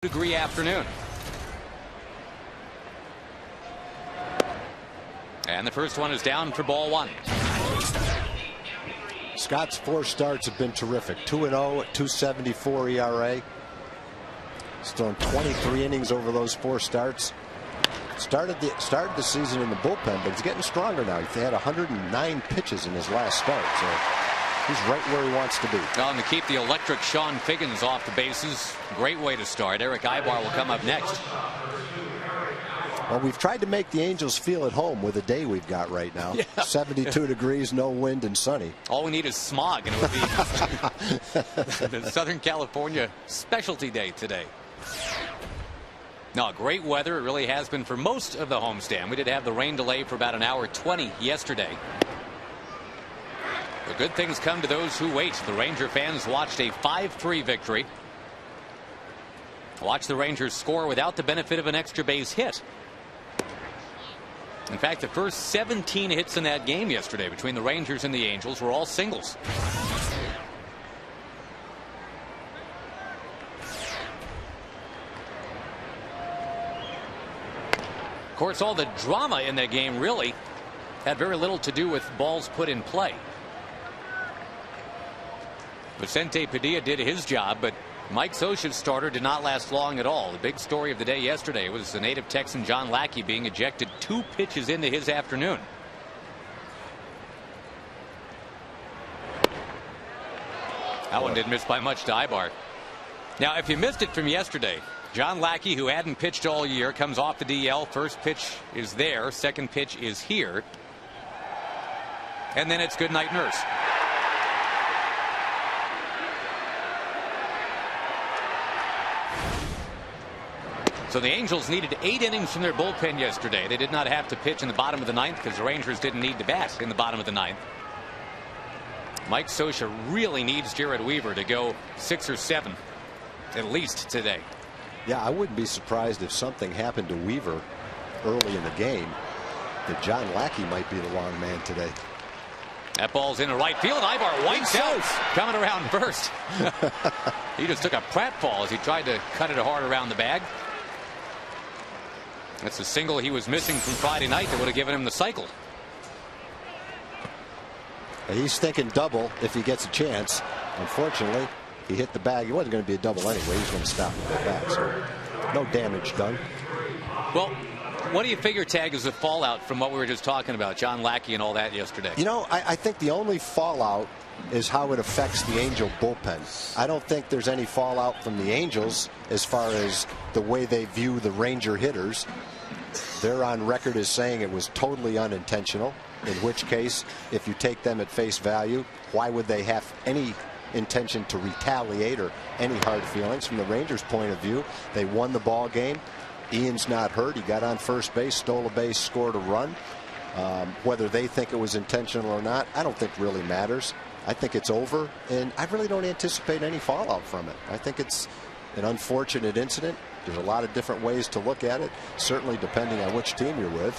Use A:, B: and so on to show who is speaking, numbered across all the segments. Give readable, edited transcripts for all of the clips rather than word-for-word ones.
A: Degree afternoon. And the first one is down for ball one.
B: Scott's 4 starts have been terrific. 2-0 at 2.74 ERA. He's thrown 23 innings over those 4 starts. Started the season in the bullpen, but he's getting stronger now. He had 109 pitches in his last start, so he's right where he wants to be.
A: Well, and to keep the electric Sean Figgins off the bases, great way to start. Eric Ibar will come up next.
B: Well, we've tried to make the Angels feel at home with the day we've got right now.
A: Yeah.
B: 72 degrees, no wind, and sunny.
A: All we need is smog, and it would be the Southern California specialty day today. No, great weather. It really has been for most of the homestand. We did have the rain delay for about an hour 20 yesterday. But good things come to those who wait. The Ranger fans watched a 5-3 victory. Watch the Rangers score without the benefit of an extra base hit. In fact, the first 17 hits in that game yesterday between the Rangers and the Angels were all singles. Of course, all the drama in that game really had very little to do with balls put in play. Vicente Padilla did his job, but Mike Scioscia's starter did not last long at all. The big story of the day yesterday was the native Texan John Lackey being ejected 2 pitches into his afternoon. That one didn't miss by much to Ibar. Now, if you missed it from yesterday, John Lackey, who hadn't pitched all year, comes off the DL. First pitch is there. Second pitch is here. And then it's good night nurse. So the Angels needed 8 innings from their bullpen yesterday. They did not have to pitch in the bottom of the 9th because the Rangers didn't need to bat in the bottom of the 9th. Mike Scioscia really needs Jared Weaver to go 6 or 7 at least today.
B: Yeah, I wouldn't be surprised if something happened to Weaver early in the game, that John Lackey might be the wrong man today.
A: That ball's into right field. Ibar wipes out, coming around first. He just took a pratfall as he tried to cut it hard around the bag. That's a single he was missing from Friday night that would have given him the cycle.
B: He's thinking double if he gets a chance. Unfortunately, he hit the bag. It wasn't going to be a double anyway. He was going to stop and go back. So no damage done.
A: Well, what do you figure, Tag, is the fallout from what we were just talking about, John Lackey and all that yesterday?
B: You know, I think the only fallout is how it affects the Angel bullpen. I don't think there's any fallout from the Angels as far as the way they view the Ranger hitters. They're on record as saying it was totally unintentional, in which case, if you take them at face value, why would they have any intention to retaliate or any hard feelings? From the Rangers' point of view, they won the ball game. Ian's not hurt. He got on first base, stole a base, scored a run. Whether they think it was intentional or not, I don't think really matters. I think it's over, and I really don't anticipate any fallout from it. I think it's an unfortunate incident. There's a lot of different ways to look at it, certainly depending on which team you're with.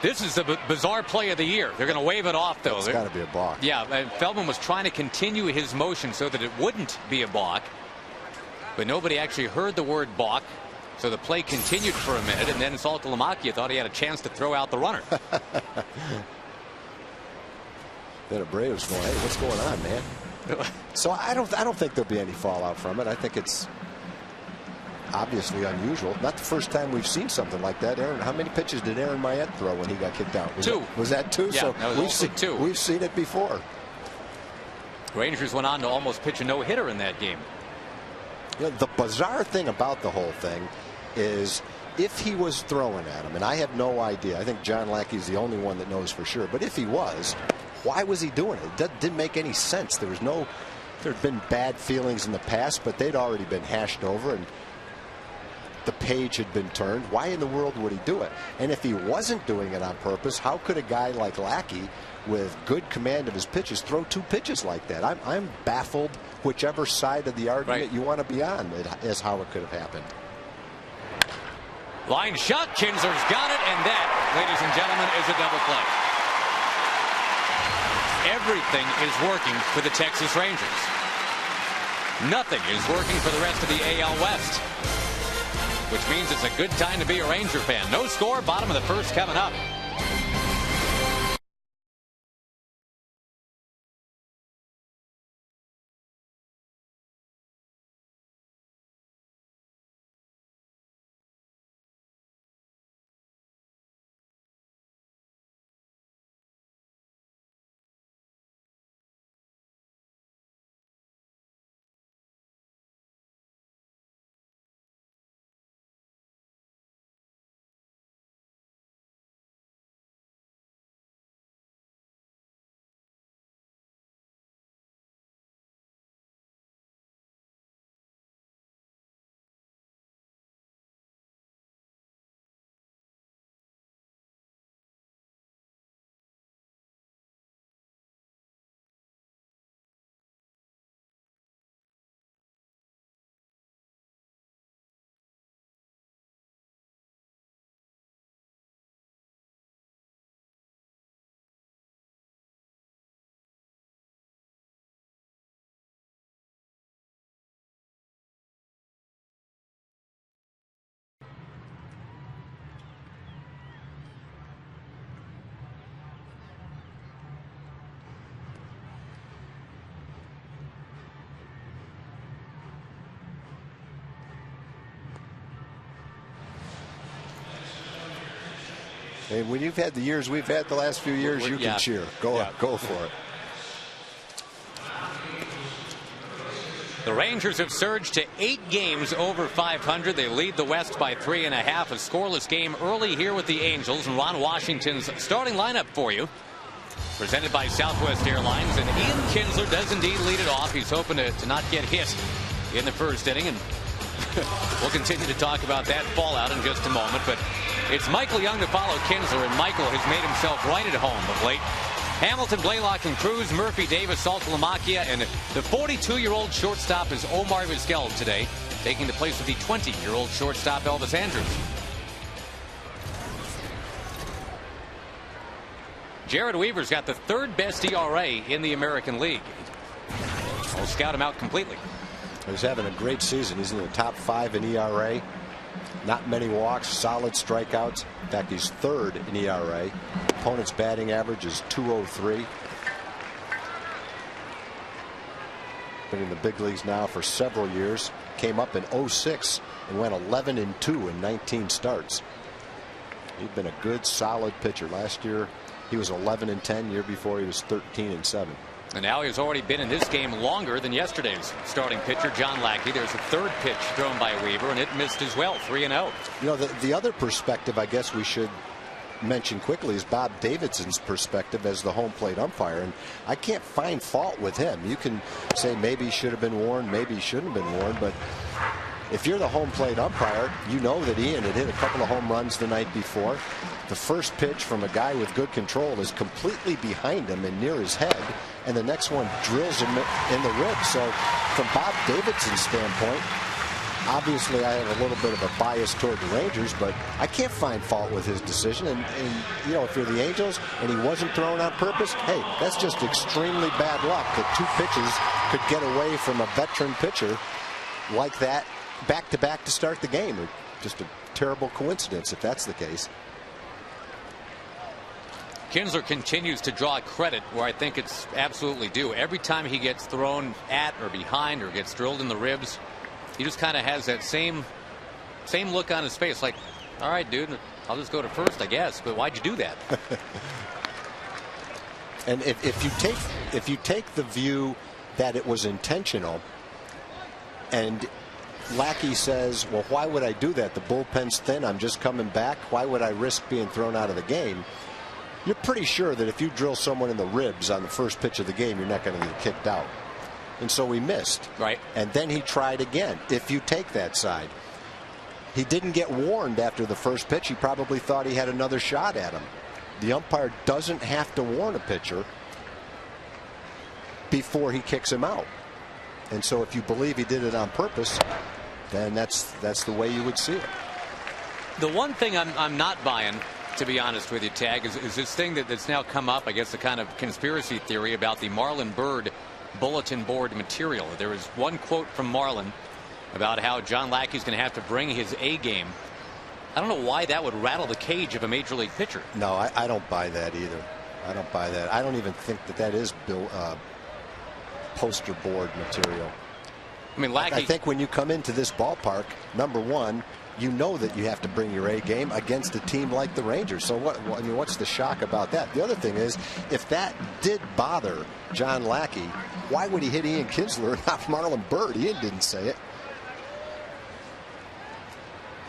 A: This is the bizarre play of the year. They're going to wave it off, though.
B: It's got to be a balk.
A: Yeah, and Feldman was trying to continue his motion so that it wouldn't be a balk, but nobody actually heard the word balk. So the play continued for a minute, and then Saltalamacchia thought he had a chance to throw out the runner.
B: Then Abreu's going, hey, what's going on, man? So I don't think there'll be any fallout from it. I think it's obviously unusual. Not the first time we've seen something like that. Aaron, how many pitches did Aaron Mayette throw when he got kicked out? Was that 2?
A: Yeah,
B: so
A: that was two.
B: We've seen it before.
A: Rangers went on to almost pitch a no-hitter in that game.
B: You know, the bizarre thing about the whole thing is if he was throwing at him, and I have no idea. I think John Lackey's the only one that knows for sure. But if he was, why was he doing it? It didn't make any sense. There had been bad feelings in the past, but they'd already been hashed over, and the page had been turned. Why in the world would he do it? And if he wasn't doing it on purpose, how could a guy like Lackey, with good command of his pitches, throw 2 pitches like that? I'm baffled, whichever side of the argument you want to be on, is how it could have happened.
A: Line shot. Kinsler's got it, and that, ladies and gentlemen, is a double play. Everything is working for the Texas Rangers. Nothing is working for the rest of the AL West. which means it's a good time to be a Ranger fan. No score, bottom of the first coming up.
B: And when you've had the years we've had the last few years, you can cheer. Go for it.
A: The Rangers have surged to 8 games over 500. They lead the West by 3.5. A scoreless game early here with the Angels. And Ron Washington's starting lineup for you, presented by Southwest Airlines. And Ian Kinsler does indeed lead it off. He's hoping to not get hit in the first inning. And we'll continue to talk about that fallout in just a moment. But it's Michael Young to follow Kinsler, and Michael has made himself right at home of late. Hamilton, Blaylock, and Cruz, Murphy, Davis, Saltalamacchia, and the 42-year-old shortstop is Omar Vizquel today, taking the place of the 20-year-old shortstop Elvis Andrus. Jared Weaver's got the 3rd best ERA in the American League. We'll scout him out completely.
B: He's having a great season. He's in the top 5 in ERA. Not many walks, solid strikeouts. In fact, he's 3rd in ERA. Opponent's batting average is .203. Been in the big leagues now for several years. Came up in '06 and went 11-2 in 19 starts. He'd been a good, solid pitcher. Last year, he was 11-10. Year before, he was 13-7.
A: And now he's already been in this game longer than yesterday's starting pitcher, John Lackey. There's a 3rd pitch thrown by Weaver, and it missed as well, 3-0.
B: You know, the other perspective I guess we should mention quickly is Bob Davidson's perspective as the home plate umpire. And I can't find fault with him. You can say maybe he should have been warned, maybe he shouldn't have been warned, but if you're the home plate umpire, you know that Ian had hit a couple of home runs the night before. The first pitch from a guy with good control is completely behind him and near his head, and the next one drills him in the ribs. So from Bob Davidson's standpoint, obviously I have a little bit of a bias toward the Rangers, but I can't find fault with his decision. And you know, if you're the Angels and he wasn't thrown on purpose, hey, that's just extremely bad luck that 2 pitches could get away from a veteran pitcher like that back-to-back to start the game. Just a terrible coincidence if that's the case.
A: Kinsler continues to draw credit where I think it's absolutely due. Every time he gets thrown at or behind or gets drilled in the ribs, he just kind of has that same look on his face, like, all right, dude, I'll just go to first, I guess, but why'd you do that?
B: And if you take the view that it was intentional, and Lackey says, well, why would I do that? The bullpen's thin, I'm just coming back, why would I risk being thrown out of the game? You're pretty sure that if you drill someone in the ribs on the first pitch of the game, you're not going to get kicked out. And so he missed.
A: Right.
B: And then he tried again. If you take that side, he didn't get warned after the first pitch. He probably thought he had another shot at him. The umpire doesn't have to warn a pitcher before he kicks him out. And so if you believe he did it on purpose, then that's the way you would see it.
A: The one thing I'm not buying, to be honest with you, Tag, is this thing that's now come up, I guess, the kind of conspiracy theory about the Marlon Byrd bulletin board material. There is one quote from Marlon about how John Lackey's going to have to bring his A game. I don't know why that would rattle the cage of a major league pitcher.
B: No, I don't buy that either. I don't buy that. I don't even think that is poster board material.
A: I mean, Lackey,
B: I think when you come into this ballpark, number one, you know that you have to bring your A game against a team like the Rangers. So I mean, what's the shock about that? The other thing is, if that did bother John Lackey, why would he hit Ian Kinsler and not Marlon Byrd? Ian didn't say it.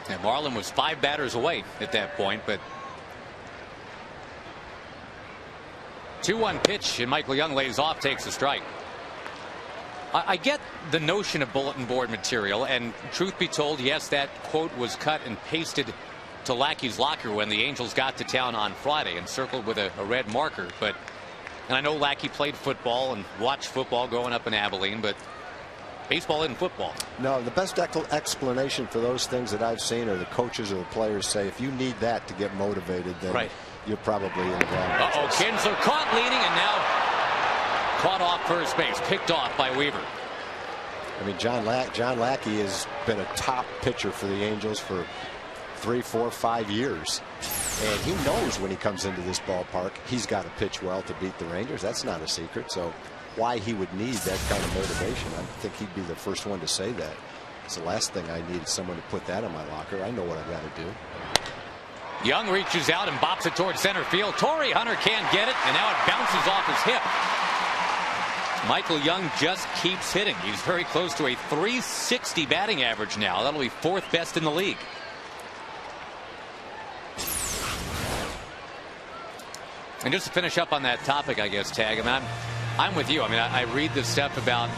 A: and Marlon was 5 batters away at that point, but 2-1 pitch, and Michael Young lays off, takes a strike. I get the notion of bulletin board material, and truth be told, yes, that quote was cut and pasted to Lackey's locker when the Angels got to town on Friday and circled with a red marker. But, and I know Lackey played football and watched football growing up in Abilene, but baseball isn't football. No,
B: the best explanation for those things that I've seen are the coaches or the players say, if you need that to get motivated, then you're probably in the wrong.
A: Uh-oh, Kinsler caught leaning and now caught off first base, picked off by Weaver.
B: I mean, John Lackey has been a top pitcher for the Angels for 3, 4, 5 years. And he knows when he comes into this ballpark, he's got to pitch well to beat the Rangers. That's not a secret. So why he would need that kind of motivation, I think he'd be the first one to say that. It's the last thing I need is someone to put that in my locker. I know what I've got to do.
A: Young reaches out and bops it towards center field. Torrey Hunter can't get it, and now it bounces off his hip. Michael Young just keeps hitting. He's very close to a .360 batting average now. That'll be 4th best in the league. And just to finish up on that topic, I guess, Tag, I mean, I'm with you. I mean, I read this stuff about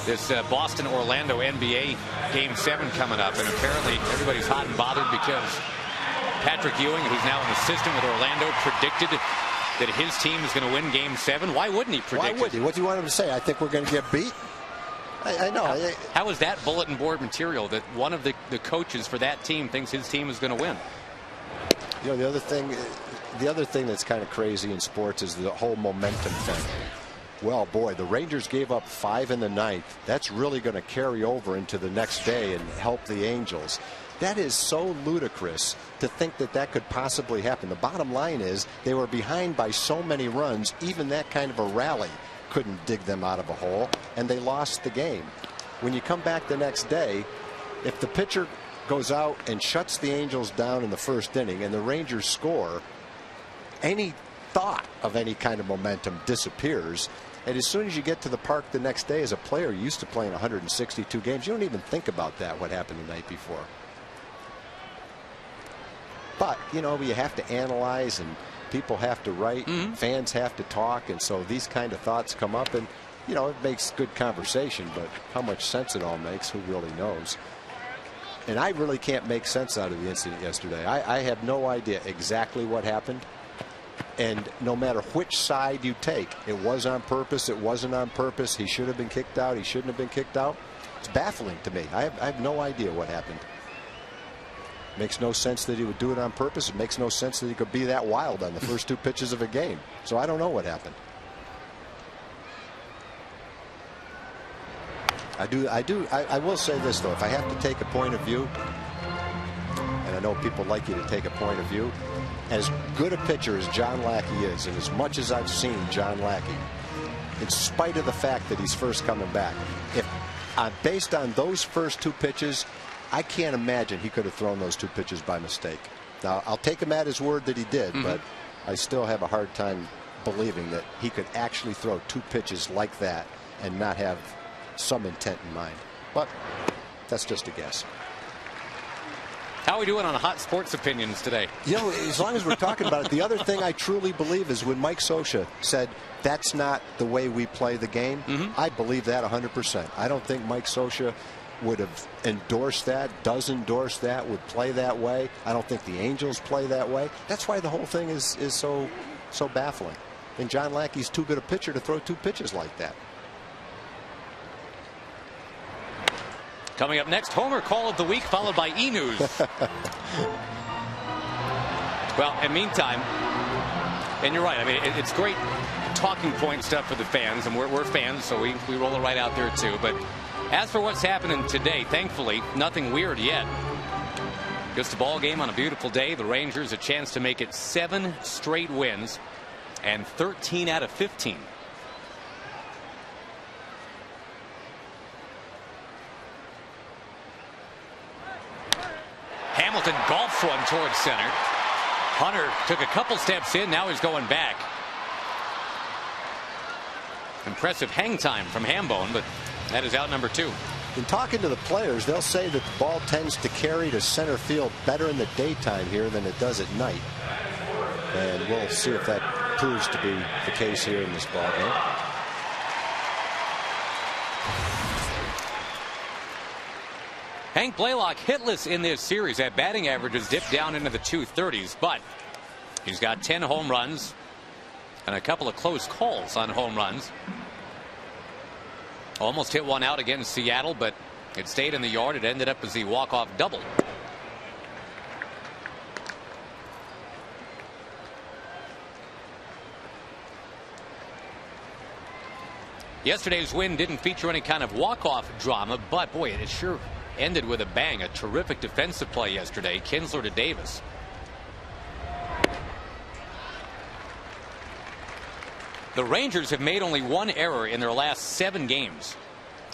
A: this Boston-Orlando NBA Game 7 coming up, and apparently everybody's hot and bothered because Patrick Ewing, who's now an assistant with Orlando, predicted that his team is going to win Game 7. Why wouldn't he predict it?
B: Why would he? What do you want him to say? I think we're going to get beat? I know.
A: How is that bulletin board material that one of the coaches for that team thinks his team is going to win?
B: You know, the other thing that's kind of crazy in sports is the whole momentum thing. Well, boy, the Rangers gave up 5 in the 9th. That's really going to carry over into the next day and help the Angels. That is so ludicrous to think that that could possibly happen. The bottom line is they were behind by so many runs, even that kind of a rally couldn't dig them out of a hole, and they lost the game. When you come back the next day, if the pitcher goes out and shuts the Angels down in the first inning and the Rangers score, any thought of any kind of momentum disappears. And as soon as you get to the park the next day as a player used to playing 162 games, you don't even think about that, what happened the night before. But, you know, you have to analyze and people have to write, fans have to talk, and so these kind of thoughts come up, and, you know, it makes good conversation, but how much sense it all makes, who really knows? And I really can't make sense out of the incident yesterday. I have no idea exactly what happened. And no matter which side you take, it was on purpose, it wasn't on purpose, he should have been kicked out, he shouldn't have been kicked out. It's baffling to me. I have no idea what happened. Makes no sense that he would do it on purpose. It makes no sense that he could be that wild on the first 2 pitches of a game. So I don't know what happened. I will say this, though. If I have to take a point of view, and I know people like you to take a point of view, as good a pitcher as John Lackey is, and as much as I've seen John Lackey, in spite of the fact that he's first coming back, based on those first 2 pitches, I can't imagine he could have thrown those 2 pitches by mistake. Now, I'll take him at his word that he did, but I still have a hard time believing that he could actually throw 2 pitches like that and not have some intent in mind. But that's just a guess.
A: How are we doing on hot sports opinions today?
B: You know, as long as we're talking about it, the other thing I truly believe is when Mike Scioscia said that's not the way we play the game, I believe that 100%. I don't think Mike Scioscia would have endorsed that, does endorse that, would play that way. I don't think the Angels play that way. That's why the whole thing is so baffling. And John Lackey's too good a pitcher to throw 2 pitches like that.
A: Coming up next, Homer Call of the Week, followed by E-News. Well, in the meantime, and you're right, I mean, it's great talking point stuff for the fans, and we're fans, so we roll it right out there too. But As for what's happening today, thankfully, nothing weird yet. Just a ball game on a beautiful day. The Rangers a chance to make it 7 straight wins and 13 out of 15. Hamilton golfs one towards center. Hunter took a couple steps in. Now he's going back. Impressive hang time from Hambone, but that is out number 2.
B: In talking to the players, they'll say that the ball tends to carry to center field better in the daytime here than it does at night. And we'll see if that proves to be the case here in this ball game.
A: Hank Blaylock hitless in this series. That batting average has dipped down into the 230s, but he's got 10 home runs and a couple of close calls on home runs. Almost hit one out against Seattle, but it stayed in the yard. It ended up as the walk-off double. Yesterday's win didn't feature any kind of walk-off drama, but boy, it sure ended with a bang. A terrific defensive play yesterday. Kinsler to Davis. The Rangers have made only one error in their last 7 games.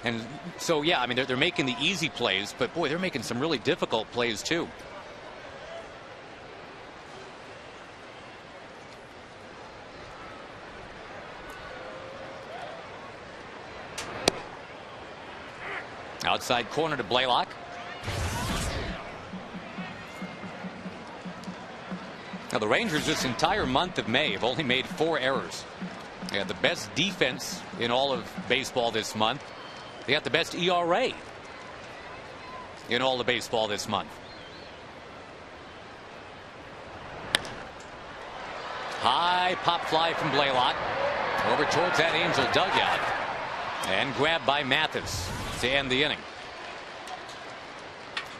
A: And so, yeah, I mean, they're making the easy plays, but boy, they're making some really difficult plays too. Outside corner to Blaylock. Now, the Rangers this entire month of May have only made 4 errors. They had the best defense in all of baseball this month. They got the best ERA in all of baseball this month. High pop fly from Blaylock over towards that Angel dugout and grabbed by Mathis to end the inning.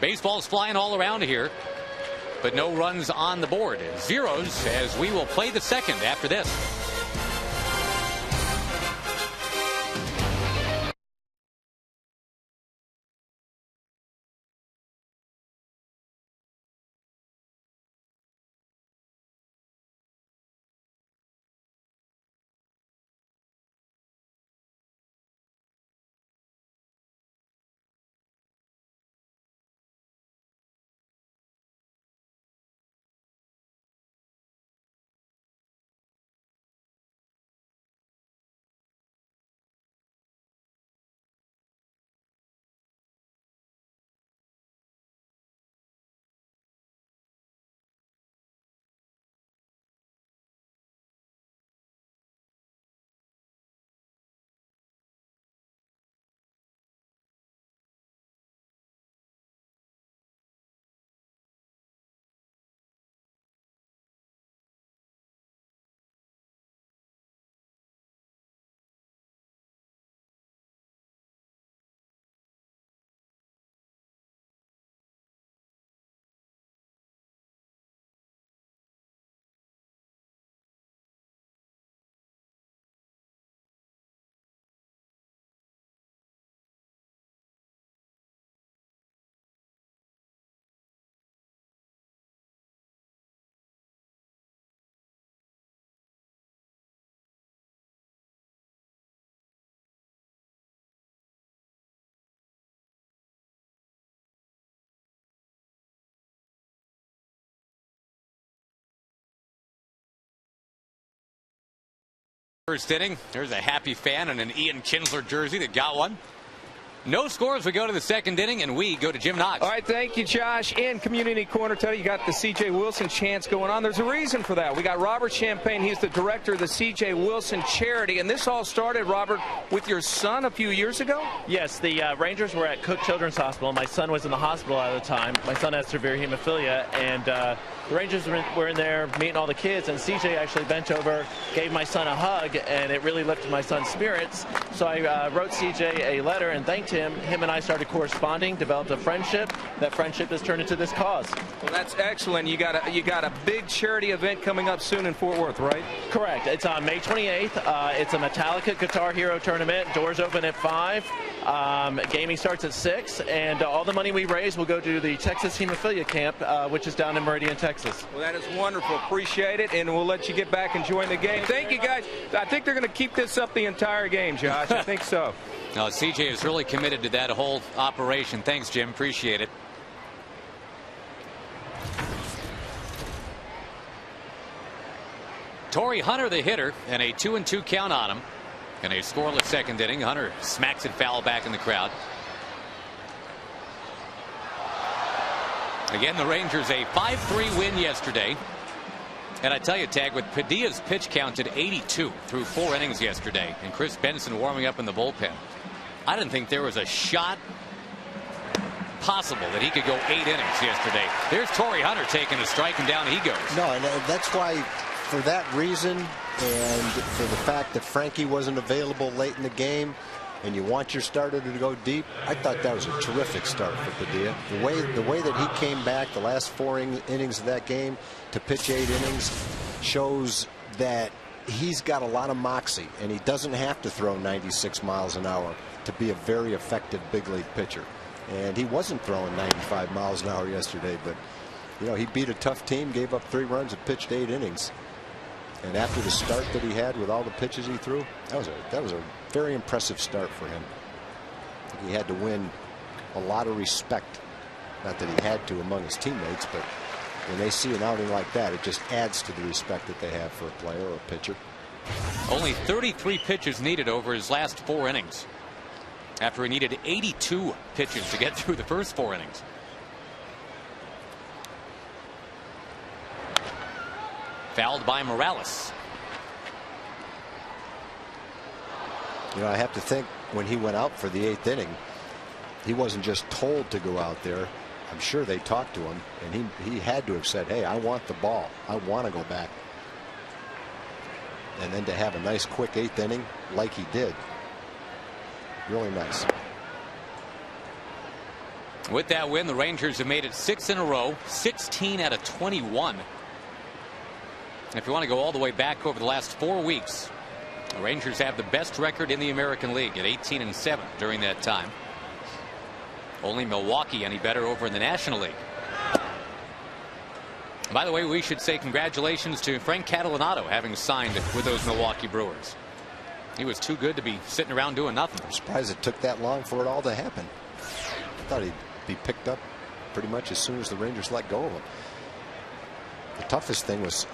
A: Baseball's flying all around here, but no runs on the board. Zeros as we will play the second after this. First inning, there's a happy fan in an Ian Kinsler jersey that got one. No scores. We go to the second inning, and we go to Jim Knox.
C: All right, thank you, Josh. In Community Corner, Teddy, you got the C.J. Wilson chants going on. There's a reason for that. We got Robert Champagne. He's the director of the C.J. Wilson charity. And this all started, Robert, with your son a few years ago?
D: Yes, the Rangers were at Cook Children's Hospital. My son was in the hospital at the time. My son has severe hemophilia, and the Rangers were in there meeting all the kids, and C.J. actually bent over, gave my son a hug, and it really lifted my son's spirits. So I wrote C.J. a letter and thanked him. Him and I started corresponding, developed a friendship. That friendship has turned into this cause.
C: Well, that's excellent. You got a big charity event coming up soon in Fort Worth, right?
D: Correct. It's on May 28th. It's a Metallica Guitar Hero tournament. Doors open at 5. Gaming starts at 6, and all the money we raise will go to the Texas Hemophilia Camp, which is down in Meridian, Texas.
C: Well, that is wonderful. Appreciate it, and we'll let you get back and join the game. Thank you, guys. I think they're going to keep this up the entire game, Josh. I think so.
A: No, CJ is really committed to that whole operation. Thanks, Jim. Appreciate it. Torrey Hunter, the hitter, and a 2-2 count on him. In a scoreless second inning, Hunter smacks it foul back in the crowd. Again, the Rangers a 5-3 win yesterday. And I tell you, Tag, with Padilla's pitch count at 82 through 4 innings yesterday, and Chris Benson warming up in the bullpen, I didn't think there was a shot possible that he could go 8 innings yesterday. There's Torrey Hunter taking a strike, and down he goes.
B: No, and that's why, for that reason, and for the fact that Frankie wasn't available late in the game, and you want your starter to go deep, I thought that was a terrific start for Padilla. The way that he came back the last 4 innings of that game to pitch 8 innings shows that he's got a lot of moxie, and he doesn't have to throw 96 miles an hour to be a very effective big league pitcher. And he wasn't throwing 95 miles an hour yesterday, but you know, he beat a tough team, gave up 3 runs, and pitched 8 innings. And after the start that he had with all the pitches he threw, that was a very impressive start for him. I think he had to win a lot of respect. Not that he had to among his teammates, but when they see an outing like that, it just adds to the respect that they have for a player or a pitcher.
A: Only 33 pitches needed over his last 4 innings, after he needed 82 pitches to get through the first 4 innings. Fouled by Morales.
B: You know, I have to think when he went out for the 8th inning, he wasn't just told to go out there. I'm sure they talked to him, and he had to have said, hey, I want the ball. I want to go back. And then to have a nice quick 8th inning like he did. Really nice.
A: With that win, the Rangers have made it 6 in a row, 16 out of 21. If you want to go all the way back over the last 4 weeks, the Rangers have the best record in the American League at 18-7 during that time. Only Milwaukee any better over in the National League. By the way, we should say congratulations to Frank Catalanato having signed with those Milwaukee Brewers. He was too good to be sitting around doing nothing.
B: I'm surprised it took that long for it all to happen. I thought he'd be picked up pretty much as soon as the Rangers let go of him. The toughest thing was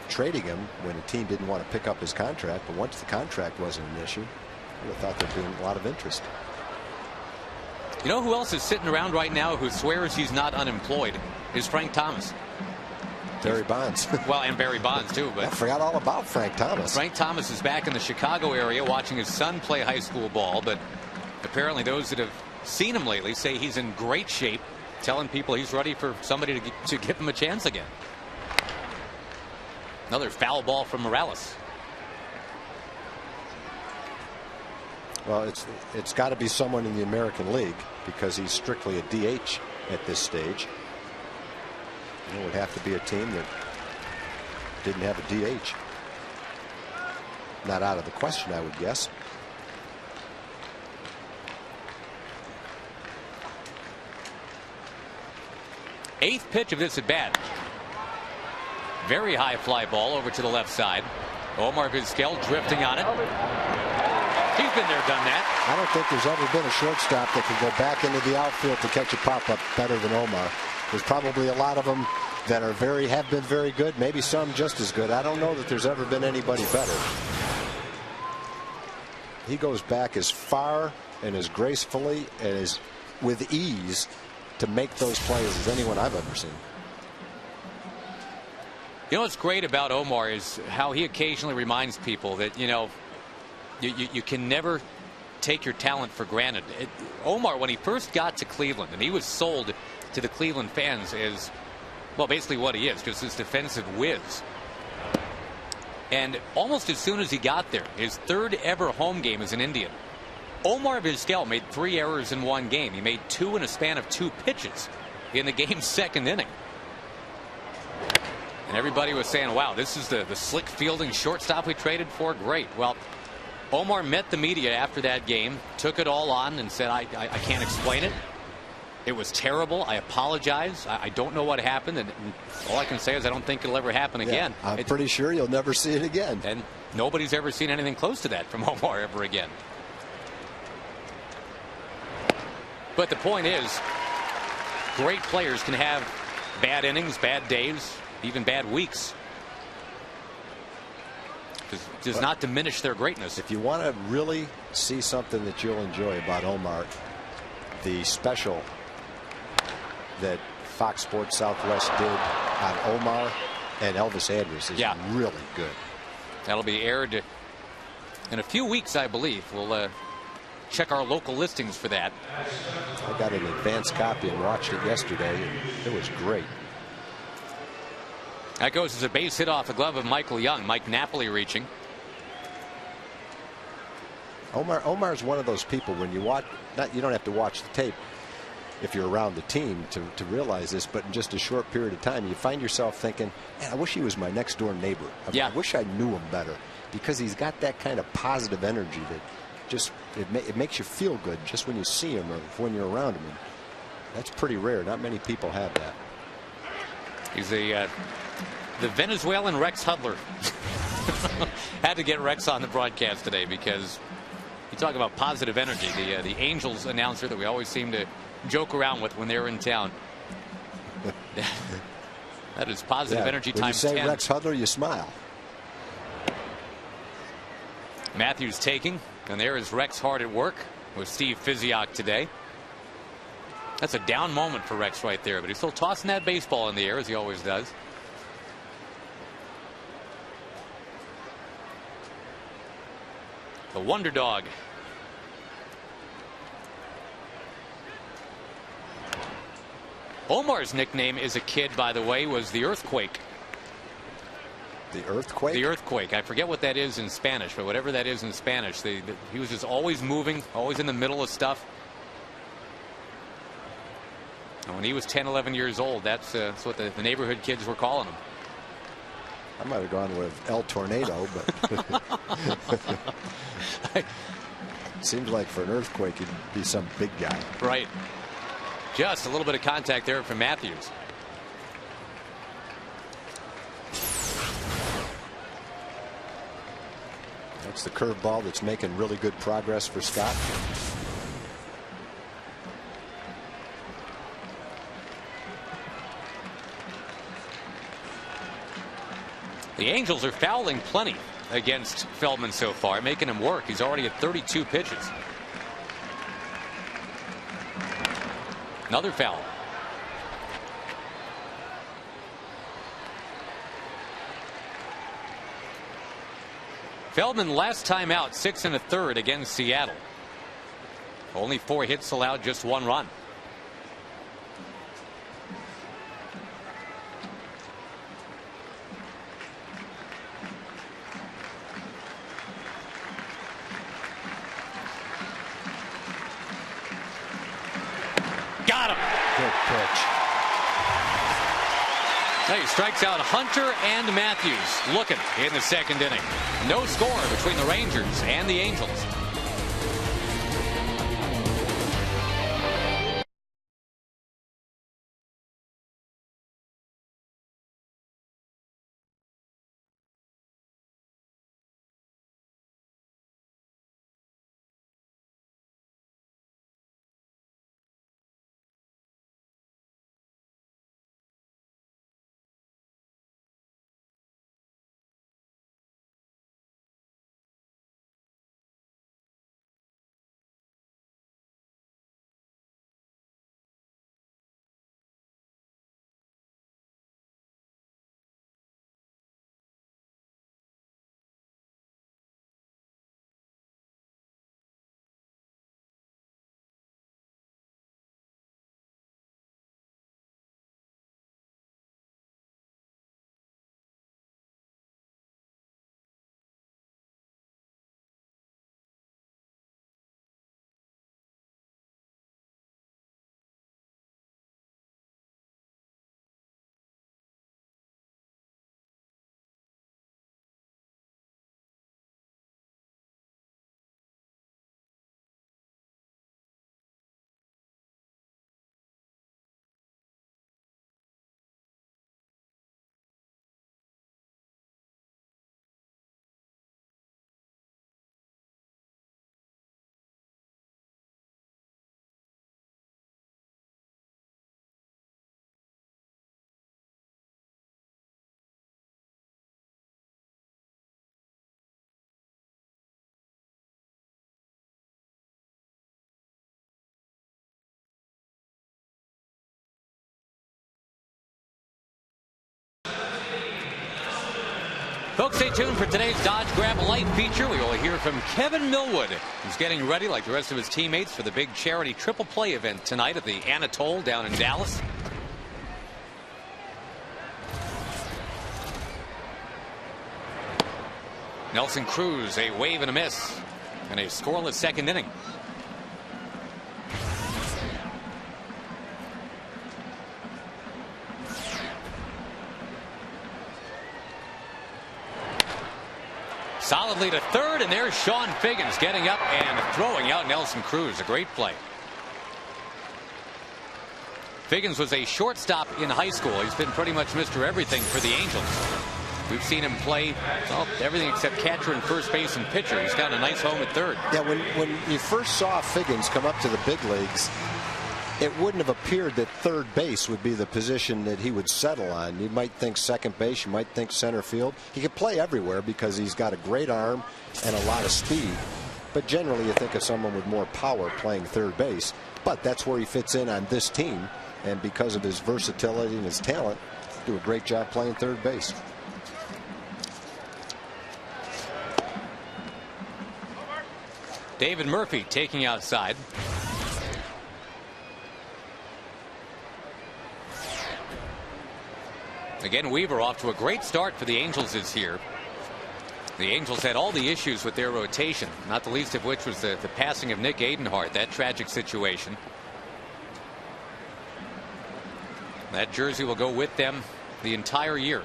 B: trading him when a team didn't want to pick up his contract, but once the contract wasn't an issue, I would have thought there'd be a lot of interest.
A: You know who else is sitting around right now who swears he's not unemployed? Is Frank Thomas.
B: Barry Bonds.
A: Well, and Barry Bonds too. But
B: I forgot all about Frank Thomas.
A: Frank Thomas is back in the Chicago area watching his son play high school ball, but apparently those that have seen him lately say he's in great shape, telling people he's ready for somebody to give him a chance again. Another foul ball from Morales.
B: Well, it's got to be someone in the American League because he's strictly a DH at this stage. It would have to be a team that didn't have a DH. Not out of the question, I would guess.
A: Eighth pitch of this at bat. Very high fly ball over to the left side. Omar Vizquel drifting on it. He's been there, done that.
B: I don't think there's ever been a shortstop that can go back into the outfield to catch a pop-up better than Omar. There's probably a lot of them that are have been very good, maybe some just as good. I don't know that there's ever been anybody better. He goes back as far and as gracefully and as with ease to make those plays as anyone I've ever seen.
A: You know what's great about Omar is how he occasionally reminds people that, you know, you can never take your talent for granted. Omar, when he first got to Cleveland, and he was sold to the Cleveland fans as, well, basically what he is, just this defensive whiz. And almost as soon as he got there, his third ever home game as an Indian, Omar Vizquel made 3 errors in 1 game. He made 2 in a span of 2 pitches in the game's second inning. And everybody was saying, wow, this is the slick fielding shortstop we traded for. Great. Well, Omar met the media after that game, took it all on, and said, I can't explain it. It was terrible. I apologize. I don't know what happened, and all I can say is I don't think it'll ever happen again.
B: I'm pretty sure you'll never see it again.
A: And nobody's ever seen anything close to that from Omar ever again. But the point is, great players can have bad innings, bad days, even bad weeks. It does not diminish their greatness.
B: If you want to really see something that you'll enjoy about Omar, the special that Fox Sports Southwest did on Omar and Elvis Andrus is really good.
A: That'll be aired in a few weeks, I believe. We'll check our local listings for that.
B: I got an advance copy and watched it yesterday, and it was great.
A: That goes as a base hit off the glove of Michael Young. Mike Napoli reaching.
B: Omar's one of those people, when you watch, you don't have to watch the tape if you're around the team to realize this, but in just a short period of time, you find yourself thinking, man, I wish he was my next door neighbor. I wish I knew him better, because he's got that kind of positive energy that just it makes you feel good just when you see him or when you're around him. And that's pretty rare. Not many people have that.
A: He's the Venezuelan Rex Hudler. Had to get Rex on the broadcast today because you talk about positive energy. The Angels announcer that we always seem to joke around with when they're in town. That is positive energy
B: when
A: times
B: you say
A: 10.
B: Rex Hudler, you smile.
A: Matthews taking, and there is Rex hard at work with Steve Busby today. That's a down moment for Rex right there, but he's still tossing that baseball in the air as he always does. The Wonder Dog. Omar's nickname as a kid, by the way, was the Earthquake.
B: The Earthquake?
A: The Earthquake. I forget what that is in Spanish, but whatever that is in Spanish, he was just always moving, always in the middle of stuff. And when he was 10, 11 years old, that's what the neighborhood kids were calling him.
B: I might have gone with El Tornado, but seems like for an earthquake, he'd be some big guy.
A: Right. Just a little bit of contact there from Matthews.
B: That's the curveball that's making really good progress for Scott.
A: The Angels are fouling plenty against Feldman so far, making him work. He's already at 32 pitches. Another foul. Feldman last time out 6 1/3 against Seattle. Only 4 hits allowed, just 1 run. Got him.
B: Good pitch.
A: He strikes out Hunter and Matthews looking in the 2nd inning. No score between the Rangers and the Angels. Folks, stay tuned for today's Dodge Grab Life feature. We will hear from Kevin Millwood, who's getting ready like the rest of his teammates for the big charity triple play event tonight at the Anatole down in Dallas. Nelson Cruz, a wave and a miss, and a scoreless second inning. Solidly to third, and there's Sean Figgins getting up and throwing out Nelson Cruz. A great play. Figgins was a shortstop in high school. He's been pretty much Mr. Everything for the Angels. We've seen him play everything except catcher and first base and pitcher. He's got a nice home at third.
B: Yeah, when you first saw Figgins come up to the big leagues, it wouldn't have appeared that third base would be the position that he would settle on. You might think second base, you might think center field. He could play everywhere because he's got a great arm and a lot of speed. But generally you think of someone with more power playing third base. But that's where he fits in on this team. And because of his versatility and his talent, do a great job playing third base.
A: David Murphy taking outside. Again, Weaver off to a great start for the Angels this year. The Angels had all the issues with their rotation, not the least of which was the passing of Nick Adenhart, that tragic situation. That jersey will go with them the entire year.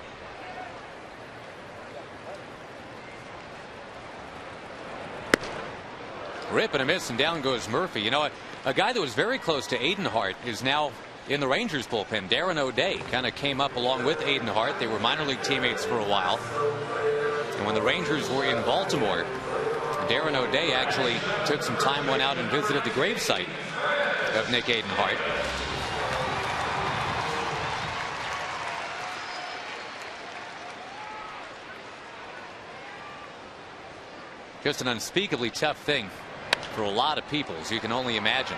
A: Rip and a miss, and down goes Murphy. You know, a guy that was very close to Adenhart is now in the Rangers bullpen. Darren O'Day kind of came up along with Adenhart. They were minor league teammates for a while. And when the Rangers were in Baltimore, Darren O'Day actually took some time, went out and visited the gravesite of Nick Adenhart. Just an unspeakably tough thing for a lot of people, as you can only imagine.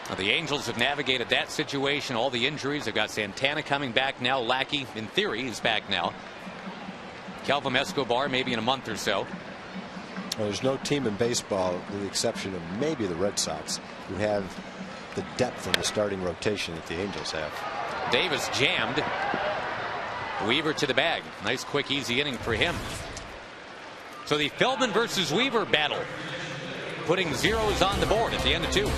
A: Now, the Angels have navigated that situation, all the injuries. They've got Santana coming back now. Lackey, in theory, is back now. Kelvin Escobar maybe in a month or so.
B: Well, there's no team in baseball, with the exception of maybe the Red Sox, who have the depth in the starting rotation that the Angels have.
A: Davis jammed. Weaver to the bag. Nice, quick, easy inning for him. So the Feldman versus Weaver battle, putting zeros on the board at the end of two.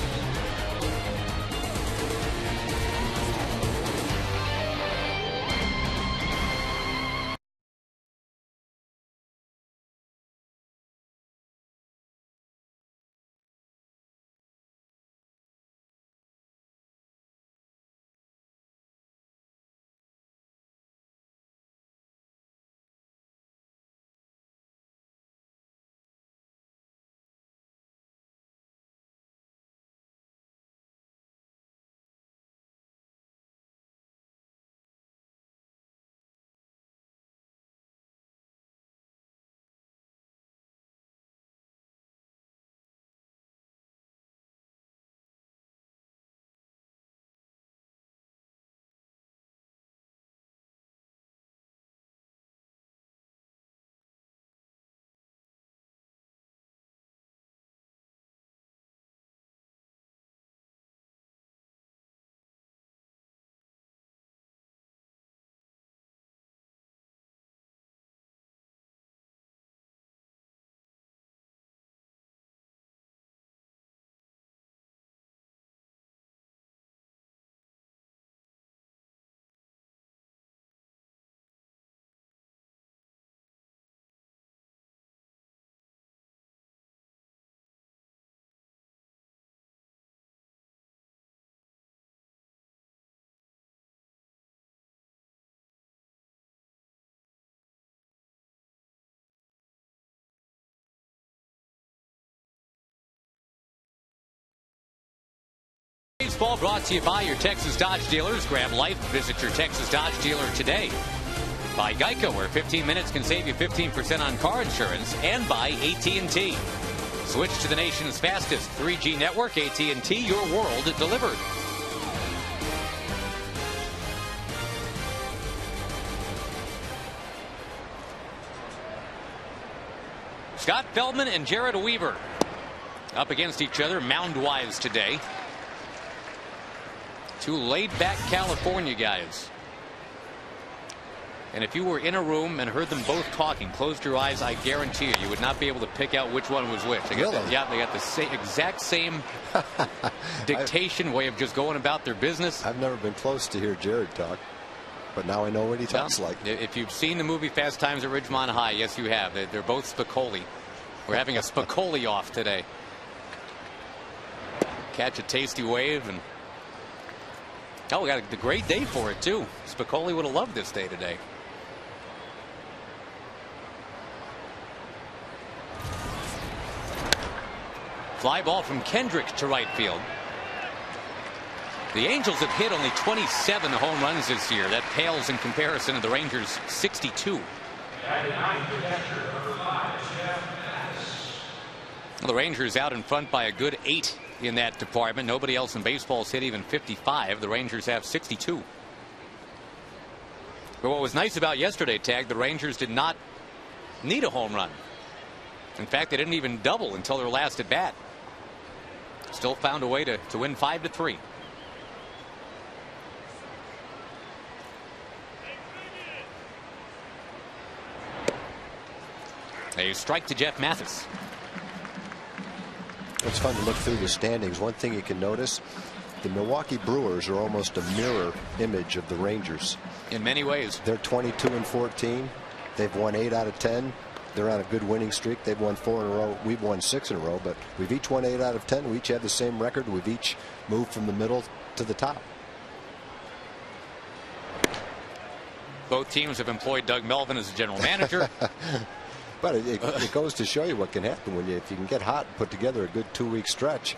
A: Baseball brought to you by your Texas Dodge dealers. Grab life. Visit your Texas Dodge dealer today. By Geico, where 15 minutes can save you 15% on car insurance. And by AT&T. Switch to the nation's fastest 3G network. AT&T, your world delivered. Scott Feldman and Jared Weaver up against each other mound-wise today. Two laid-back California guys. And if you were in a room and heard them both talking, closed your eyes, I guarantee you, you would not be able to pick out which one was which. They got
B: Really?
A: yeah, they got the exact same dictation way of just going about their business.
B: I've never been close to hear Jared talk, but now I know what he talks like.
A: If you've seen the movie Fast Times at Ridgemont High, yes, you have. They're both Spicoli. We're having a Spicoli off today. Catch a tasty wave, and we got a great day for it too. Spicoli would have loved this day today. Fly ball from Kendrick to right field. The Angels have hit only 27 home runs this year. That pales in comparison to the Rangers' 62. Well, the Rangers out in front by a good 8 in that department. Nobody else in baseball has hit even 55. The Rangers have 62. But what was nice about yesterday, Tag, the Rangers did not need a home run. In fact, they didn't even double until their last at bat. Still found a way to win 5-3. A strike to Jeff Mathis.
B: It's fun to look through the standings. One thing you can notice, the Milwaukee Brewers are almost a mirror image of the Rangers.
A: In many ways.
B: They're 22-14. They've won 8 out of 10. They're on a good winning streak. They've won 4 in a row. We've won 6 in a row, but we've each won 8 out of 10. We each have the same record. We've each moved from the middle to the top.
A: Both teams have employed Doug Melvin as a general manager.
B: But it goes to show you what can happen when if you can get hot and put together a good 2-week stretch.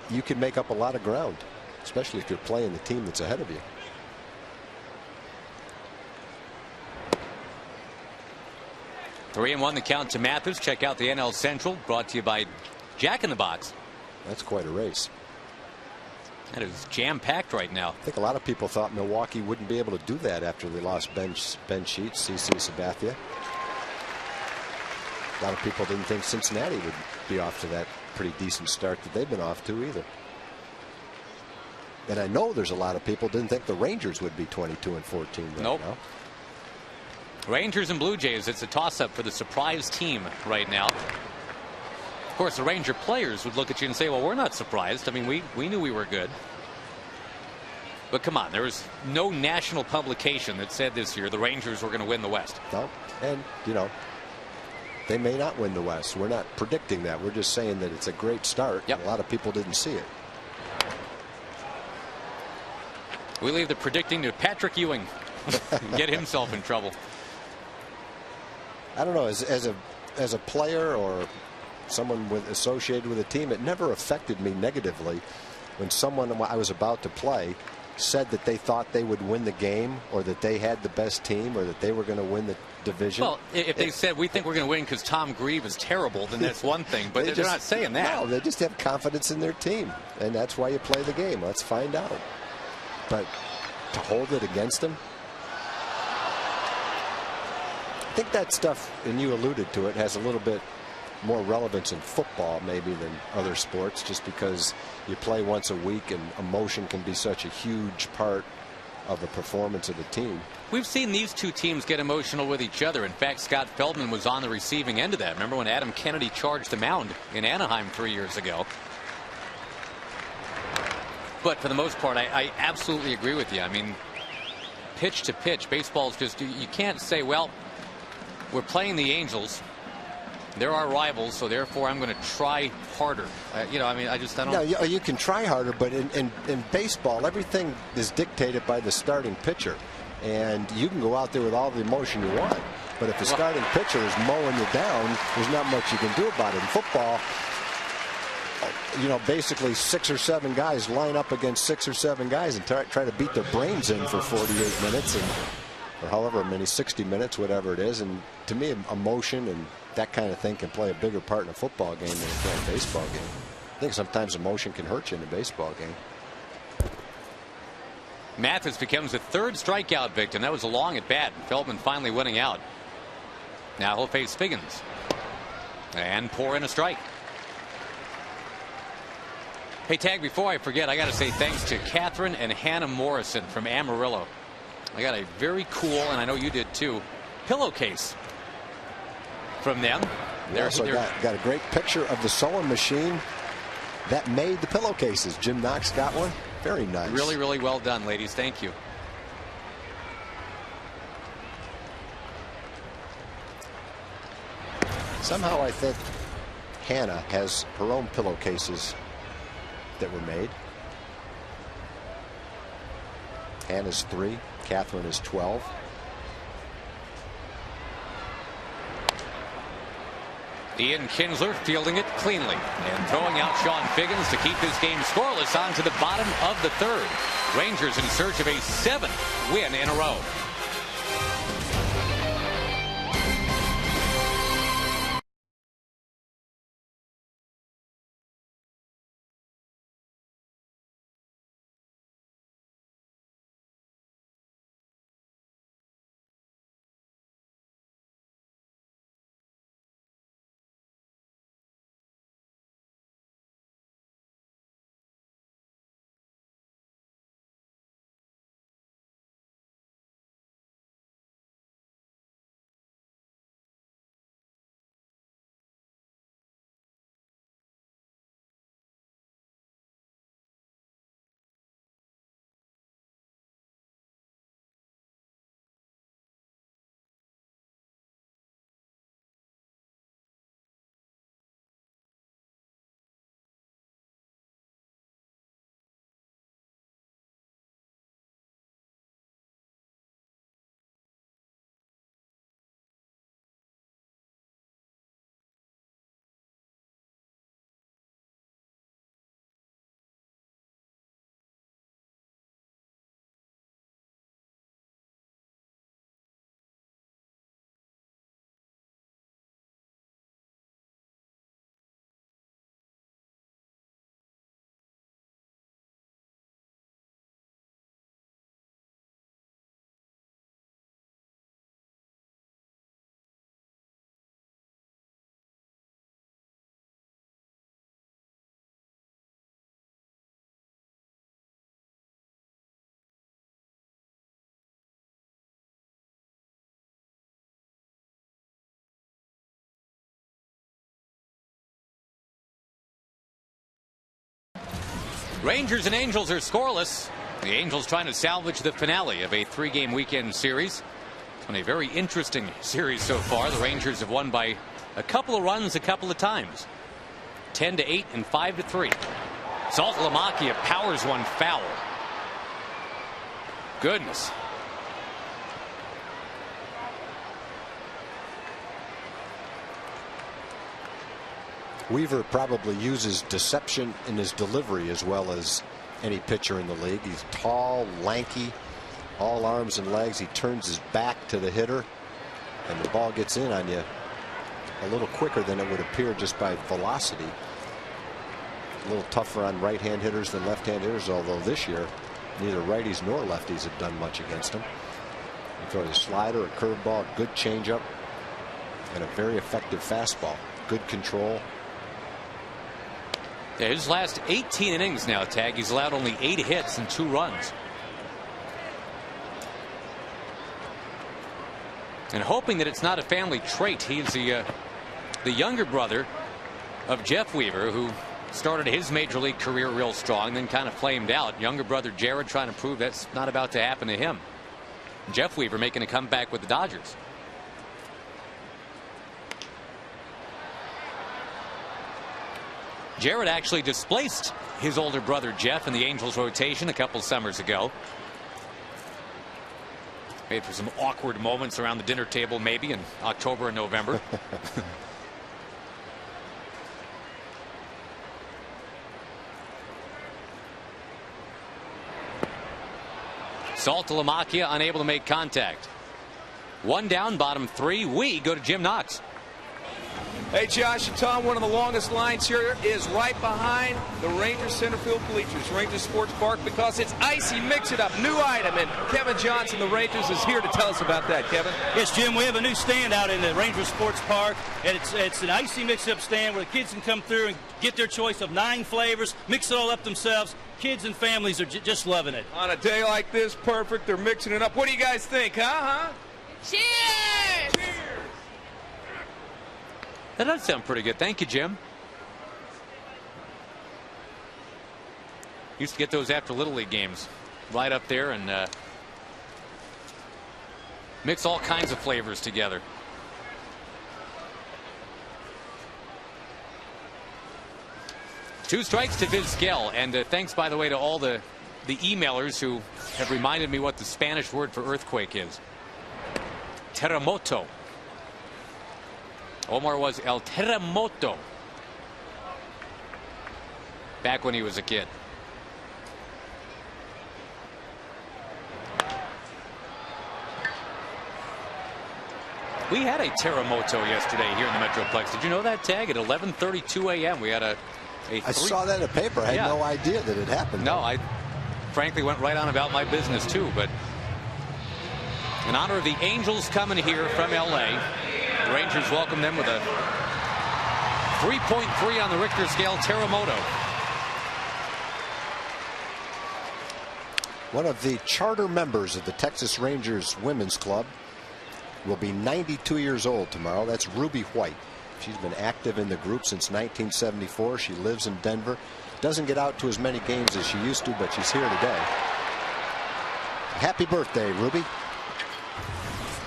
B: You can make up a lot of ground, especially if you're playing the team that's ahead of you.
A: Three and 1 the count to Mathis. Check out the NL Central, brought to you by Jack in the Box.
B: That's quite a race.
A: That is jam-packed right now.
B: I think a lot of people thought Milwaukee wouldn't be able to do that after they lost Ben Sheets, CC Sabathia. A lot of people didn't think Cincinnati would be off to that pretty decent start that they've been off to either. And I know there's a lot of people didn't think the Rangers would be 22-14 right
A: nope.
B: now.
A: Rangers and Blue Jays, it's a toss-up for the surprise team right now. Of course, the Ranger players would look at you and say, well, we're not surprised. I mean, we knew we were good. But come on, there was no national publication that said this year the Rangers were going to win the West.
B: No, and, you know, they may not win the West. We're not predicting that. We're just saying that it's a great start.
A: Yep.
B: A lot of people didn't see it.
A: We leave the predicting to Patrick Ewing. Get himself in trouble.
B: I don't know, as a player or someone associated with a team, it never affected me negatively when someone I was about to play said that they thought they would win the game or that they had the best team or that they were going to win the division.
A: Well, if they said we think we're going to win because Tom Grieve is terrible, then that's one thing. But they're not saying that.
B: No, they just have confidence in their team, and that's why you play the game. Let's find out. But to hold it against them, I think that stuff, and you alluded to it, has a little bit more relevance in football maybe than other sports, just because you play once a week and emotion can be such a huge part of the performance of the team.
A: We've seen these two teams get emotional with each other. In fact, Scott Feldman was on the receiving end of that. Remember when Adam Kennedy charged the mound in Anaheim 3 years ago? But for the most part, I absolutely agree with you. I mean, pitch to pitch, baseball's just, you can't say, well, we're playing the Angels. They're our rivals, so therefore I'm going to try harder. You know, I mean, I don't.
B: No, you can try harder, but in baseball, everything is dictated by the starting pitcher. And you can go out there with all the emotion you want. But if the starting pitcher is mowing you down, there's not much you can do about it. In football, you know, basically 6 or 7 guys line up against 6 or 7 guys and try to beat their brains in for 48 minutes or however many, 60 minutes, whatever it is. And to me, emotion and that kind of thing can play a bigger part in a football game than it can in a baseball game. I think sometimes emotion can hurt you in a baseball game.
A: Mathis becomes the 3rd strikeout victim. That was a long at bat. Feldman finally winning out. Now he'll face Figgins. And pour in a strike. Hey, Tag, before I forget, I got to say thanks to Catherine and Hannah Morrison from Amarillo. I got a very cool, and I know you did too, pillowcase from them.
B: We also got a great picture of the sewing machine that made the pillowcases. Jim Knox got one. Very nice.
A: Really, really well done, ladies. Thank you.
B: Somehow I think Hannah has her own pillowcases that were made. Hannah's 3, Catherine is 12.
A: Ian Kinsler fielding it cleanly and throwing out Sean Figgins to keep his game scoreless on to the bottom of the 3rd. Rangers in search of a 7th win in a row. Rangers and Angels are scoreless. The Angels trying to salvage the finale of a 3-game weekend series. It's been a very interesting series so far. The Rangers have won by a couple of runs a couple of times. 10-8 and 5-3. Saltalamacchia powers one foul. Goodness.
B: Weaver probably uses deception in his delivery as well as any pitcher in the league. He's tall, lanky, all arms and legs. He turns his back to the hitter, and the ball gets in on you a little quicker than it would appear just by velocity. A little tougher on right-hand hitters than left-hand hitters, although this year neither righties nor lefties have done much against him. He throws a slider, a curveball, good changeup, and a very effective fastball. Good control.
A: Yeah, his last 18 innings now, Tag, he's allowed only 8 hits and 2 runs. And hoping that it's not a family trait, he is the younger brother of Jeff Weaver, who started his major league career real strong, then kind of flamed out. Younger brother Jared trying to prove that's not about to happen to him. Jeff Weaver making a comeback with the Dodgers. Jared actually displaced his older brother Jeff in the Angels rotation a couple summers ago. Made for some awkward moments around the dinner table maybe in October and November. Saltalamacchia unable to make contact. 1 down, bottom 3. We go to Jim Knox.
C: Hey, Josh and Tom, one of the longest lines here is right behind the Rangers center field bleachers, Rangers Sports Park, because it's icy. Mix it up, new item, and Kevin Johnson, the Rangers, is here to tell us about that. Kevin?
E: Yes, Jim, we have a new stand out in the Rangers Sports Park, and it's an icy mix-up stand where the kids can come through and get their choice of 9 flavors, mix it all up themselves. Kids and families are just loving it.
C: On a day like this, perfect. They're mixing it up. What do you guys think, huh?
F: Cheers!
C: Cheers!
A: That does sound pretty good. Thank you, Jim. Used to get those after Little League games. Right up there and mix all kinds of flavors together. Two strikes to Vizquel. And thanks, by the way, to all the emailers who have reminded me what the Spanish word for earthquake is. Terremoto. Omar was El Terremoto back when he was a kid. We had a terremoto yesterday here in the Metroplex. Did you know that, Tag? At 11:32 a.m. we had
B: I saw that in the paper. I had no idea that it happened.
A: No, I frankly went right on about my business too. But in honor of the Angels coming here from L.A., the Rangers welcome them with a 3.3 on the Richter scale terremoto.
B: One of the charter members of the Texas Rangers Women's Club will be 92 years old tomorrow. That's Ruby White. She's been active in the group since 1974. She lives in Denver. Doesn't get out to as many games as she used to, but she's here today. Happy birthday, Ruby.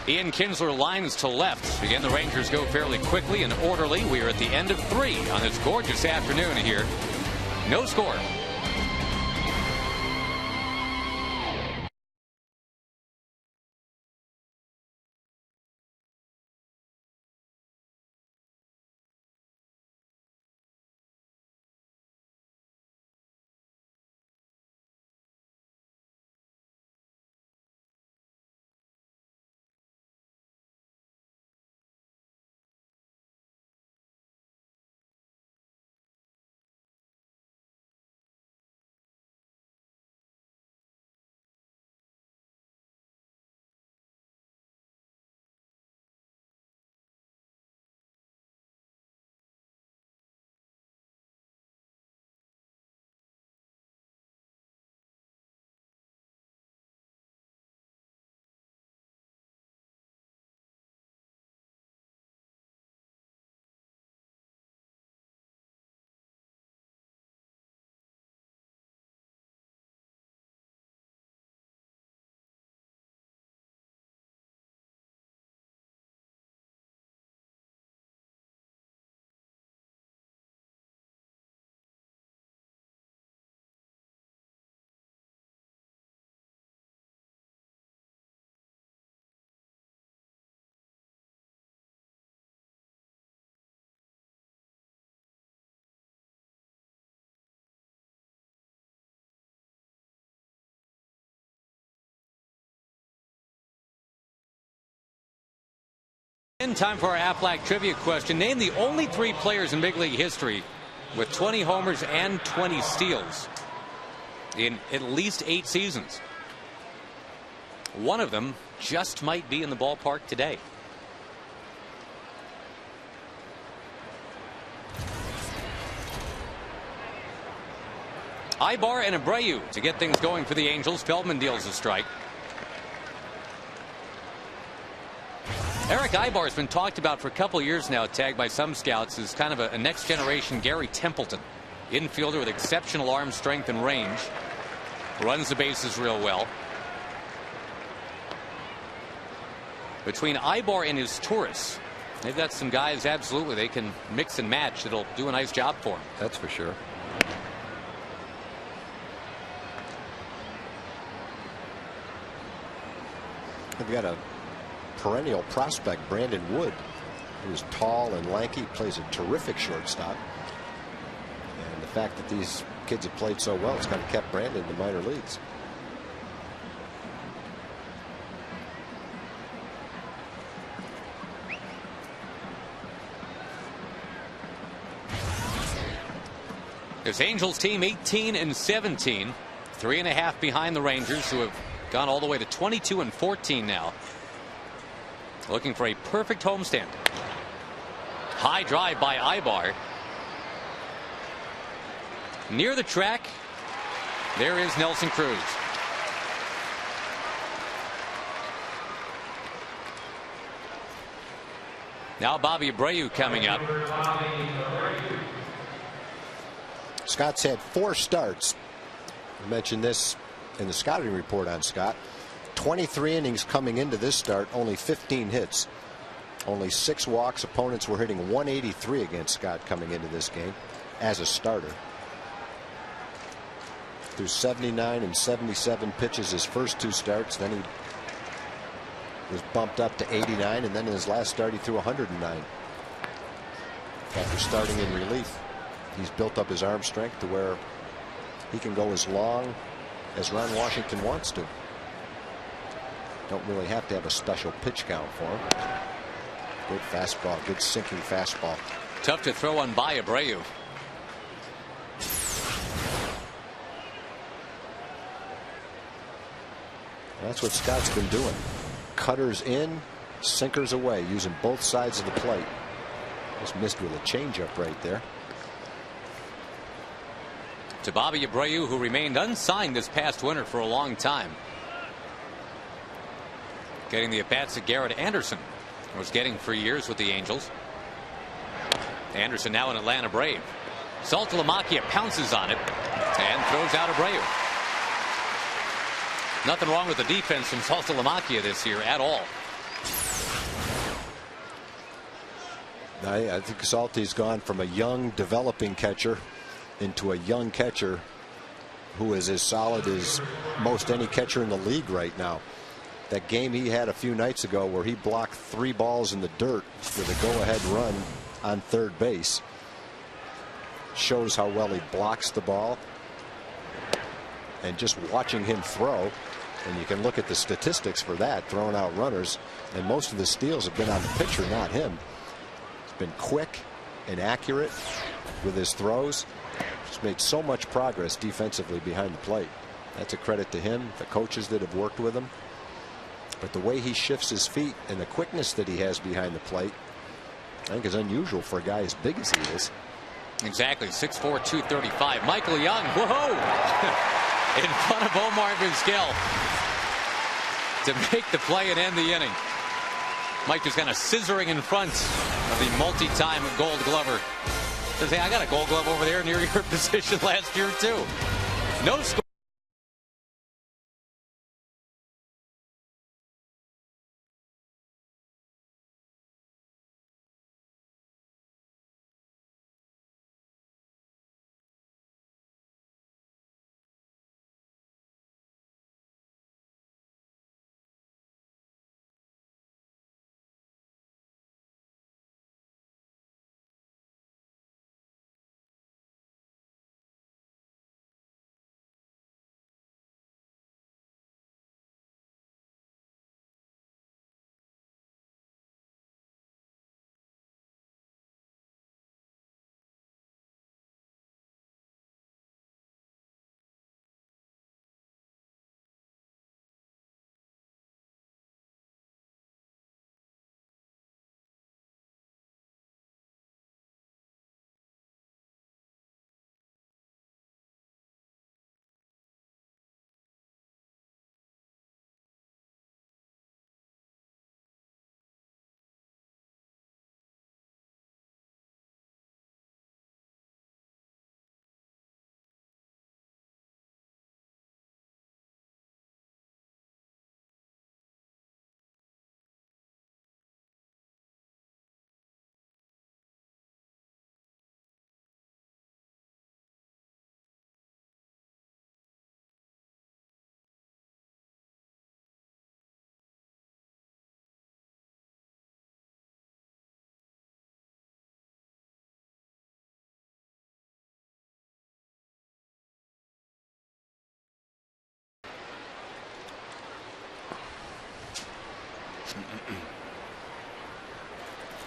A: Ian Kinsler lines to left. Again, the Rangers go fairly quickly and orderly. We are at the end of 3 on this gorgeous afternoon here. No score. Time for our Aflac trivia question. Name the only 3 players in Big League history with 20 homers and 20 steals in at least 8 seasons. One of them just might be in the ballpark today. Ibar and Abreu to get things going for the Angels. Feldman deals a strike. Eric Ibar has been talked about for a couple years now, tagged by some scouts as kind of a next generation Gary Templeton. Infielder with exceptional arm strength and range. Runs the bases real well. Between Ibar and his Taurus, they've got some guys absolutely they can mix and match that'll do a nice job for them.
B: That's for sure. They've got a perennial prospect, Brandon Wood, who's tall and lanky, plays a terrific shortstop. And the fact that these kids have played so well, it's kind of kept Brandon in the minor leagues.
A: This Angels team 18-17, 3.5 behind the Rangers, who have gone all the way to 22-14 now. Looking for a perfect homestand. High drive by Ibar. Near the track, there is Nelson Cruz. Now Bobby Abreu coming up.
B: Scott's had 4 starts. I mentioned this in the scouting report on Scott. 23 innings coming into this start, only 15 hits. Only 6 walks. Opponents were hitting 183 against Scott coming into this game as a starter. Through 79 and 77 pitches his first 2 starts. Then he was bumped up to 89, and then in his last start he threw 109. After starting in relief, he's built up his arm strength to where he can go as long as Ron Washington wants to. Don't really have to have a special pitch count for him. Good fastball, good sinking fastball.
A: Tough to throw on by Abreu.
B: That's what Scott's been doing. Cutters in, sinkers away, using both sides of the plate. Just missed with a changeup right there.
A: To Bobby Abreu, who remained unsigned this past winter for a long time. Getting the at-bats that Garrett Anderson was getting for years with the Angels. Anderson now an Atlanta Brave. Saltalamacchia pounces on it and throws out Abreu. Nothing wrong with the defense from Saltalamacchia this year at all.
B: I think Salty's gone from a young developing catcher into a young catcher who is as solid as most any catcher in the league right now. That game he had a few nights ago where he blocked 3 balls in the dirt with a go-ahead run on third base shows how well he blocks the ball. And just watching him throw, and you can look at the statistics for that, throwing out runners, and most of the steals have been on the pitcher, not him. He's been quick and accurate with his throws. He's made so much progress defensively behind the plate. That's a credit to him, the coaches that have worked with him. But the way he shifts his feet and the quickness that he has behind the plate, I think is unusual for a guy as big as he is.
A: Exactly. 6'4", 235. Michael Young. Whoa! In front of Omar Vizquel to make the play and end the inning. Mike just kind of scissoring in front of the multi-time Gold Glover. Says, hey, I got a Gold Glove over there near your position last year too. No score.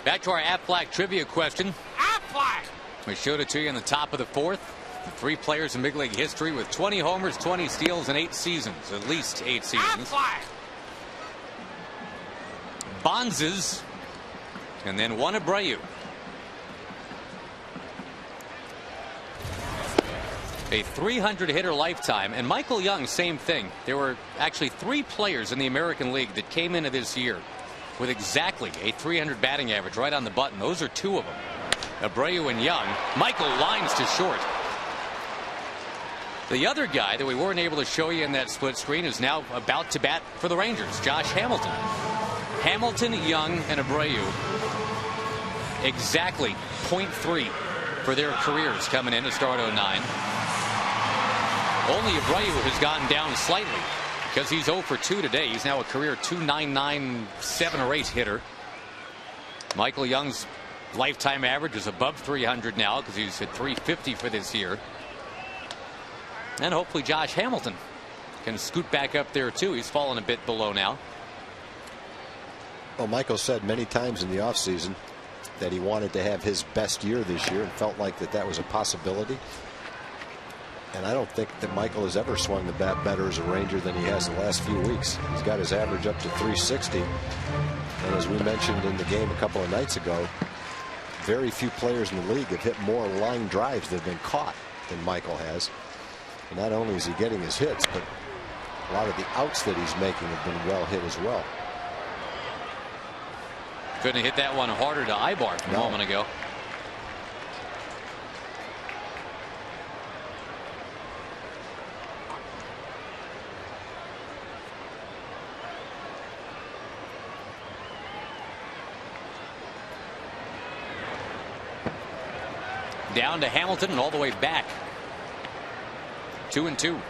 A: Back to our Aflac trivia question.
F: Aflac!
A: We showed it to you in the top of the 4th. 3 players in big league history with 20 homers, 20 steals, and 8 seasons, at least 8 seasons. Bonzes, and then one Abreu. A 300 hitter lifetime, and Michael Young, same thing. There were actually 3 players in the American League that came into this year with exactly a 300 batting average, right on the button. Those are 2 of them, Abreu and Young. Michael lines to short. The other guy that we weren't able to show you in that split screen is now about to bat for the Rangers, Josh Hamilton. Hamilton, Young, and Abreu exactly .3 for their careers coming in to start 09. Only Abreu has gotten down slightly because he's 0 for 2 today. He's now a career .299 7 or 8 hitter. Michael Young's lifetime average is above 300 now because he's hit .350 for this year. And hopefully Josh Hamilton can scoot back up there too. He's fallen a bit below now.
B: Well, Michael said many times in the offseason that he wanted to have his best year this year and felt like that was a possibility. And I don't think that Michael has ever swung the bat better as a Ranger than he has the last few weeks. He's got his average up to 360. And as we mentioned in the game a couple of nights ago, very few players in the league have hit more line drives that have been caught than Michael has. And not only is he getting his hits, but a lot of the outs that he's making have been well hit as well.
A: Couldn't have hit that one harder to Ibar a moment ago. Down to Hamilton and all the way back. 2-2.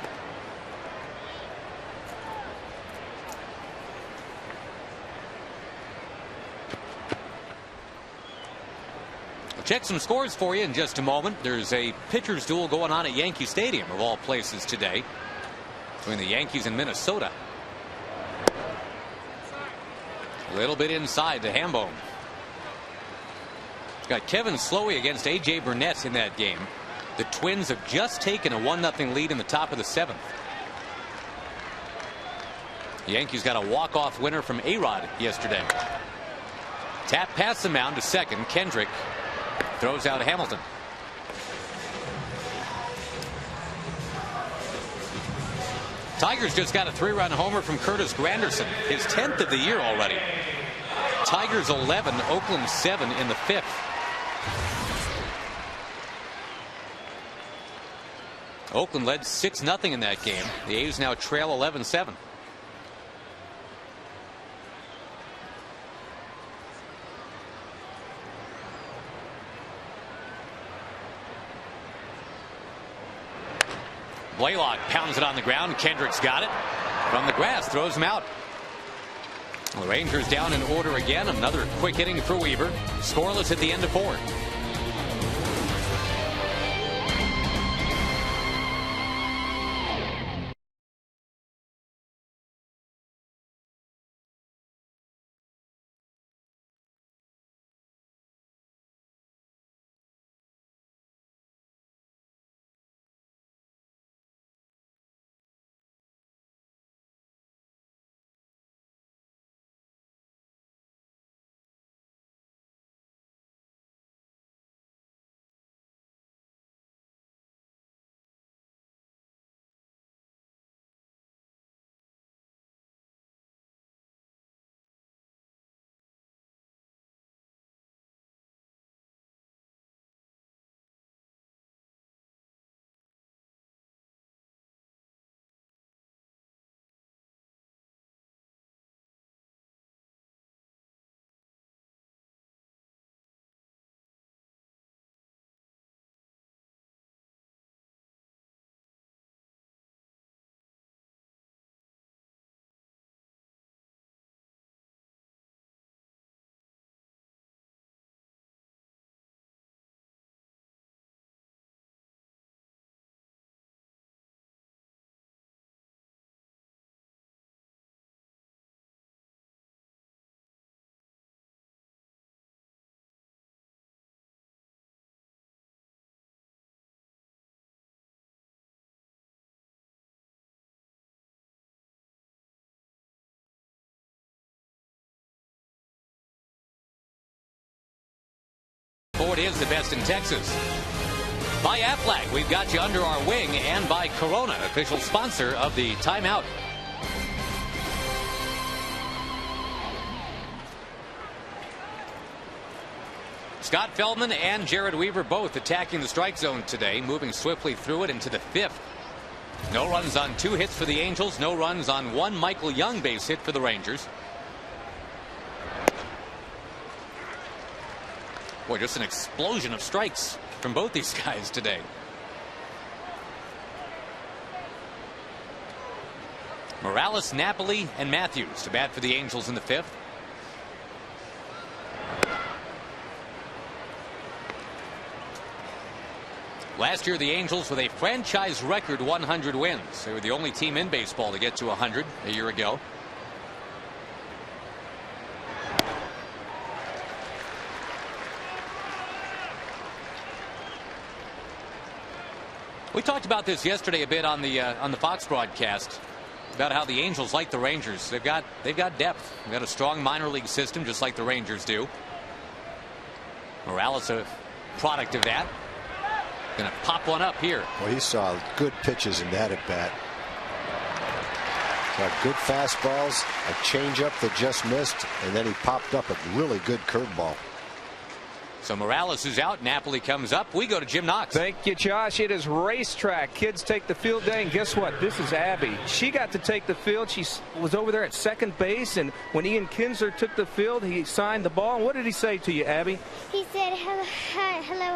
A: I'll check some scores for you in just a moment. There's a pitcher's duel going on at Yankee Stadium, of all places, today, between the Yankees and Minnesota. A little bit inside to Hambone. Got Kevin Slowey against A.J. Burnett in that game. The Twins have just taken a 1-0 lead in the top of the 7th. The Yankees got a walk-off winner from A-Rod yesterday. Tap past the mound to second. Kendrick throws out Hamilton. Tigers just got a 3-run homer from Curtis Granderson, his 10th of the year already. Tigers 11, Oakland 7 in the 5th. Oakland led 6-0 in that game. The A's now trail 11-7. Blaylock pounds it on the ground. Kendrick's got it from the grass, throws him out. The Rangers down in order again. Another quick inning for Weaver. Scoreless at the end of 4. Ford is the best in Texas. By Aflac, we've got you under our wing, and by Corona, official sponsor of the timeout. Scott Feldman and Jared Weaver both attacking the strike zone today, moving swiftly through it into the 5th. No runs on 2 hits for the Angels, no runs on 1 Michael Young base hit for the Rangers. Boy, just an explosion of strikes from both these guys today. Morales, Napoli, and Matthews to bat for the Angels in the 5th. Last year, the Angels with a franchise record 100 wins. They were the only team in baseball to get to 100 a year ago. We talked about this yesterday a bit on the Fox broadcast about how the Angels, like the Rangers, they've got depth. They've got a strong minor league system, just like the Rangers do. Morales, a product of that. Going to pop one up here.
B: Well, he saw good pitches in that at bat. Got good fastballs, a changeup that just missed, and then he popped up a really good curveball.
A: So Morales is out. Napoli comes up. We go to Jim Knox.
C: Thank you, Josh. It is racetrack. Kids take the field day, and guess what? This is Abby. She got to take the field. She was over there at second base, and when Ian Kinsler took the field, he signed the ball. And what did he say to you, Abby?
G: He said, hello,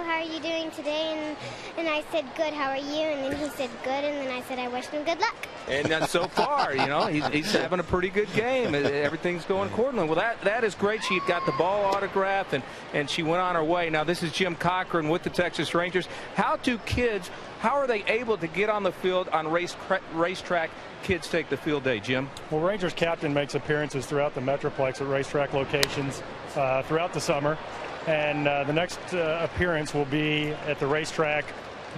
G: how are you doing today? And I said, good, how are you? And then he said, good, and then I said, I wish him good luck.
C: And so far, you know, he's having a pretty good game. Everything's going accordingly. Well, that is great. She got the ball autographed, and she went on her way. Now, this is Jim Cochran with the Texas Rangers. How are they able to get on the field on racetrack? Kids take the field day, Jim?
H: Well, Rangers captain makes appearances throughout the Metroplex at racetrack locations throughout the summer. And the next appearance will be at the racetrack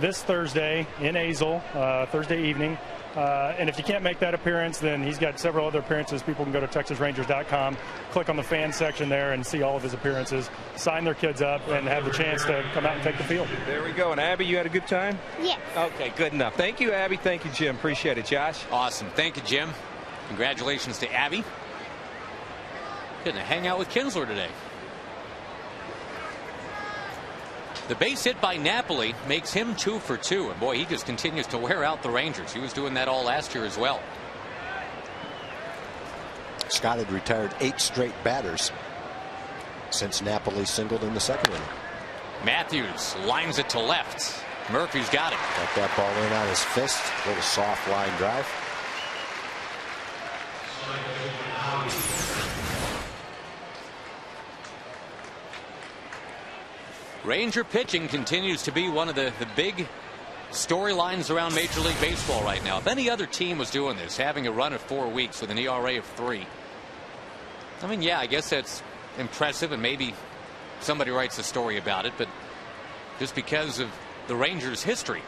H: this Thursday in Azle, Thursday evening. And if you can't make that appearance, then he's got several other appearances. People can go to TexasRangers.com, click on the fan section there, and see all of his appearances, sign their kids up, and have the chance to come out and take the field.
C: There we go. And Abby, you had a good time?
G: Yes.
C: Okay, good enough. Thank you, Abby. Thank you, Jim. Appreciate it. Josh?
A: Awesome. Thank you, Jim. Congratulations to Abby. Getting to hang out with Kinsler today. The base hit by Napoli makes him 2 for 2. And boy, he just continues to wear out the Rangers. He was doing that all last year as well.
B: Scott had retired 8 straight batters since Napoli singled in the second inning.
A: Matthews lines it to left. Murphy's got it.
B: Got that ball in on his fist. Little soft line drive.
A: Ranger pitching continues to be one of the big storylines around Major League Baseball right now. If any other team was doing this, having a run of 4 weeks with an ERA of 3, I mean, yeah, I guess that's impressive, and maybe somebody writes a story about it, but just because of the Rangers' history,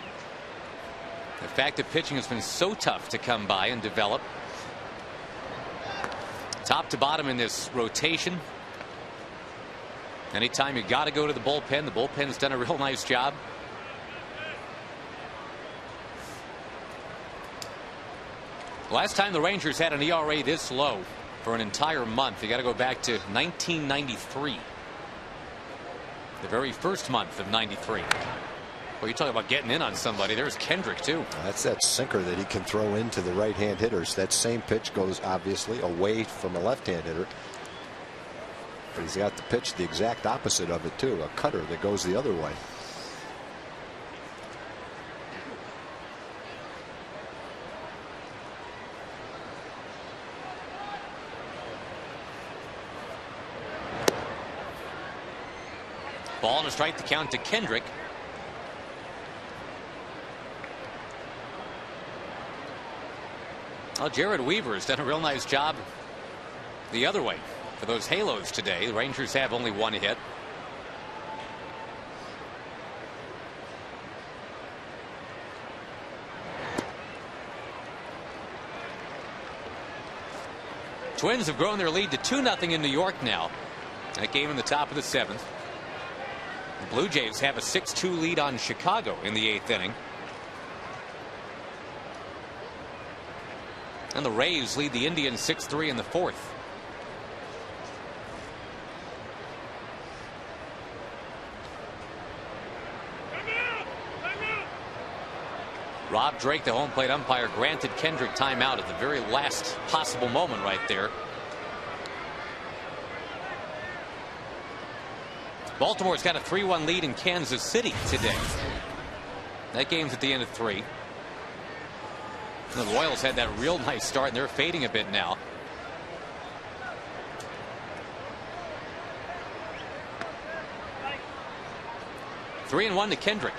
A: the fact that pitching has been so tough to come by and develop, top to bottom in this rotation. Anytime you got to go to the bullpen's done a real nice job. Last time the Rangers had an ERA this low for an entire month, you got to go back to 1993. The very first month of '93. Well, you talk about getting in on somebody. There's Kendrick, too.
B: That's that sinker that he can throw into the right-hand hitters. That same pitch goes, obviously, away from a left-hand hitter. But he's got the pitch the exact opposite of it, too. A cutter that goes the other way.
A: Ball and a strike to count to Kendrick. Well, Jared Weaver has done a real nice job the other way for those halos today. The Rangers have only 1 hit. Twins have grown their lead to 2-0 in New York now. That game in the top of the 7th. The Blue Jays have a 6-2 lead on Chicago in the 8th inning. And the Rays lead the Indians 6-3 in the 4th. Rob Drake, the home plate umpire, granted Kendrick timeout at the very last possible moment right there. Baltimore's got a 3-1 lead in Kansas City today. That game's at the end of 3. And the Royals had that real nice start, and they're fading a bit now. Three and 1 to Kendrick.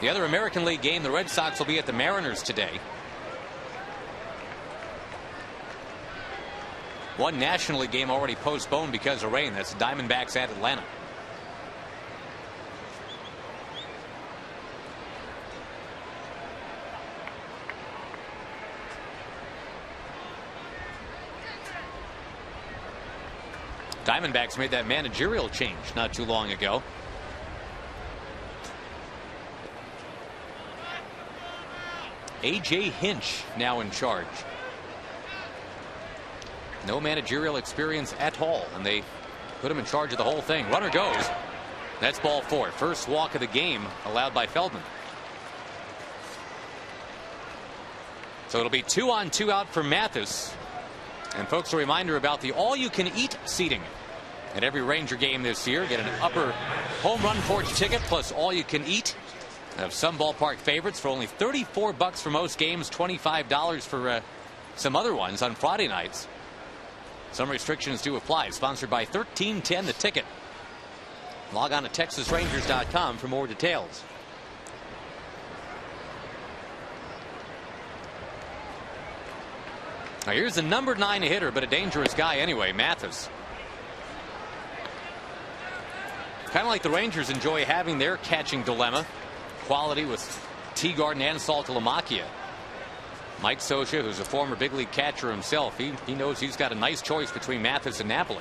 A: The other American League game, the Red Sox will be at the Mariners today. One National League game already postponed because of rain. That's the Diamondbacks at Atlanta. Diamondbacks made that managerial change not too long ago. A.J. Hinch now in charge. No managerial experience at all, and they put him in charge of the whole thing. Runner goes. That's ball 4. First walk of the game allowed by Feldman. So it'll be 2 on 2 out for Mathis. And folks, a reminder about the all-you-can-eat seating at every Ranger game this year. Get an upper home run porch ticket plus all-you-can-eat of some ballpark favorites for only $34 for most games, $25 for some other ones on Friday nights. Some restrictions do apply. Sponsored by 1310 The Ticket. Log on to TexasRangers.com for more details. Now here's the number 9 hitter, but a dangerous guy anyway, Mathis. Kind of like the Rangers enjoy having their catching dilemma. Quality with Teagarden and Saltalamacchia. Mike Scioscia, who's a former big league catcher himself, he knows he's got a nice choice between Mathis and Napoli.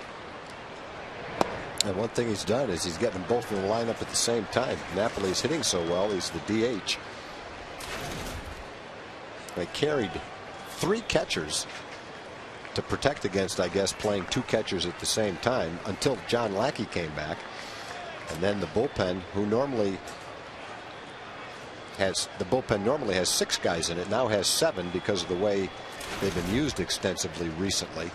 B: And one thing he's done is he's getting them both in the lineup at the same time. Napoli's hitting so well, he's the DH. They carried 3 catchers to protect against, I guess, playing 2 catchers at the same time until John Lackey came back. And then the bullpen, who normally has, the bullpen normally has 6 guys in it, now has 7 because of the way they've been used extensively recently.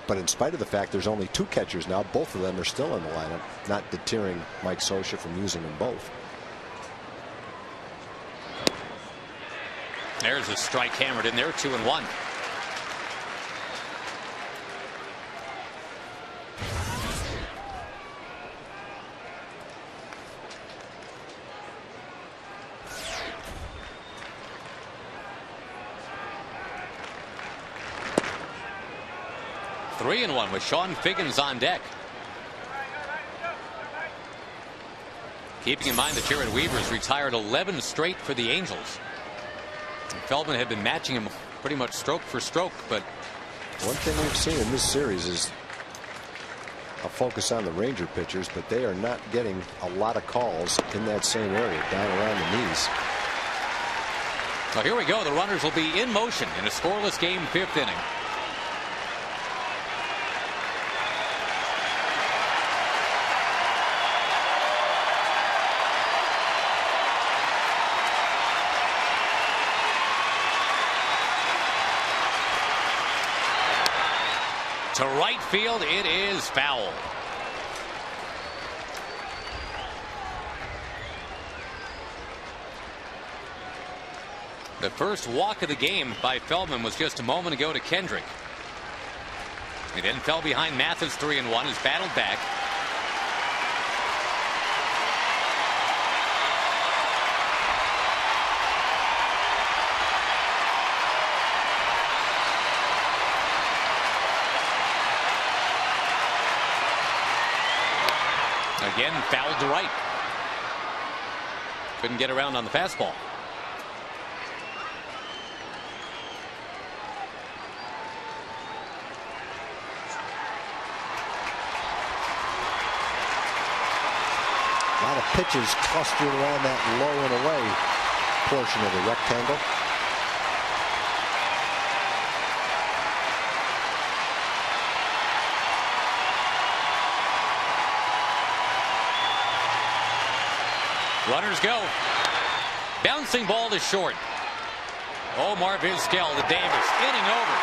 B: But in spite of the fact there's only 2 catchers now, both of them are still in the lineup, not deterring Mike Scioscia from using them both.
A: There's a strike hammered in there, 2-1. Three and 1 with Sean Figgins on deck. Keeping in mind that Jared Weaver's retired 11 straight for the Angels. Feldman had been matching him pretty much stroke for stroke, but
B: one thing we've seen in this series is, I'll focus on the Ranger pitchers, but they are not getting a lot of calls in that same area, down around the knees.
A: So here we go. The runners will be in motion in a scoreless game, 5th inning. To right field, it is foul. The first walk of the game by Feldman was just a moment ago to Kendrick. He then fell behind Mathis 3-1, has battled back. Again, fouled to right. Couldn't get around on the fastball.
B: pitches clustered around that low and away portion of the rectangle.
A: Runners go. Bouncing ball to short. Omar Vizquel to Davis. Inning over.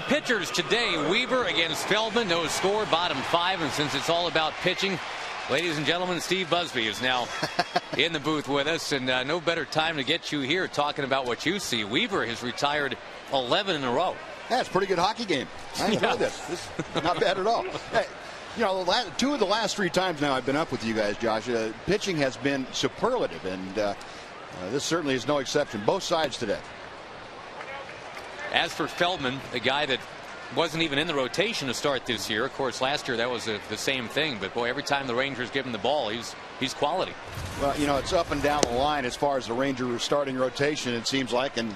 A: Pitchers today, Weaver against Feldman, no score, bottom 5, and since it's all about pitching, ladies and gentlemen, Steve Busby is now in the booth with us, and no better time to get you here talking about what you see. Weaver has retired 11 in a row.
I: Yeah, it's a pretty good hockey game. I enjoyed this. Not bad at all. Hey, you know, 2 of the last 3 times now I've been up with you guys, Josh, pitching has been superlative, and this certainly is no exception. Both sides today.
A: As for Feldman, a guy that wasn't even in the rotation to start this year. Of course, last year that was the same thing. But boy, every time the Rangers give him the ball, he's quality.
I: Well, you know, it's up and down the line as far as the Rangers starting rotation. It seems like, and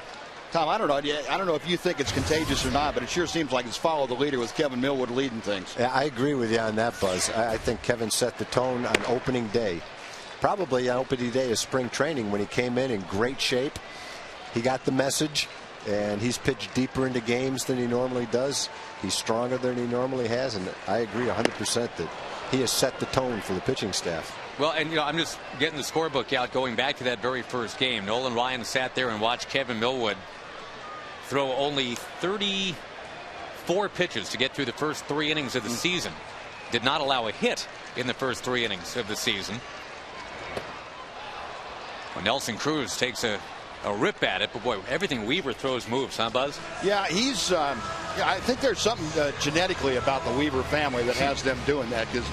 I: Tom, I don't know if you think it's contagious or not, but it sure seems like it's follow the leader with Kevin Millwood leading things.
B: Yeah, I agree with you on that, Buzz. I think Kevin set the tone on opening day. Probably on opening day of spring training when he came in great shape. He got the message. And he's pitched deeper into games than he normally does. He's stronger than he normally has, and I agree 100% that he has set the tone for the pitching staff.
A: Well, and you know, I'm just getting the scorebook out, going back to that very first game. Nolan Ryan sat there and watched Kevin Millwood throw only 34 pitches to get through the first 3 innings of the season. Did not allow a hit in the first 3 innings of the season. Well, Nelson Cruz takes a rip at it, but boy, everything Weaver throws moves, huh, Buzz?
I: Yeah, he's. I think there's something genetically about the Weaver family that has them doing that, because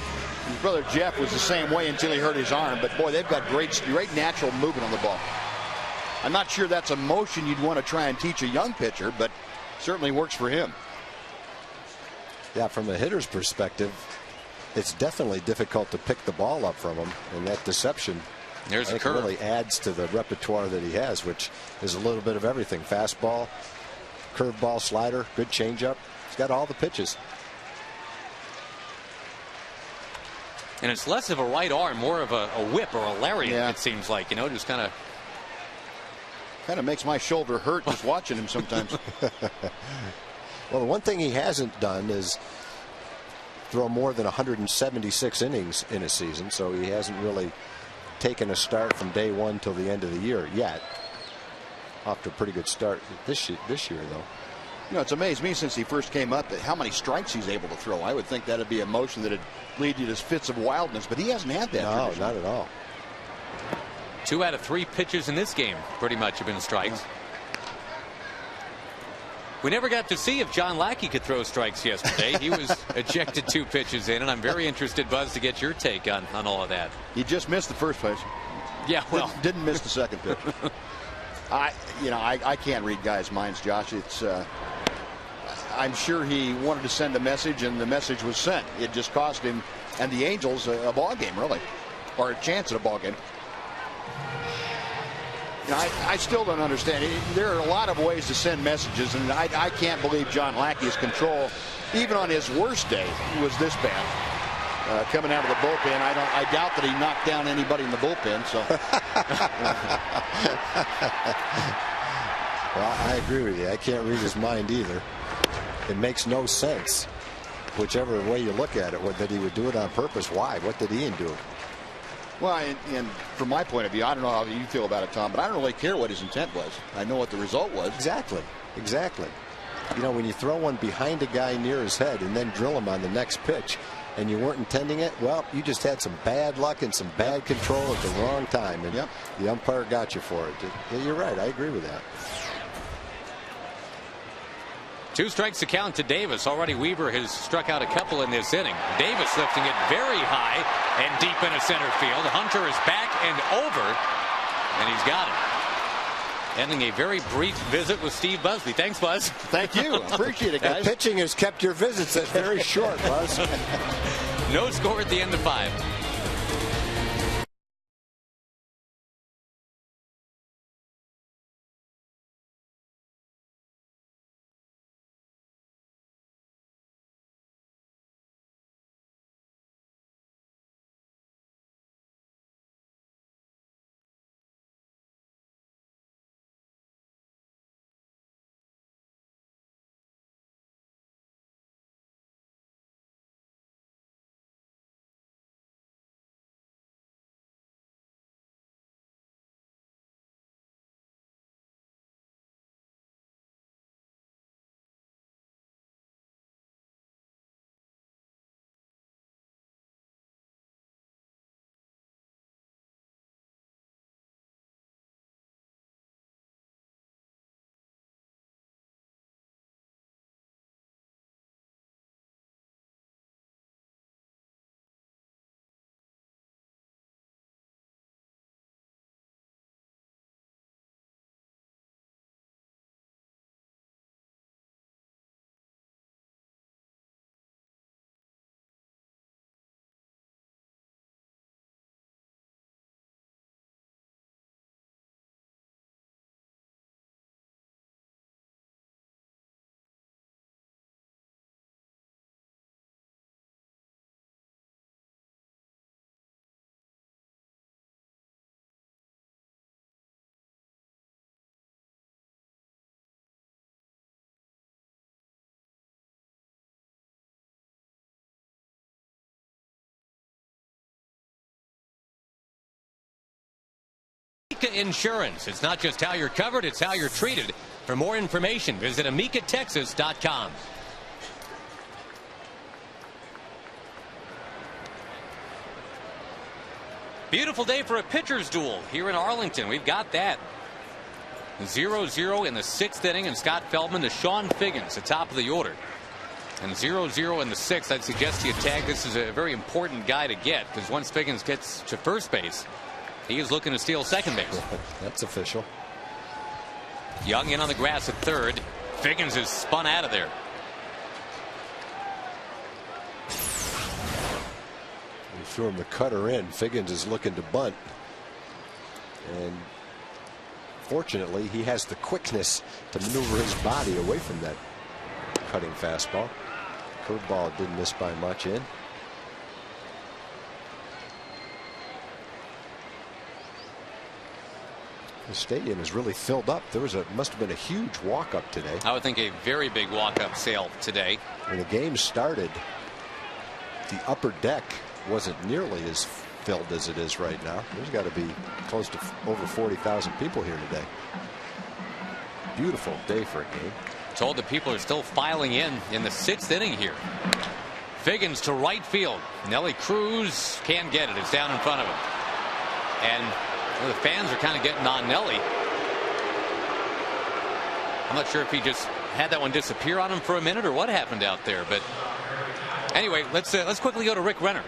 I: his brother Jeff was the same way until he hurt his arm. But boy, they've got great natural movement on the ball. I'm not sure that's a motion you'd want to try and teach a young pitcher, but certainly works for him.
B: Yeah, from a hitter's perspective, it's definitely difficult to pick the ball up from him, and that deception.
A: There's a curve.
B: Really adds to the repertoire that he has, which is a little bit of everything. Fastball, curveball, slider, good changeup. He's got all the pitches.
A: And it's less of a right arm, more of a whip or a lariat, it seems like. You know, just kind of
I: makes my shoulder hurt just watching him sometimes.
B: Well, the one thing he hasn't done is throw more than 176 innings in a season, so he hasn't really taken a start from day one till the end of the year yet. Off to a pretty good start this year though.
I: You know, it's amazed me since he first came up that how many strikes he's able to throw. I would think that'd be a motion that'd lead you to fits of wildness, but he hasn't had that.
B: No, not at all.
A: 2 out of 3 pitches in this game pretty much have been strikes.
I: Yeah.
A: We never got to see if John Lackey could throw strikes yesterday. He was ejected 2 pitches in, and I'm very interested, Buzz, to get your take on all of that.
I: He just missed the first pitch.
A: Yeah, well,
I: didn't miss the second pitch. I can't read guys' minds, Josh. It's I'm sure he wanted to send a message, and the message was sent. It just cost him and the Angels a ball game, really, or a chance at a ball game. You know, I still don't understand. There are a lot of ways to send messages, and I can't believe John Lackey's control, even on his worst day, was this bad. Coming out of the bullpen, I doubt that he knocked down anybody in the bullpen. So,
B: well, I agree with you. I can't read his mind either. It makes no sense, whichever way you look at it. That he would do it on purpose. Why? What did Ian do?
I: Well, and from my point of view, I don't know how you feel about it, Tom, but I don't really care what his intent was. I know what the result was.
B: Exactly. You know, when you throw one behind a guy near his head and then drill him on the next pitch, and you weren't intending it, well, you just had some bad luck and some bad control at the wrong time, and the umpire got you for it. You're right. I agree with that.
A: 2 strikes to count to Davis. Already Weaver has struck out a couple in this inning. Davis lifting it very high and deep into center field. Hunter is back and over, and he's got it. Ending a very brief visit with Steve Busby. Thanks, Buzz.
I: Thank you. Appreciate it, guys.
B: And pitching has kept your visits very short, Buzz.
A: No score at the end of 5. Insurance. It's not just how you're covered, it's how you're treated. For more information, visit AmikaTexas.com. Beautiful day for a pitcher's duel here in Arlington. We've got that. 0-0 in the 6th inning, and Scott Feldman to Sean Figgins, the top of the order. And 0-0 in the 6th. I'd suggest to you, Tag, this is a very important guy to get, because once Figgins gets to first base, he is looking to steal second base.
B: That's official.
A: Young in on the grass at third. Figgins is spun out of there.
B: He threw him the cutter in. Figgins is looking to bunt. And fortunately, he has the quickness to maneuver his body away from that cutting fastball. Curveball didn't miss by much in. The stadium is really filled up. Must have been a huge walk up today.
A: I would think a very big walk up sale today.
B: When the game started, the upper deck wasn't nearly as filled as it is right now. There's got to be close to over 40,000 people here today. Beautiful day for a game.
A: Told that people are still filing in the 6th inning here. Figgins to right field. Nelly Cruz can't get it. It's down in front of him. And the fans are kind of getting on Nelly. I'm not sure if he just had that one disappear on him for a minute or what happened out there. But anyway, let's quickly go to Rick Renner.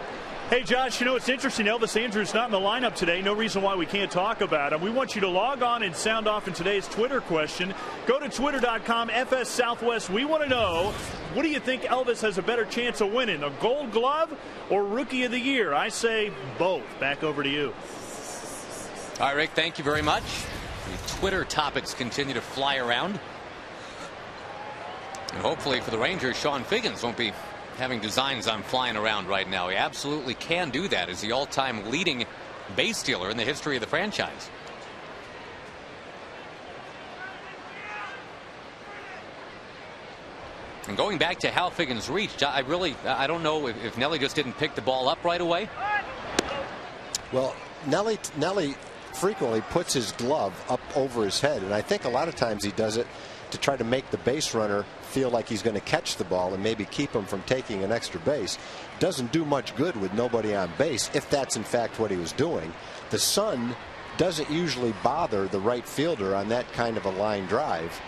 J: Hey, Josh, you know, it's interesting. Elvis Andrus not in the lineup today. No reason why we can't talk about him. We want you to log on and sound off in today's Twitter question. Go to twitter.com, FS Southwest. We want to know, what do you think Elvis has a better chance of winning, a Gold Glove or Rookie of the Year? I say both. Back over to you.
A: All right, Rick, thank you very much. The Twitter topics continue to fly around. And hopefully for the Rangers, Sean Figgins won't be having designs on flying around right now. He absolutely can do that as the all-time leading base stealer in the history of the franchise. And going back to how Figgins reached, I don't know if Nelly just didn't pick the ball up right away.
B: Well, Nelly frequently puts his glove up over his head, and I think a lot of times he does it to try to make the base runner feel like he's going to catch the ball and maybe keep him from taking an extra base. Doesn't do much good with nobody on base if that's in fact what he was doing. The sun doesn't usually bother the right fielder on that kind of a line drive,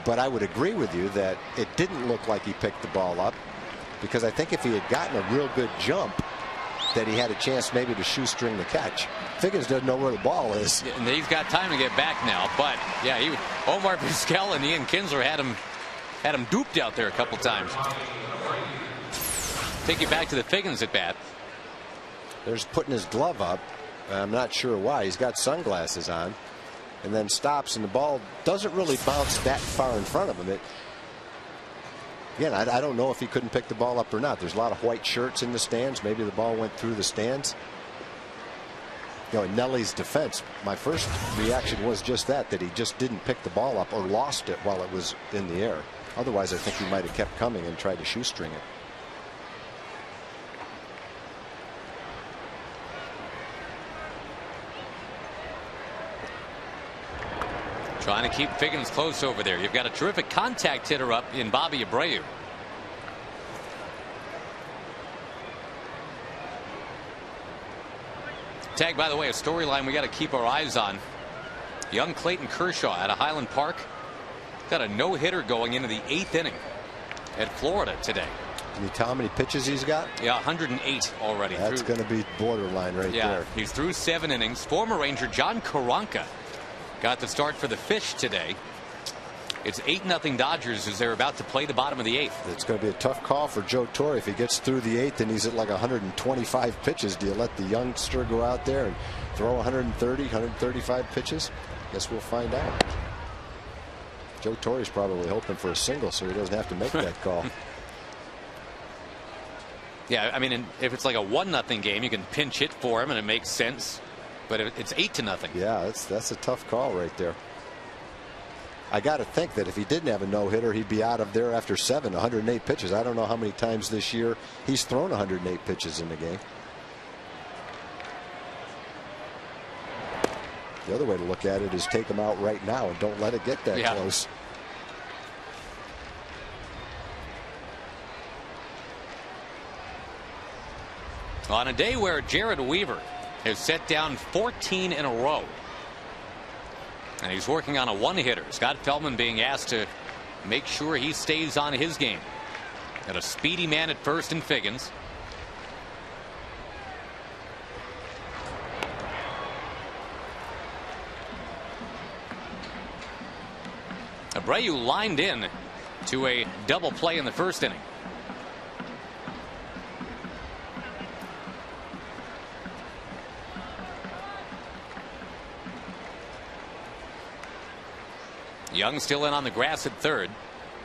B: but I would agree with you that it didn't look like he picked the ball up, because I think if he had gotten a real good jump that he had a chance maybe to shoestring the catch. Figgins doesn't know where the ball is.
A: And he's got time to get back now, but yeah, Omar Vizquel and Ian Kinsler had him duped out there a couple times. Take you back to the Figgins at bat.
B: There's putting his glove up. I'm not sure why. He's got sunglasses on, and then stops, and the ball doesn't really bounce that far in front of him. Again, I don't know if he couldn't pick the ball up or not. There's a lot of white shirts in the stands. Maybe the ball went through the stands. You know, in Nelly's defense, my first reaction was just that he just didn't pick the ball up or lost it while it was in the air. Otherwise, I think he might have kept coming and tried to shoestring it.
A: Trying to keep Figgins close over there. You've got a terrific contact hitter up in Bobby Abreu. Tag, by the way, a storyline we got to keep our eyes on. Young Clayton Kershaw out of Highland Park got a no-hitter going into the 8th inning at Florida today.
B: Can you tell how many pitches he's got?
A: Yeah, 108 already.
B: That's going to be borderline right there.
A: He's through 7 innings. Former Ranger John Karanka got the start for the Fish today. It's 8-0 Dodgers as they're about to play the bottom of the 8th.
B: It's going to be a tough call for Joe Torre if he gets through the 8th and he's at like 125 pitches. Do you let the youngster go out there and throw 130, 135 pitches? Guess we'll find out. Joe Torre's probably hoping for a single so he doesn't have to make that call.
A: Yeah, I mean, if it's like a 1-0 game, you can pinch hit for him and it makes sense. But it's 8-0.
B: Yeah, that's a tough call right there. I got to think that if he didn't have a no-hitter, he'd be out of there after 108 pitches. I don't know how many times this year he's thrown 108 pitches in the game. The other way to look at it is take him out right now and don't let it get that close.
A: On a day where Jared Weaver has set down 14 in a row, and he's working on a one-hitter, Scott Feldman being asked to make sure he stays on his game. Got a speedy man at first in Figgins. Abreu lined in to a double play in the first inning. Young still in on the grass at third.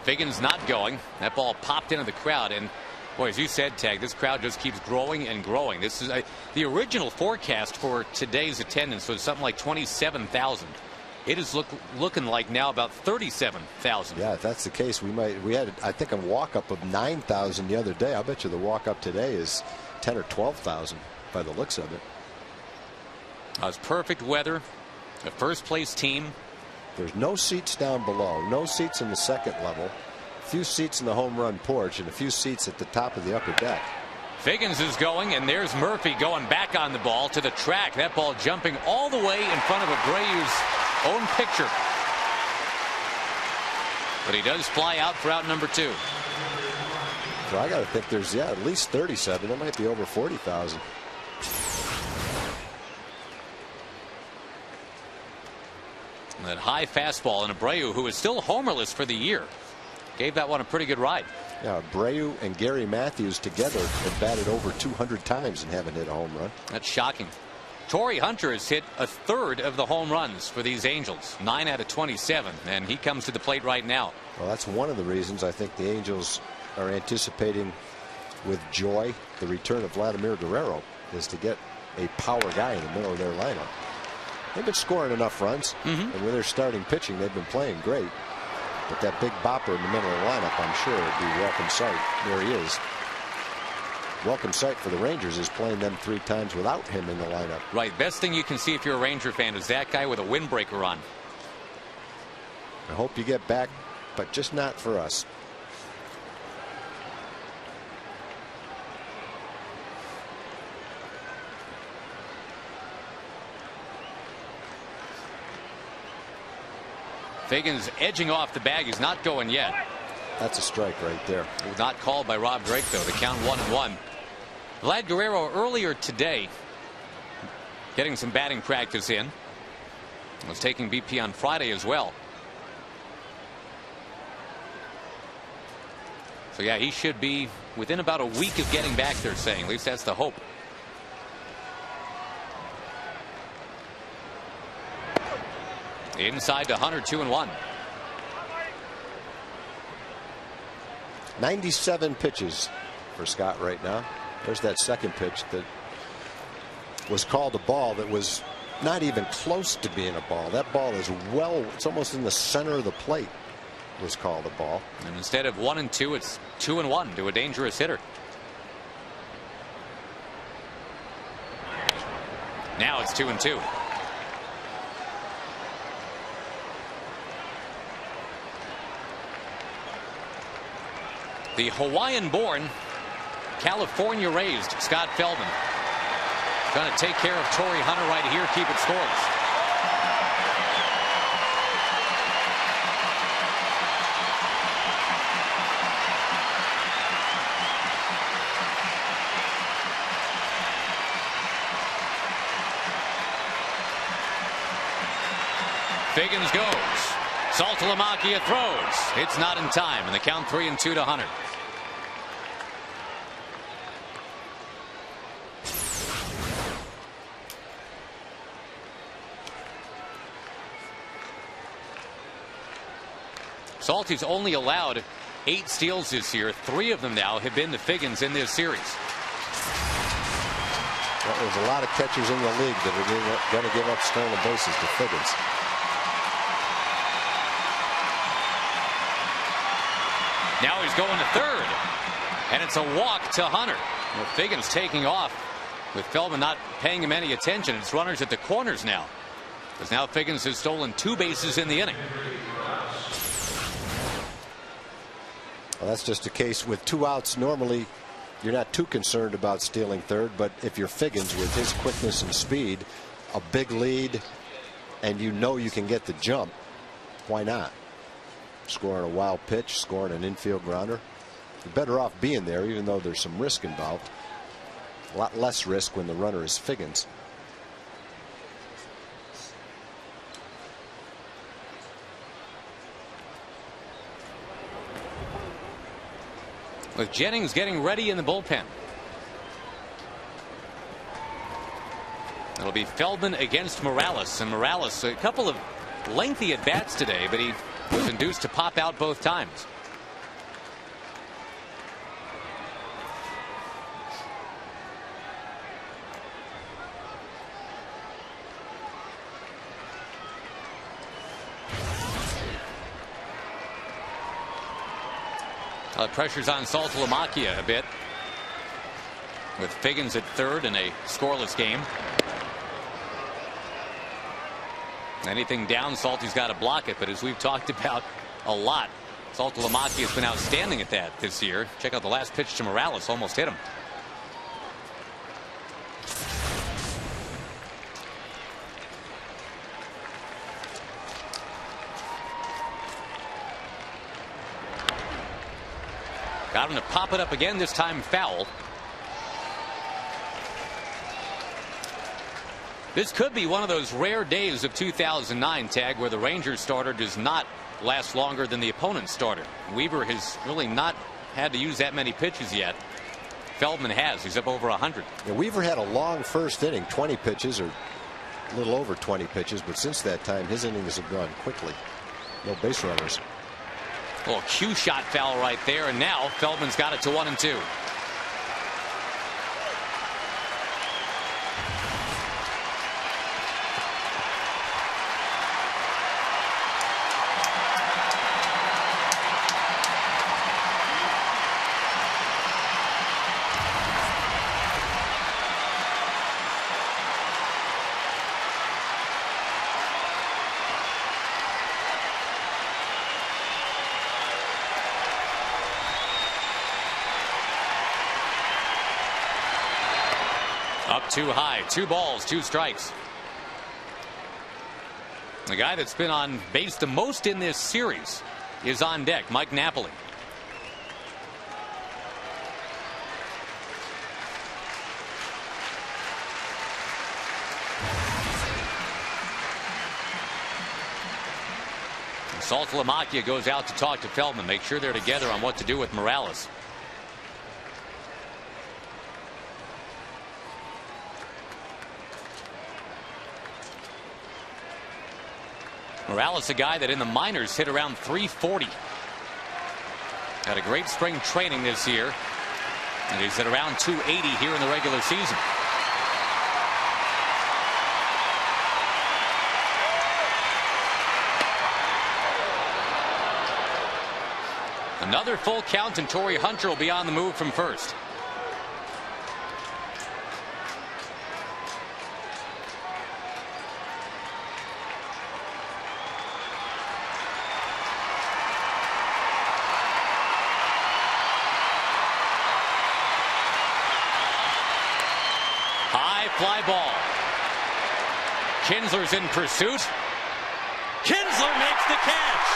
A: Figgins not going. That ball popped into the crowd, and boy, as you said, Tag, this crowd just keeps growing and growing. This is the original forecast for today's attendance was something like 27,000. It is looking like now about 37,000.
B: Yeah, if that's the case, we had, I think, a walk-up of 9,000 the other day. I bet you the walk-up today is 10 or 12,000 by the looks of it.
A: It's perfect weather. The first place team
B: There's no seats down below, no seats in the second level, a few seats in the home run porch, and a few seats at the top of the upper deck.
A: Figgins is going, and there's Murphy going back on the ball to the track. That ball jumping all the way in front of Abreu's own picture. But he does fly out for out number 2.
B: So I got to think there's, at least 37. That might be over 40,000.
A: That high fastball, and Abreu, who is still homerless for the year, gave that one a pretty good ride.
B: Yeah, Abreu and Gary Matthews together have batted over 200 times and haven't hit a home run.
A: That's shocking. Torrey Hunter has hit a third of the home runs for these Angels, 9 out of 27, and he comes to the plate right now.
B: Well, that's one of the reasons I think the Angels are anticipating with joy the return of Vladimir Guerrero, is to get a power guy in the middle of their lineup. They've been scoring enough runs, and with their starting pitching, they've been playing great. But that big bopper in the middle of the lineup, I'm sure, would be welcome sight. There he is. Welcome sight for the Rangers is playing them 3 times without him in the lineup.
A: Right. Best thing you can see if you're a Ranger fan is that guy with a windbreaker on.
B: I hope you get back, but just not for us.
A: Figgins edging off the bag. He's not going yet.
B: That's a strike right there.
A: It was not called by Rob Drake, though. The count 1-1. Vlad Guerrero earlier today getting some batting practice in. Was taking BP on Friday as well. So yeah, he should be within about a week of getting back, they're saying. At least that's the hope. Inside to Hunter, 2-1.
B: 97 pitches for Scott right now. There's that second pitch that was called a ball that was not even close to being a ball. That ball is it's almost in the center of the plate. Was called a ball.
A: And instead of 1-2, it's 2-1 to a dangerous hitter. Now it's 2-2. The Hawaiian-born, California-raised Scott Feldman going to take care of Torrey Hunter right here, keep it scoreless. Figgins goes. Saltalamacchia throws. It's not in time, and the count 3-2 to Hunter. Salty's only allowed 8 steals this year. 3 of them now have been to Figgins in this series.
B: Well, there's a lot of catchers in the league that are going to give up stolen bases to Figgins.
A: Now he's going to third, and it's a walk to Hunter. Well, Figgins taking off with Feldman not paying him any attention. It's runners at the corners now, because now Figgins has stolen 2 bases in the inning.
B: Well, that's just a case with 2 outs. Normally, you're not too concerned about stealing third, but if you're Figgins with his quickness and speed, a big lead, and you know you can get the jump, why not? Scoring a wild pitch, scoring an infield grounder. You're better off being there, even though there's some risk involved. A lot less risk when the runner is Figgins.
A: With Jennings getting ready in the bullpen. It'll be Feldman against Morales, and Morales a couple of lengthy at bats today, but he was induced to pop out both times. Pressure's on Saltalamacchia a bit, with Figgins at third in a scoreless game. Anything down, Salty's got to block it. But as we've talked about a lot, Saltalamacchia has been outstanding at that this year. Check out the last pitch to Morales. Almost hit him. Got him to pop it up again, this time foul. This could be one of those rare days of 2009, Tag, where the Rangers starter does not last longer than the opponent's starter. Weaver has really not had to use that many pitches yet. Feldman has. He's up over 100.
B: Yeah, Weaver had a long first inning, 20 pitches or a little over 20 pitches, but since that time his innings have gone quickly. No base runners.
A: Little cue shot foul right there, and now Feldman's got it to 1-2. Up too high. 2 balls, 2 strikes. The guy that's been on base the most in this series is on deck, Mike Napoli. Saltalamacchia goes out to talk to Feldman, make sure they're together on what to do with Morales. Morales, a guy that in the minors hit around 340. Had a great spring training this year, and he's at around 280 here in the regular season. Another full count, and Torrey Hunter will be on the move from first. Fly ball. Kinsler's in pursuit. Kinsler makes the catch.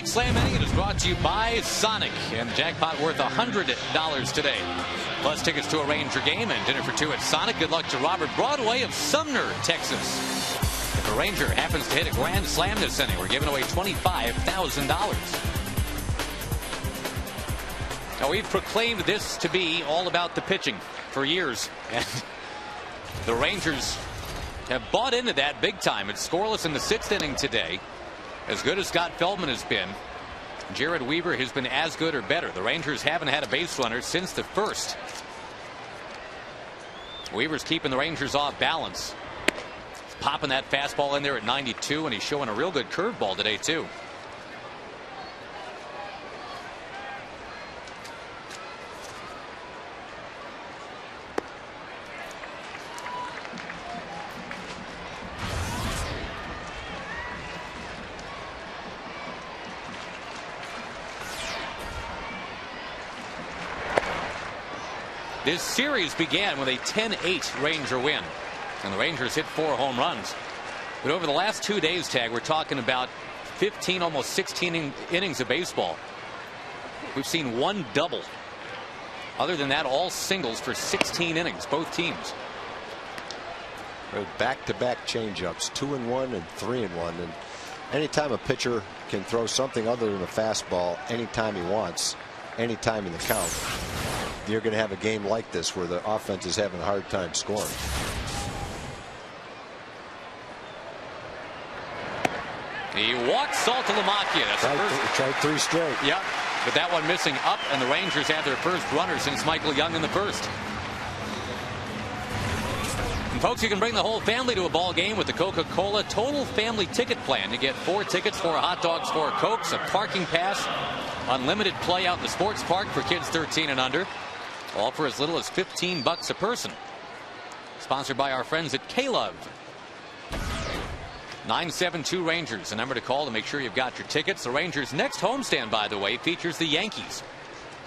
A: Slam Inning is brought to you by Sonic, and the jackpot worth $100 today. Plus tickets to a Ranger game and dinner for 2 at Sonic. Good luck to Robert Broadway of Sumner, Texas. If a Ranger happens to hit a grand slam this inning, we're giving away $25,000. Now, we've proclaimed this to be all about the pitching for years, and the Rangers have bought into that big time. It's scoreless in the 6th inning today. As good as Scott Feldman has been, Jared Weaver has been as good or better. The Rangers haven't had a base runner since the 1st. Weaver's keeping the Rangers off balance. He's popping that fastball in there at 92, and he's showing a real good curveball today, too. This series began with a 10-8 Ranger win, and the Rangers hit 4 home runs. But over the last 2 days, Tag, we're talking about 15, almost 16 innings of baseball. We've seen 1 double. Other than that, all singles for 16 innings, both teams.
B: Back-to-back changeups, 2-1 and 3-1. And anytime a pitcher can throw something other than a fastball anytime he wants, anytime in the count, you're going to have a game like this where the offense is having a hard time scoring.
A: He walks Saltalamacchia.
B: Tried 3 straight.
A: Yep, but that one missing up, and the Rangers have their first runner since Michael Young in the 1st. And folks, you can bring the whole family to a ball game with the Coca-Cola Total Family Ticket Plan. You get 4 tickets, 4 hot dogs, 4 Cokes, a parking pass, unlimited play out in the sports park for kids 13 and under. All for as little as $15 a person. Sponsored by our friends at K-Love. 972 Rangers, the number to call to make sure you've got your tickets. The Rangers' next homestand, by the way, features the Yankees.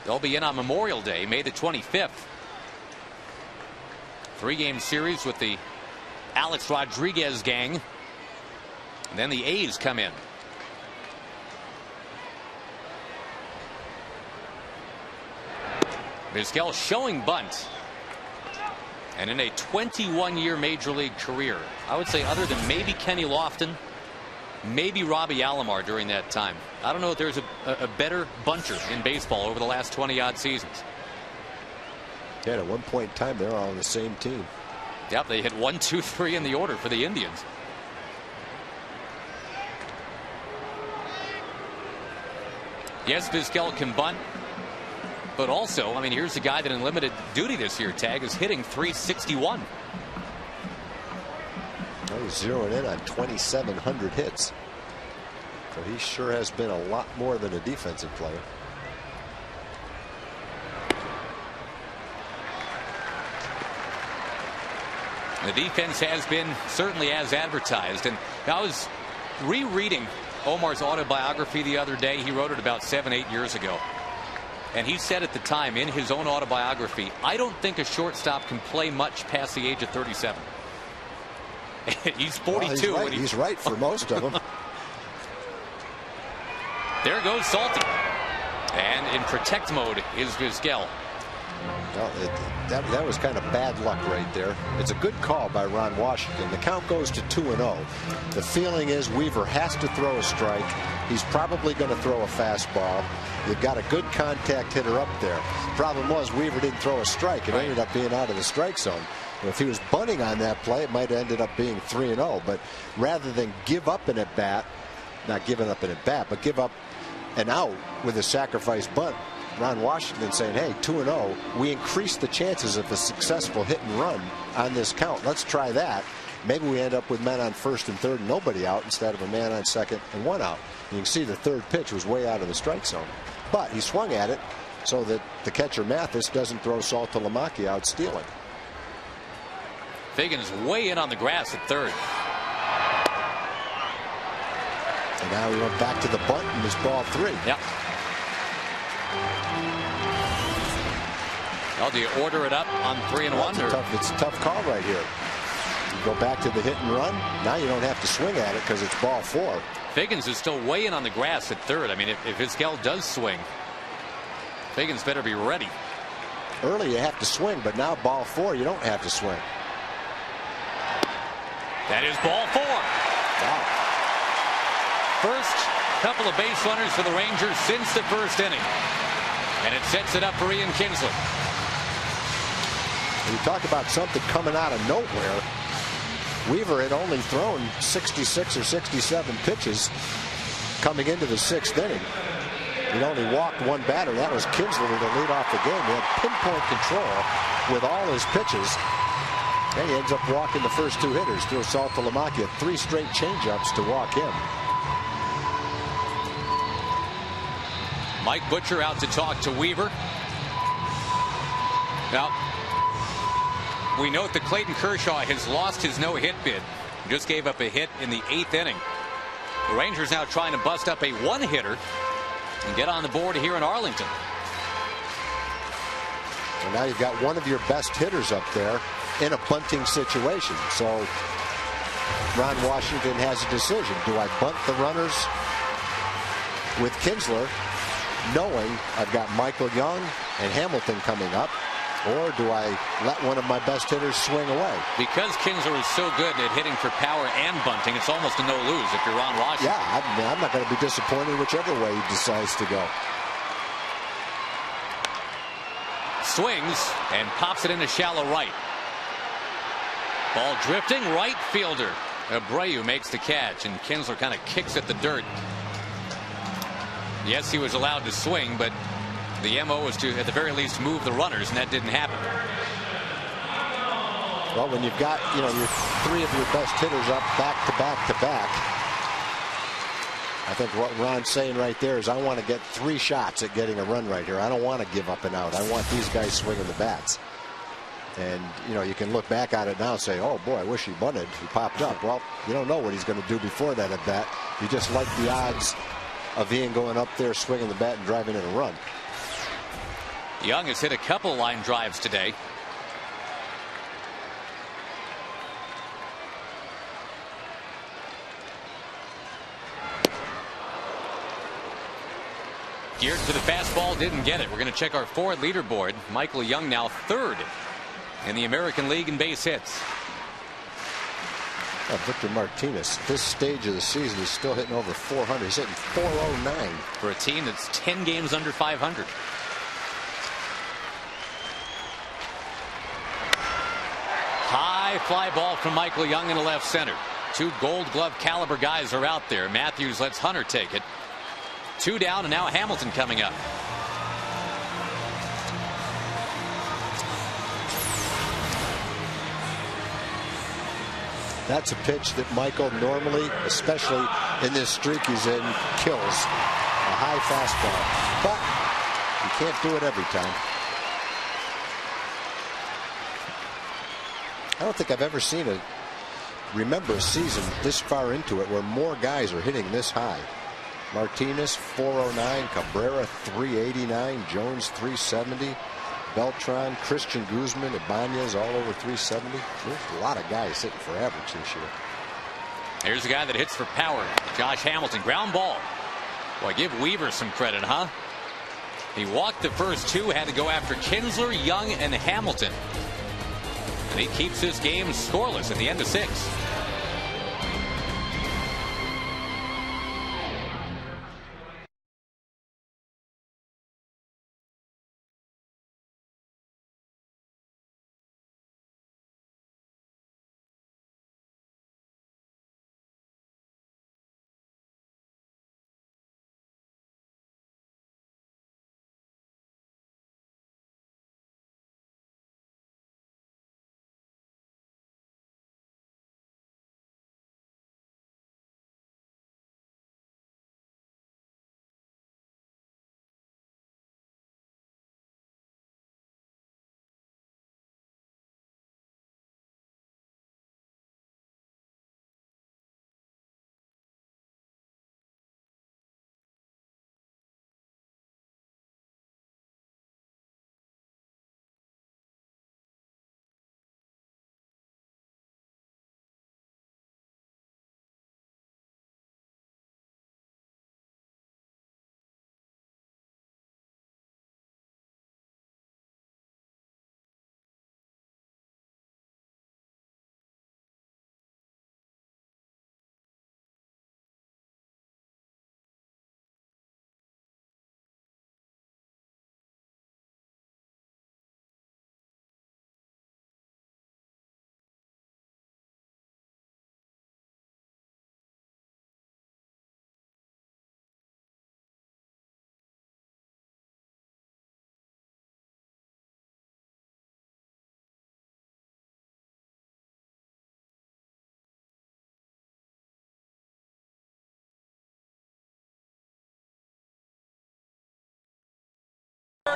A: They'll be in on Memorial Day, May the 25th. 3-game series with the Alex Rodriguez gang. And then the A's come in. Vizquel showing bunt. And in a 21-year major league career, I would say other than maybe Kenny Lofton, maybe Robbie Alomar during that time, I don't know if there's a better bunter in baseball over the last 20-odd seasons.
B: Yeah, at one point in time, they're all on the same team.
A: Yep, they hit 1, 2, 3 in the order for the Indians. Yes, Vizquel can bunt. But also, I mean, here's a guy that in limited duty this year, Tag, is hitting .361.
B: Well, he's zeroing in on 2,700 hits. So he sure has been a lot more than a defensive player.
A: The defense has been certainly as advertised. And I was rereading Omar's autobiography the other day. He wrote it about 7, 8 years ago. And he said at the time in his own autobiography, I don't think a shortstop can play much past the age of 37. He's 42.
B: Well, he's right for most of them.
A: There goes Salty. And in protect mode is Vizquel.
B: Well, that was kind of bad luck right there. It's a good call by Ron Washington. The count goes to 2-0. The feeling is Weaver has to throw a strike. He's probably going to throw a fastball. You've got a good contact hitter up there. The problem was Weaver didn't throw a strike. It ended up being out of the strike zone. If he was bunting on that play, it might have ended up being 3-0. But rather than give up an at-bat, not giving up an at-bat, but give up an out with a sacrifice bunt, Ron Washington saying, hey, 2-0, we increase the chances of a successful hit and run on this count. Let's try that. Maybe we end up with men on first and third and nobody out instead of a man on second and 1 out. You can see the 3rd pitch was way out of the strike zone. But he swung at it so that the catcher Mathis doesn't throw Saltalamacchia out stealing.
A: Figgins way in on the grass at 3rd.
B: And now we went back to the bunt and it's ball 3.
A: Yep. Well, do you order it up on 3-1?
B: It's a tough call right here. You go back to the hit and run. Now you don't have to swing at it because it's ball 4.
A: Figgins is still way in on the grass at 3rd. I mean, if Vizquel does swing, Figgins better be ready.
B: Early you have to swing, but now ball 4 you don't have to swing.
A: That is ball 4.
B: Wow.
A: First couple of base runners for the Rangers since the 1st inning. And it sets it up for Ian Kinsler.
B: You talk about something coming out of nowhere. Weaver had only thrown 66 or 67 pitches coming into the 6th inning. He'd only walked one batter. That was Kinsler to lead off the game. He had pinpoint control with all his pitches. And he ends up walking the first 2 hitters. Throws Saltalamacchia 3 straight changeups to walk him.
A: Mike Butcher out to talk to Weaver. Now, we note that Clayton Kershaw has lost his no-hit bid. He just gave up a hit in the 8th inning. The Rangers now trying to bust up a 1-hitter and get on the board here in Arlington.
B: And now you've got one of your best hitters up there in a bunting situation. So Ron Washington has a decision. Do I bunt the runners with Kinsler, knowing I've got Michael Young and Hamilton coming up, or do I let one of my best hitters swing away?
A: Because Kinsler is so good at hitting for power and bunting, it's almost a no-lose if you're Ron Washington.
B: Yeah, I'm not going to be disappointed whichever way he decides to go.
A: Swings and pops it into shallow right. Ball drifting, right fielder Abreu makes the catch, and Kinsler kind of kicks at the dirt. Yes, he was allowed to swing, but the MO was to, at the very least, move the runners, and that didn't happen.
B: Well, when you've got, your 3 of your best hitters up back to back to back, I think what Ron's saying right there is I want to get 3 shots at getting a run right here. I don't want to give up and out. I want these guys swinging the bats. And, you can look back at it now and say, oh, boy, I wish he bunted. He popped up. Well, you don't know what he's going to do before that at bat. You just like the odds of Ian going up there, swinging the bat, and driving in a run.
A: Young has hit a couple line drives today. Geared to the fastball, didn't get it. We're going to check our forward leaderboard. Michael Young now 3rd in the American League in base hits.
B: Victor Martinez, this stage of the season, is still hitting over 400. He's hitting 409
A: for a team that's 10 games under 500. High fly ball from Michael Young in the left center. 2 Gold Glove caliber guys are out there. Matthews lets Hunter take it. 2 down, and now Hamilton coming up.
B: That's a pitch that Michael normally, especially in this streak he's in, kills. A high fastball. But you can't do it every time. I don't think I've ever seen remember a season this far into it where more guys are hitting this high. Martinez 409, Cabrera 389, Jones 370, Beltran, Christian Guzman, Ibanez all over 370. There's a lot of guys hitting for average this year.
A: Here's a guy that hits for power. Josh Hamilton, ground ball. Boy, give Weaver some credit, huh? He walked the first 2, had to go after Kinsler, Young, and Hamilton. And he keeps this game scoreless at the end of 6.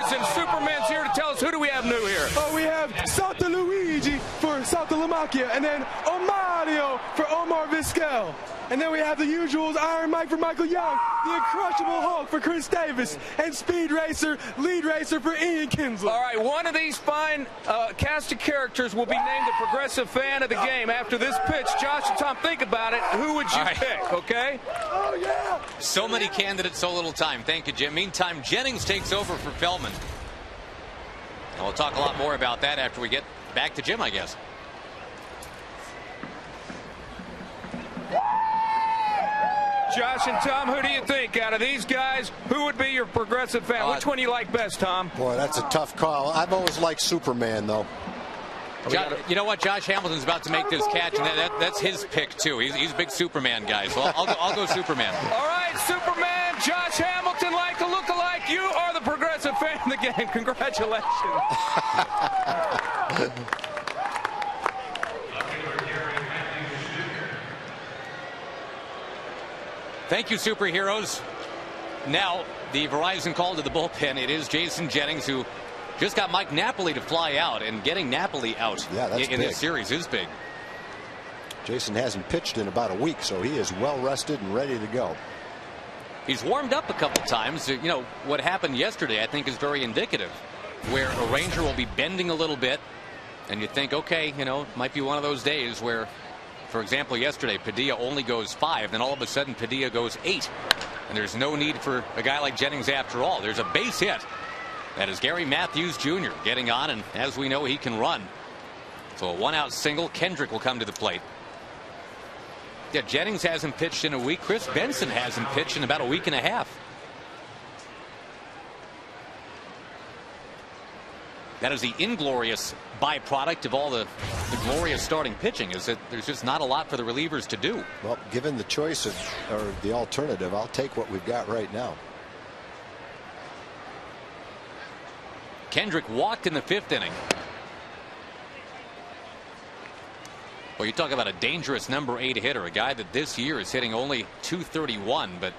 C: Stars, and Superman's here to tell us, who do we have new here?
K: Oh, we have Salta Luigi for Salta Lamacchia, and then Omario for Omar Vizquel. And then we have the usuals, Iron Mike for Michael Young, the Incredible Hulk for Chris Davis, and Speed Racer, Lead Racer for Ian Kinsler.
C: All right, one of these fine cast of characters will be named the Progressive Fan of the Game after this pitch. Josh and Tom, think about it. Who would you pick, okay?
K: Oh, yeah.
A: So many candidates, so little time. Thank you, Jim. Meantime, Jennings takes over for Feldman. And we'll talk a lot more about that after we get back to Jim, I guess.
C: Josh and Tom, who do you think out of these guys? Who would be your Progressive Fan? Which one do you like best, Tom?
B: Boy, that's a tough call. I've always liked Superman, though.
A: You know what? Josh Hamilton's about to make this catch, and that's his pick, too. He's a big Superman guy, so I'll go Superman.
C: All right, Superman, Josh Hamilton, like a look-alike. You are the Progressive Fan of the game. Congratulations.
A: Thank you, superheroes. Now, the Verizon call to the bullpen. It is Jason Jennings, who just got Mike Napoli to fly out, and getting Napoli out in this series is big.
B: Jason hasn't pitched in about a week, so he is well rested and ready to go.
A: He's warmed up a couple times. You know, what happened yesterday, I think, is very indicative, where a Ranger will be bending a little bit, and you think, okay, you know, it might be one of those days where, for example, yesterday, Padilla only goes 5, then all of a sudden Padilla goes 8. And there's no need for a guy like Jennings after all. There's a base hit. That is Gary Matthews Jr. getting on, and as we know, he can run. So a 1-out single. Kendrick will come to the plate. Yeah, Jennings hasn't pitched in a week. Chris Benson hasn't pitched in about a week and a half. That is the inglorious byproduct of all the glorious starting pitching, is that there's just not a lot for the relievers to do.
B: Well, given the choice or the alternative, I'll take what we've got right now.
A: Kendrick walked in the 5th inning. Well, you talk about a dangerous number 8 hitter, a guy that this year is hitting only .231, but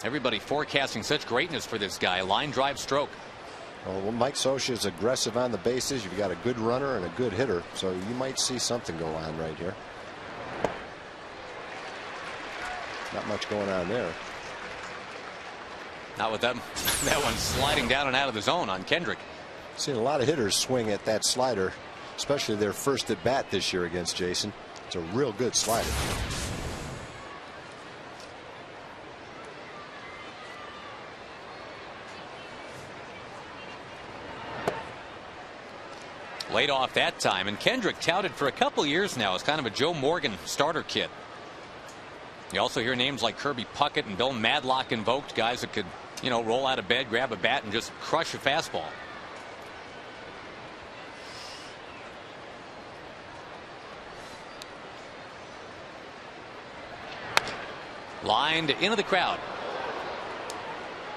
A: everybody forecasting such greatness for this guy. Line drive stroke.
B: Well, Mike Scioscia is aggressive on the bases. You've got a good runner and a good hitter, so you might see something go on right here. Not much going on there.
A: Not with them. That one sliding down and out of the zone on Kendrick.
B: Seen a lot of hitters swing at that slider, especially their first at bat this year against Jason. It's a real good slider.
A: Laid off that time, and Kendrick touted for a couple years now as kind of a Joe Morgan starter kit. You also hear names like Kirby Puckett and Bill Madlock invoked, guys that could, you know, roll out of bed, grab a bat, and just crush a fastball. Lined into the crowd.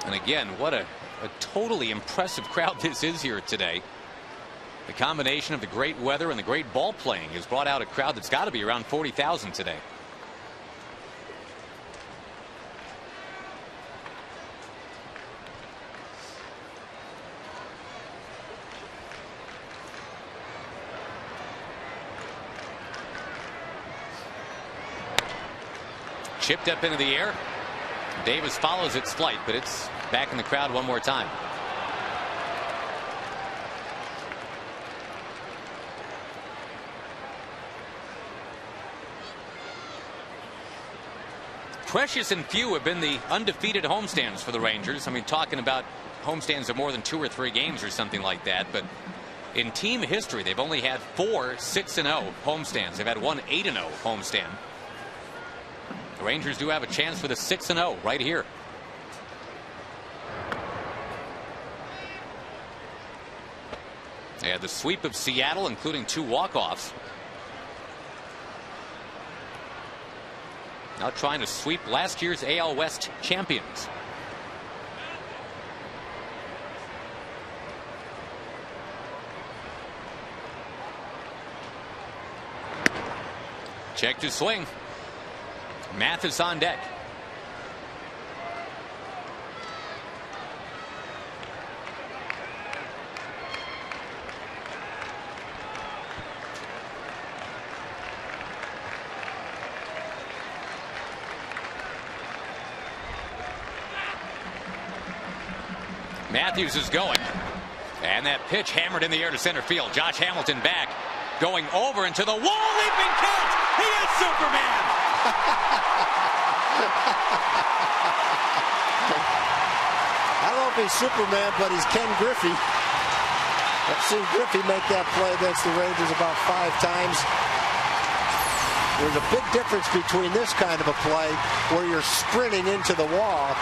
A: And again, what a totally impressive crowd this is here today. The combination of the great weather and the great ball playing has brought out a crowd that's got to be around 40,000 today. Chipped up into the air. Davis follows its flight, but it's back in the crowd one more time. Precious and few have been the undefeated homestands for the Rangers. I mean, talking about homestands of more than 2 or 3 games or something like that. But in team history, they've only had 4 6-0 homestands. They've had 1 8-0 homestand. The Rangers do have a chance for the 6-0 right here. They had the sweep of Seattle, including 2 walk-offs. Now trying to sweep last year's AL West champions. Check to swing. Mathis on deck. Matthews is going. And that pitch hammered in the air to center field. Josh Hamilton back. Going over into the wall. Leaping catch. He is Superman.
B: I don't know if he's Superman, but he's Ken Griffey. I've seen Griffey make that play against the Rangers about 5 times. There's a big difference between this kind of a play where you're sprinting into the wall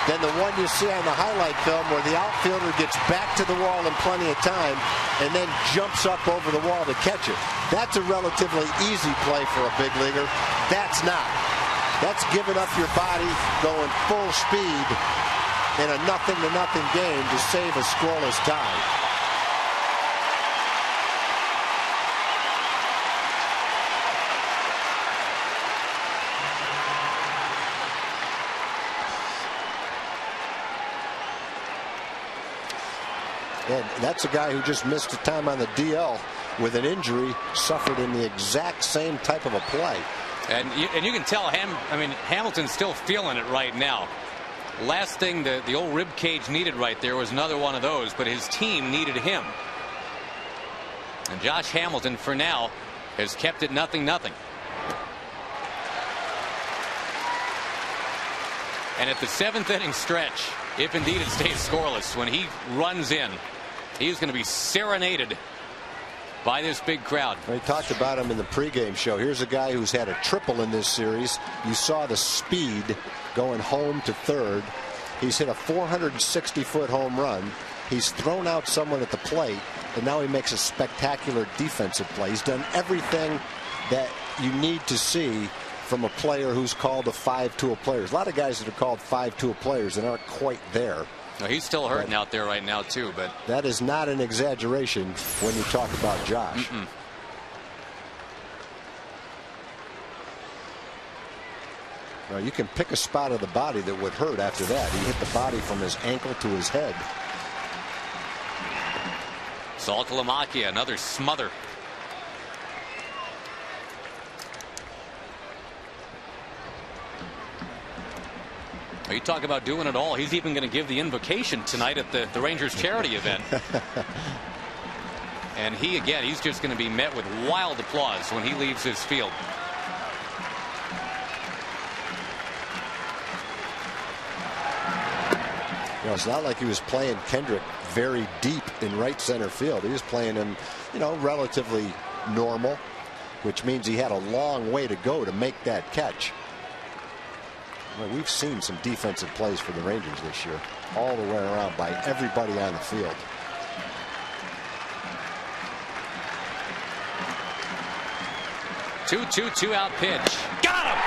B: than the one you see on the highlight film where the outfielder gets back to the wall in plenty of time and then jumps up over the wall to catch it. That's a relatively easy play for a big leaguer. That's not. That's giving up your body going full speed in a 0-0 game to save a scoreless tie. And that's a guy who just missed a time on the DL with an injury suffered in the exact same type of a play.
A: And you can tell Hamilton's still feeling it right now. Last thing the old rib cage needed right there was another one of those, but his team needed him. And Josh Hamilton for now has kept it 0-0. And at the 7th inning stretch, if indeed it stays scoreless, when he runs in, he's going to be serenaded by this big crowd.
B: We talked about him in the pregame show. Here's a guy who's had a triple in this series. You saw the speed going home to third. He's hit a 460-foot home run. He's thrown out someone at the plate, and now he makes a spectacular defensive play. He's done everything that you need to see from a player who's called a 5-tool player. There's a lot of guys that are called 5-tool players and aren't quite there.
A: No, he's still hurting out there right now too, but
B: that is not an exaggeration when you talk about Josh. Well, you can pick a spot of the body that would hurt after that. He hit the body from his ankle to his head.
A: Saltalamacchia, another smother. You talk about doing it all. He's even going to give the invocation tonight at the Rangers charity event. And he's just going to be met with wild applause when he leaves his field.
B: You know, it's not like he was playing Kendrick very deep in right center field. He was playing him, relatively normal, which means he had a long way to go to make that catch. Well, we've seen some defensive plays for the Rangers this year, all the way around by everybody on the field.
A: Two out pitch. Got him!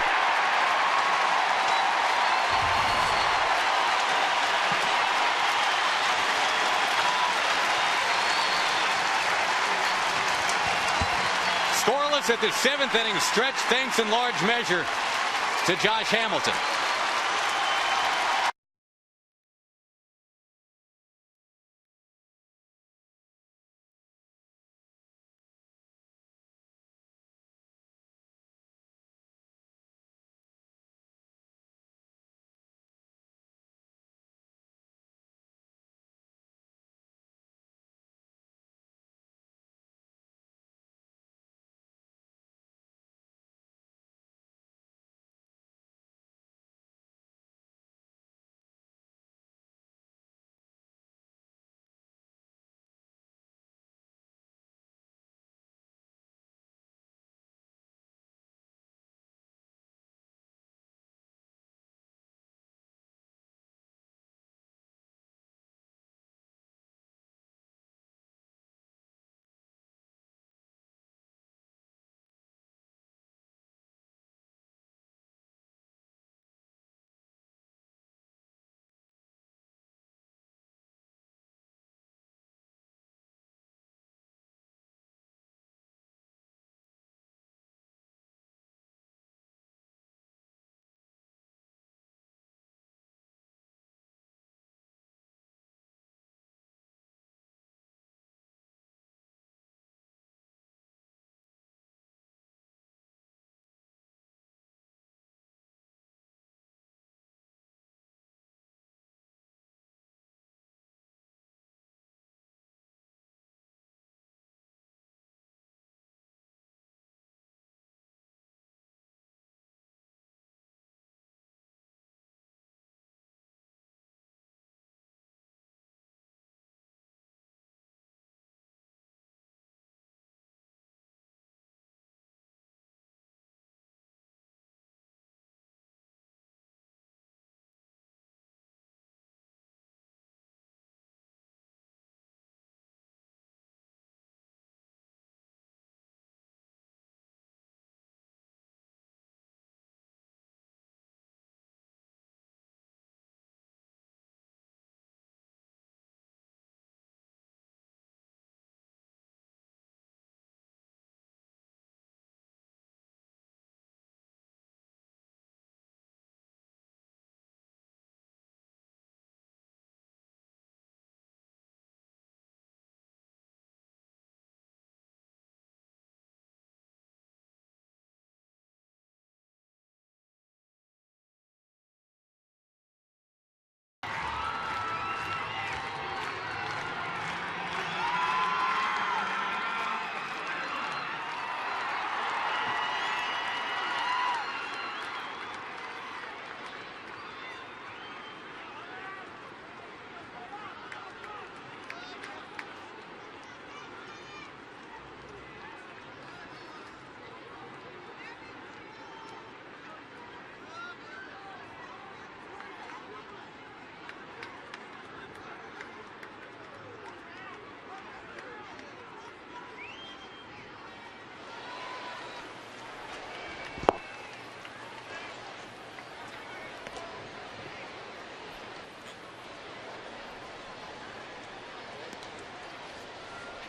A: Scoreless at the 7th inning stretch, thanks in large measure to Josh Hamilton.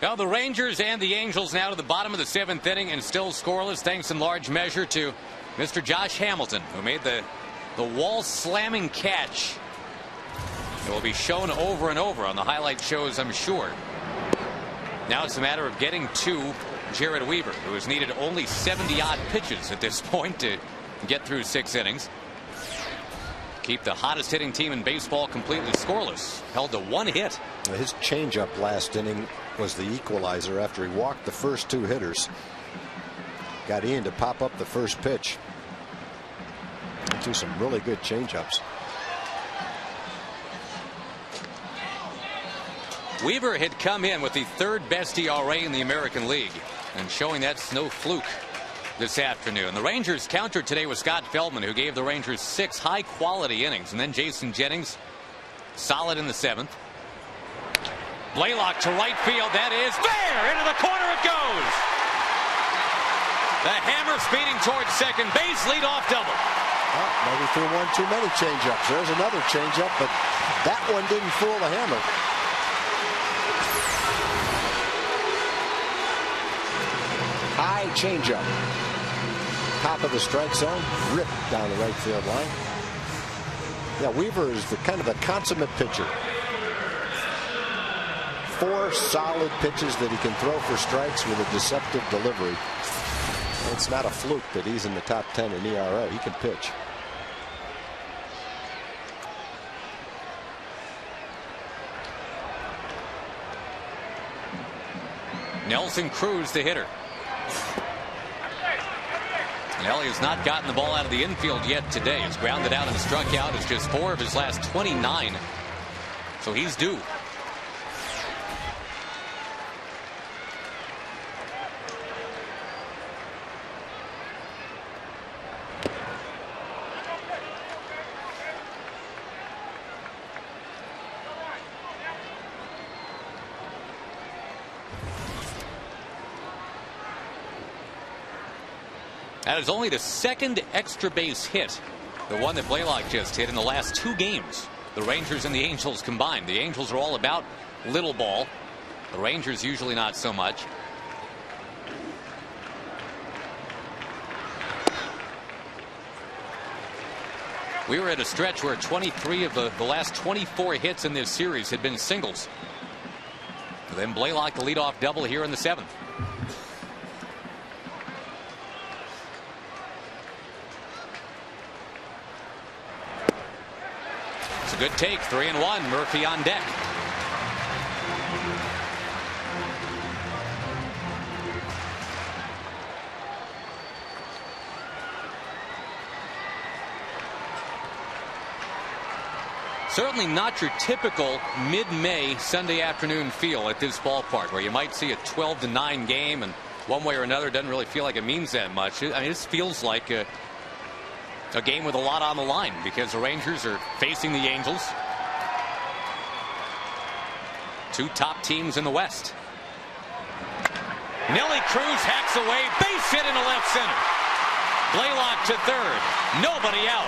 A: Well, the Rangers and the Angels now to the bottom of the 7th inning and still scoreless, thanks in large measure to Mr. Josh Hamilton, who made the wall slamming catch. It will be shown over and over on the highlight shows, I'm sure. Now it's a matter of getting to Jared Weaver, who has needed only 70-odd pitches at this point to get through 6 innings. Keep the hottest hitting team in baseball completely scoreless. Held to 1 hit.
B: His changeup last inning was the equalizer after he walked the first 2 hitters. Got Ian to pop up the first pitch. Into some really good changeups.
A: Weaver had come in with the 3rd best ERA in the American League, and showing that's no fluke this afternoon. The Rangers countered today with Scott Feldman, who gave the Rangers 6 high-quality innings, and then Jason Jennings solid in the 7th. Blaylock to right field. That is fair. Into the corner it goes. The hammer speeding towards second base. Leadoff double.
B: Oh, maybe threw one too many changeups. There's another changeup, but that one didn't fool the hammer. High changeup. Top of the strike zone. Ripped down the right field line. Yeah, Weaver is kind of a consummate pitcher. 4 solid pitches that he can throw for strikes with a deceptive delivery. It's not a fluke that he's in the top 10 in ERA. He can pitch.
A: Nelson Cruz, the hitter. Nelly has not gotten the ball out of the infield yet today. He's grounded out and struck out. It's just 4 of his last 29. So he's due. That is only the 2nd extra base hit, the one that Blaylock just hit in the last 2 games. The Rangers and the Angels combined. The Angels are all about little ball. The Rangers usually not so much. We were at a stretch where 23 of the last 24 hits in this series had been singles. Then Blaylock the leadoff double here in the 7th. It's a good take. 3-1. Murphy on deck. Certainly not your typical mid-May Sunday afternoon feel at this ballpark, where you might see a 12-9 game, and one way or another doesn't really feel like it means that much. I mean, this feels like a game with a lot on the line, because the Rangers are facing the Angels, 2 top teams in the West. Nelly Cruz hacks away, base hit into left center. Blaylock to third, nobody out.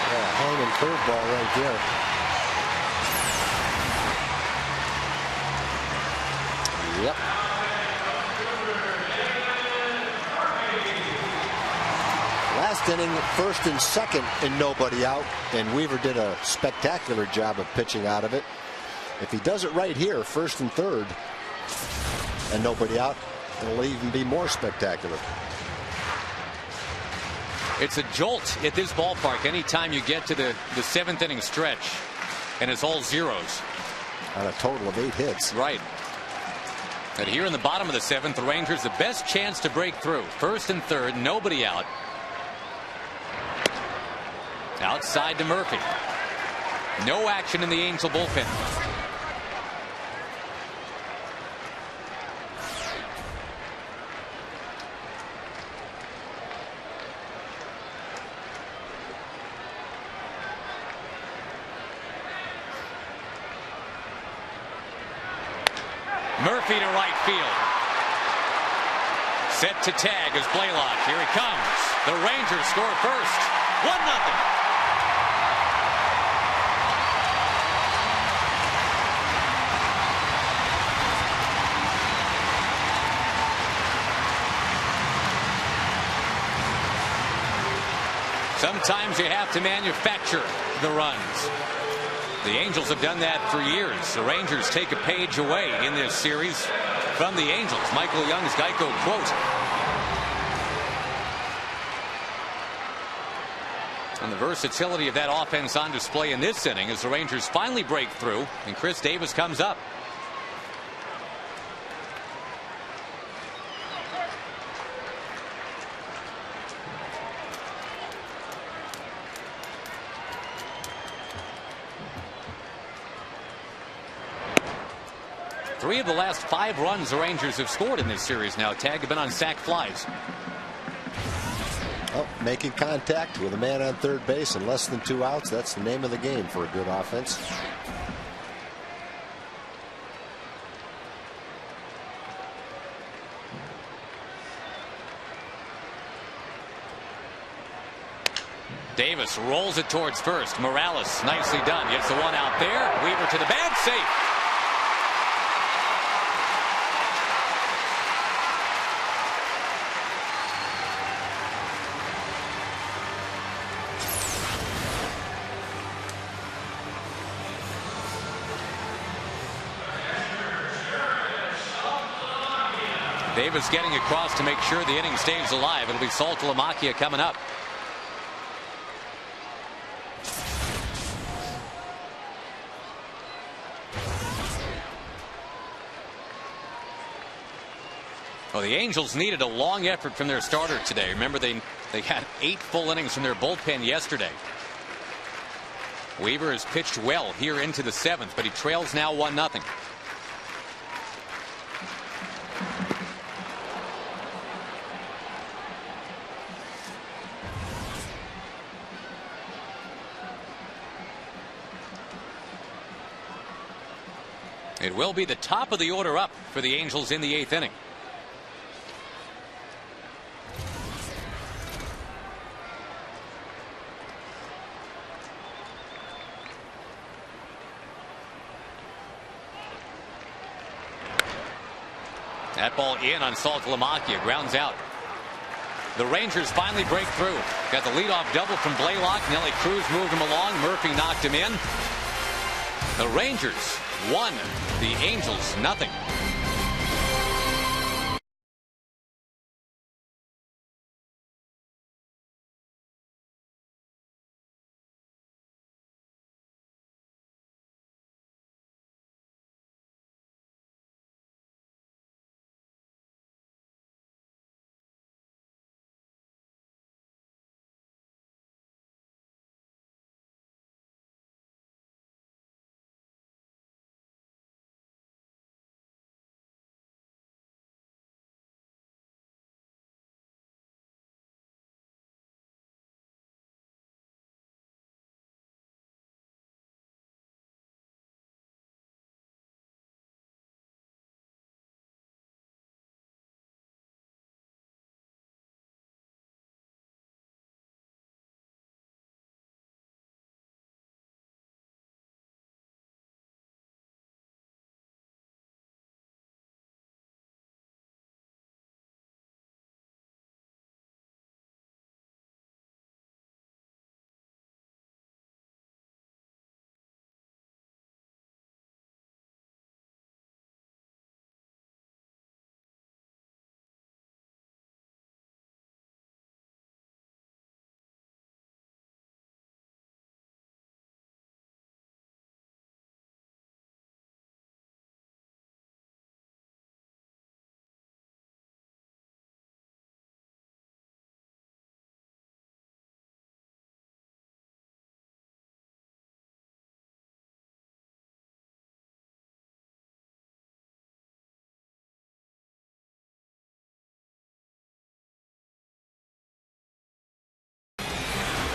B: Yeah, hanging curveball right there. Yep. Last inning, 1st and 2nd, and nobody out, and Weaver did a spectacular job of pitching out of it. If he does it right here, 1st and 3rd, and nobody out, it'll even be more spectacular.
A: It's a jolt at this ballpark anytime you get to the 7th inning stretch, and it's all zeros.
B: On a total of 8 hits.
A: Right. And here in the bottom of the 7th, the Rangers the best chance to break through. 1st and 3rd, nobody out. Outside to Murphy. No action in the Angel bullpen. Murphy to right field. Set to tag as Blaylock. Here he comes. The Rangers score first. 1-0. Sometimes you have to manufacture the runs. The Angels have done that for years. The Rangers take a page away in this series from the Angels. Michael Young's Geico quote. And the versatility of that offense on display in this inning as the Rangers finally break through and Chris Davis comes up. Three of the last 5 runs the Rangers have scored in this series now, Tag, have been on sac flies.
B: Well, making contact with a man on third base and less than 2 outs, that's the name of the game for a good offense.
A: Davis rolls it towards first. Morales, nicely done. Gets the one out there. Weaver to the bag, safe. Davis getting across to make sure the inning stays alive. It'll be Saltalamacchia coming up. Well, the Angels needed a long effort from their starter today. Remember, they had 8 full innings from their bullpen yesterday. Weaver has pitched well here into the 7th, but he trails now 1-0. It will be the top of the order up for the Angels in the 8th inning. That ball in on Saltalamacchia, grounds out. The Rangers finally break through. Got the leadoff double from Blaylock. Nelly Cruz moved him along. Murphy knocked him in. The Rangers 1, the Angels 0.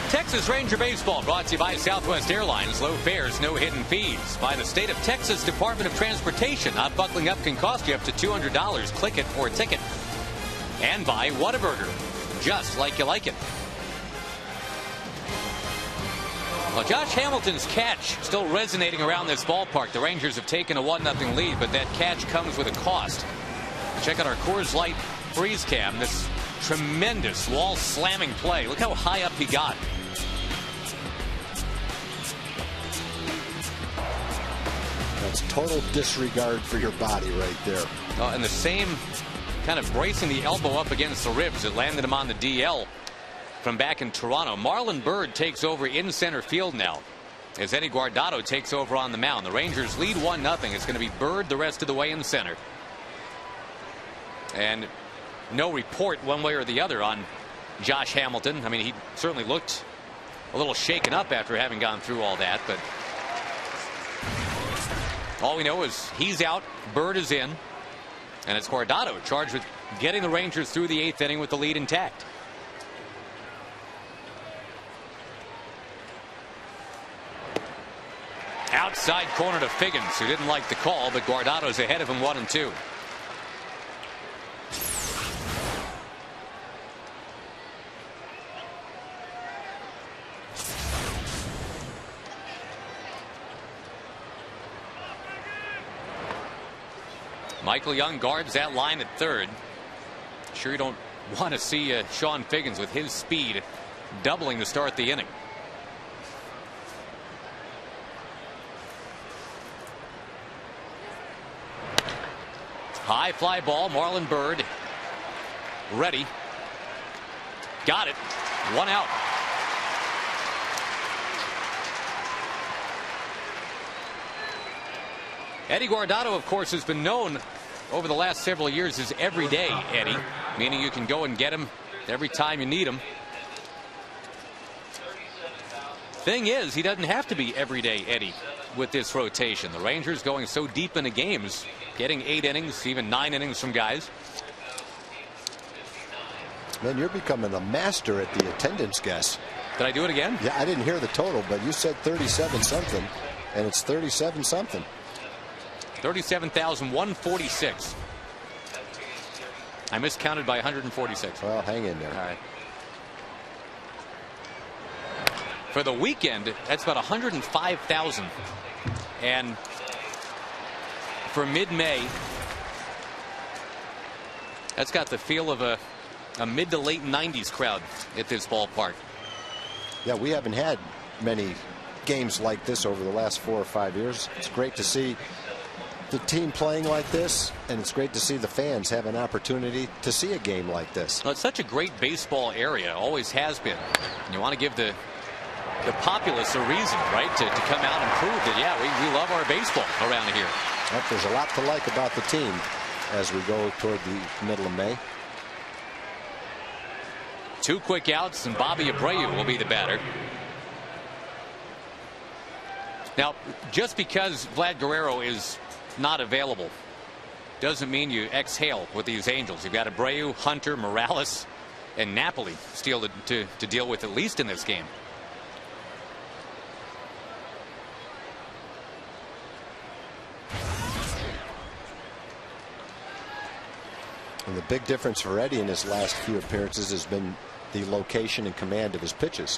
A: Texas Ranger Baseball brought to you by Southwest Airlines. Low fares, no hidden fees. By the state of Texas Department of Transportation. Not buckling up can cost you up to $200. Click it for a ticket. And by Whataburger. Just like you like it. Well, Josh Hamilton's catch still resonating around this ballpark. The Rangers have taken a 1-0 lead, but that catch comes with a cost. Check out our Coors Light freeze cam. This tremendous wall slamming play. Look how high up he got.
B: That's total disregard for your body right there.
A: And the same kind of bracing the elbow up against the ribs that landed him on the DL from back in Toronto. Marlon Byrd takes over in center field now as Eddie Guardado takes over on the mound. The Rangers lead 1-0. It's going to be Byrd the rest of the way in center. And no report one way or the other on Josh Hamilton. I mean, he certainly looked a little shaken up after having gone through all that, but all we know is he's out, Byrd is in, and it's Guardado charged with getting the Rangers through the 8th inning with the lead intact. Outside corner to Figgins, who didn't like the call, but Guardado's ahead of him 1-2. Michael Young guards that line at third. Sure you don't want to see Sean Figgins with his speed doubling to start the inning. High fly ball, Marlon Byrd ready. Got it. 1 out. Eddie Guardado, of course, has been known over the last several years as everyday Eddie, meaning you can go and get him every time you need him. Thing is, he doesn't have to be everyday Eddie with this rotation. The Rangers going so deep into games, getting 8 innings, even 9 innings from guys.
B: Man, you're becoming a master at the attendance guess.
A: Did I do it again?
B: Yeah, I didn't hear the total, but you said 37 something, and it's 37 something.
A: 37,146. I miscounted by 146.
B: Well, hang in there.
A: All right. For the weekend, that's about 105,000. And for mid-May, that's got the feel of a mid to late 90s crowd at this ballpark.
B: Yeah, we haven't had many games like this over the last 4 or 5 years. It's great to see the team playing like this, and it's great to see the fans have an opportunity to see a game like this.
A: Well, it's such a great baseball area, always has been. And you want to give the populace a reason, right, to come out and prove that, yeah, we love our baseball around here.
B: Well, there's a lot to like about the team as we go toward the middle of May.
A: 2 quick outs, and Bobby Abreu will be the batter. Now, just because Vlad Guerrero is not available doesn't mean you exhale with these Angels. You've got Abreu, Hunter, Morales, and Napoli still to deal with, at least in this game.
B: And the big difference for Eddie in his last few appearances has been the location and command of his pitches.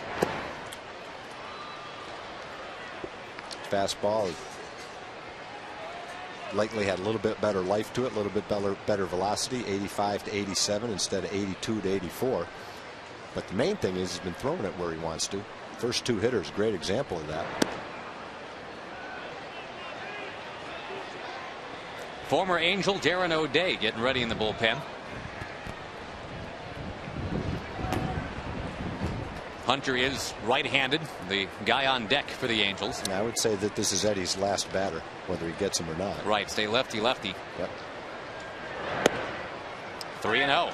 B: Fastball lately had a little bit better life to it, a little bit better velocity, 85 to 87 instead of 82 to 84. But the main thing is he's been throwing it where he wants to. First 2 hitters, great example of that.
A: Former Angel Darren O'Day getting ready in the bullpen. Hunter is right-handed, the guy on deck for the Angels.
B: And I would say that this is Eddie's last batter, whether he gets him or not.
A: Right, stay lefty-lefty.
B: Yep.
A: 3-0.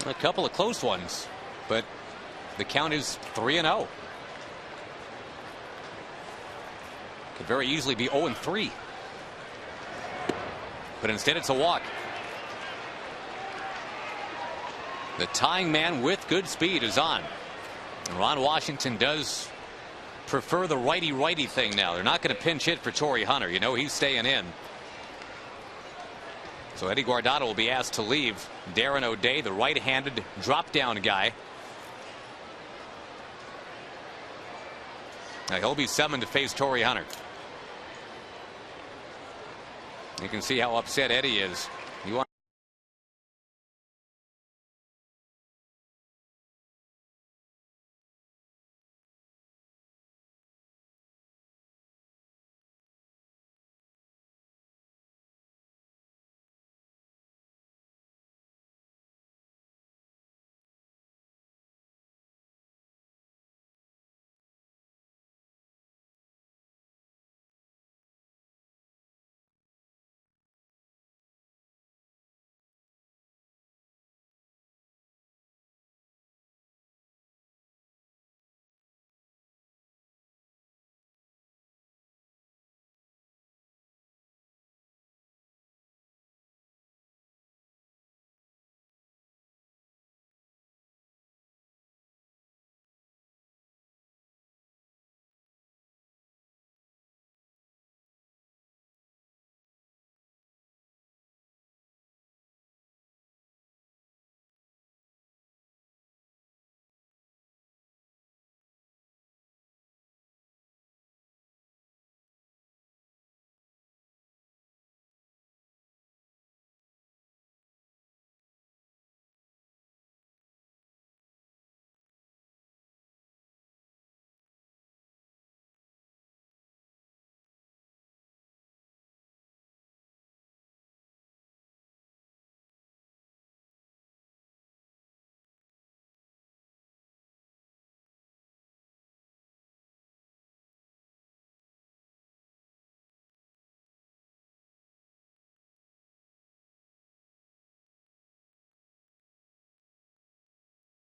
A: A couple of close ones, but the count is 3-0. Could very easily be 0-3. But instead it's a walk. The tying man with good speed is on. And Ron Washington does prefer the righty-righty thing now. They're not going to pinch hit for Torrey Hunter. You know he's staying in. So Eddie Guardado will be asked to leave. Darren O'Day, the right-handed drop-down guy. Now he'll be summoned to face Torrey Hunter. You can see how upset Eddie is.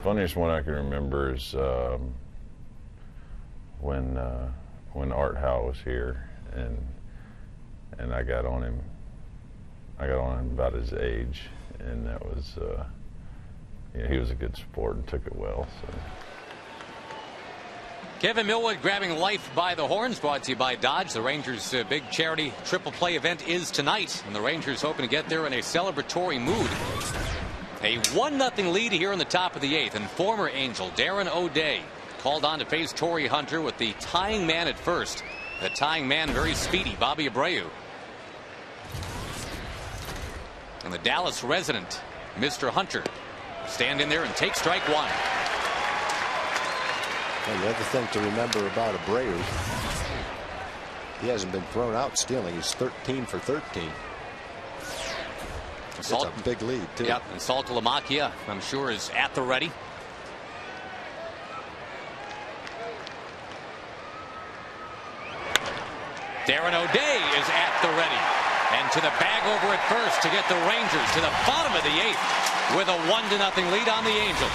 L: Funniest one I can remember is when Art Howe was here, and I got on him. I got on him about his age, and that was he was a good sport and took it well. So.
A: Kevin Millwood grabbing life by the horns, brought to you by Dodge. The Rangers' big charity triple play event is tonight, and the Rangers hoping to get there in a celebratory mood. A 1-0 lead here in the top of the 8th, and former Angel Darren O'Day called on to face Torrey Hunter with the tying man at first. The tying man very speedy, Bobby Abreu. And the Dallas resident, Mr. Hunter, stand in there and take strike one.
B: And the other thing to remember about Abreu, he hasn't been thrown out stealing. He's 13 for 13. It's a big lead, too.
A: Yep, and Saltalamacchia, I'm sure, is at the ready. Darren O'Day is at the ready. And to the bag over at first to get the Rangers to the bottom of the 8th with a 1-0 lead on the Angels.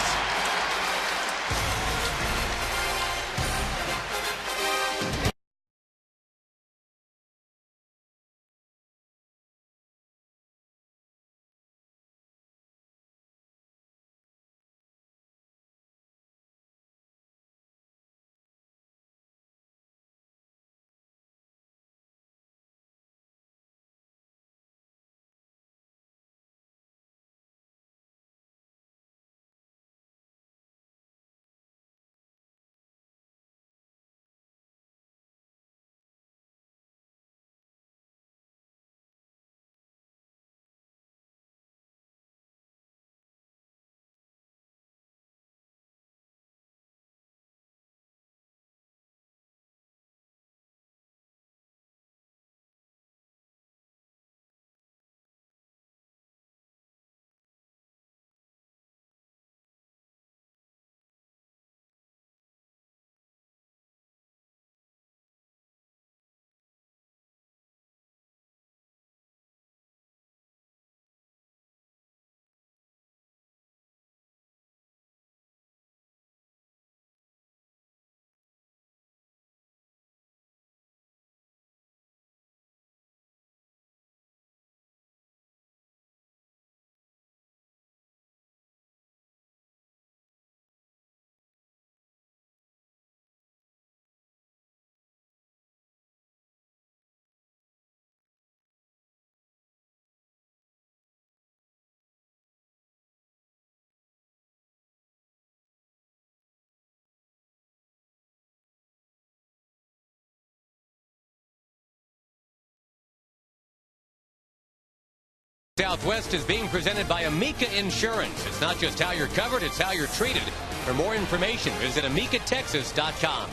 A: Southwest is being presented by Amica Insurance. It's not just how you're covered, it's how you're treated. For more information, visit amicatexas.com.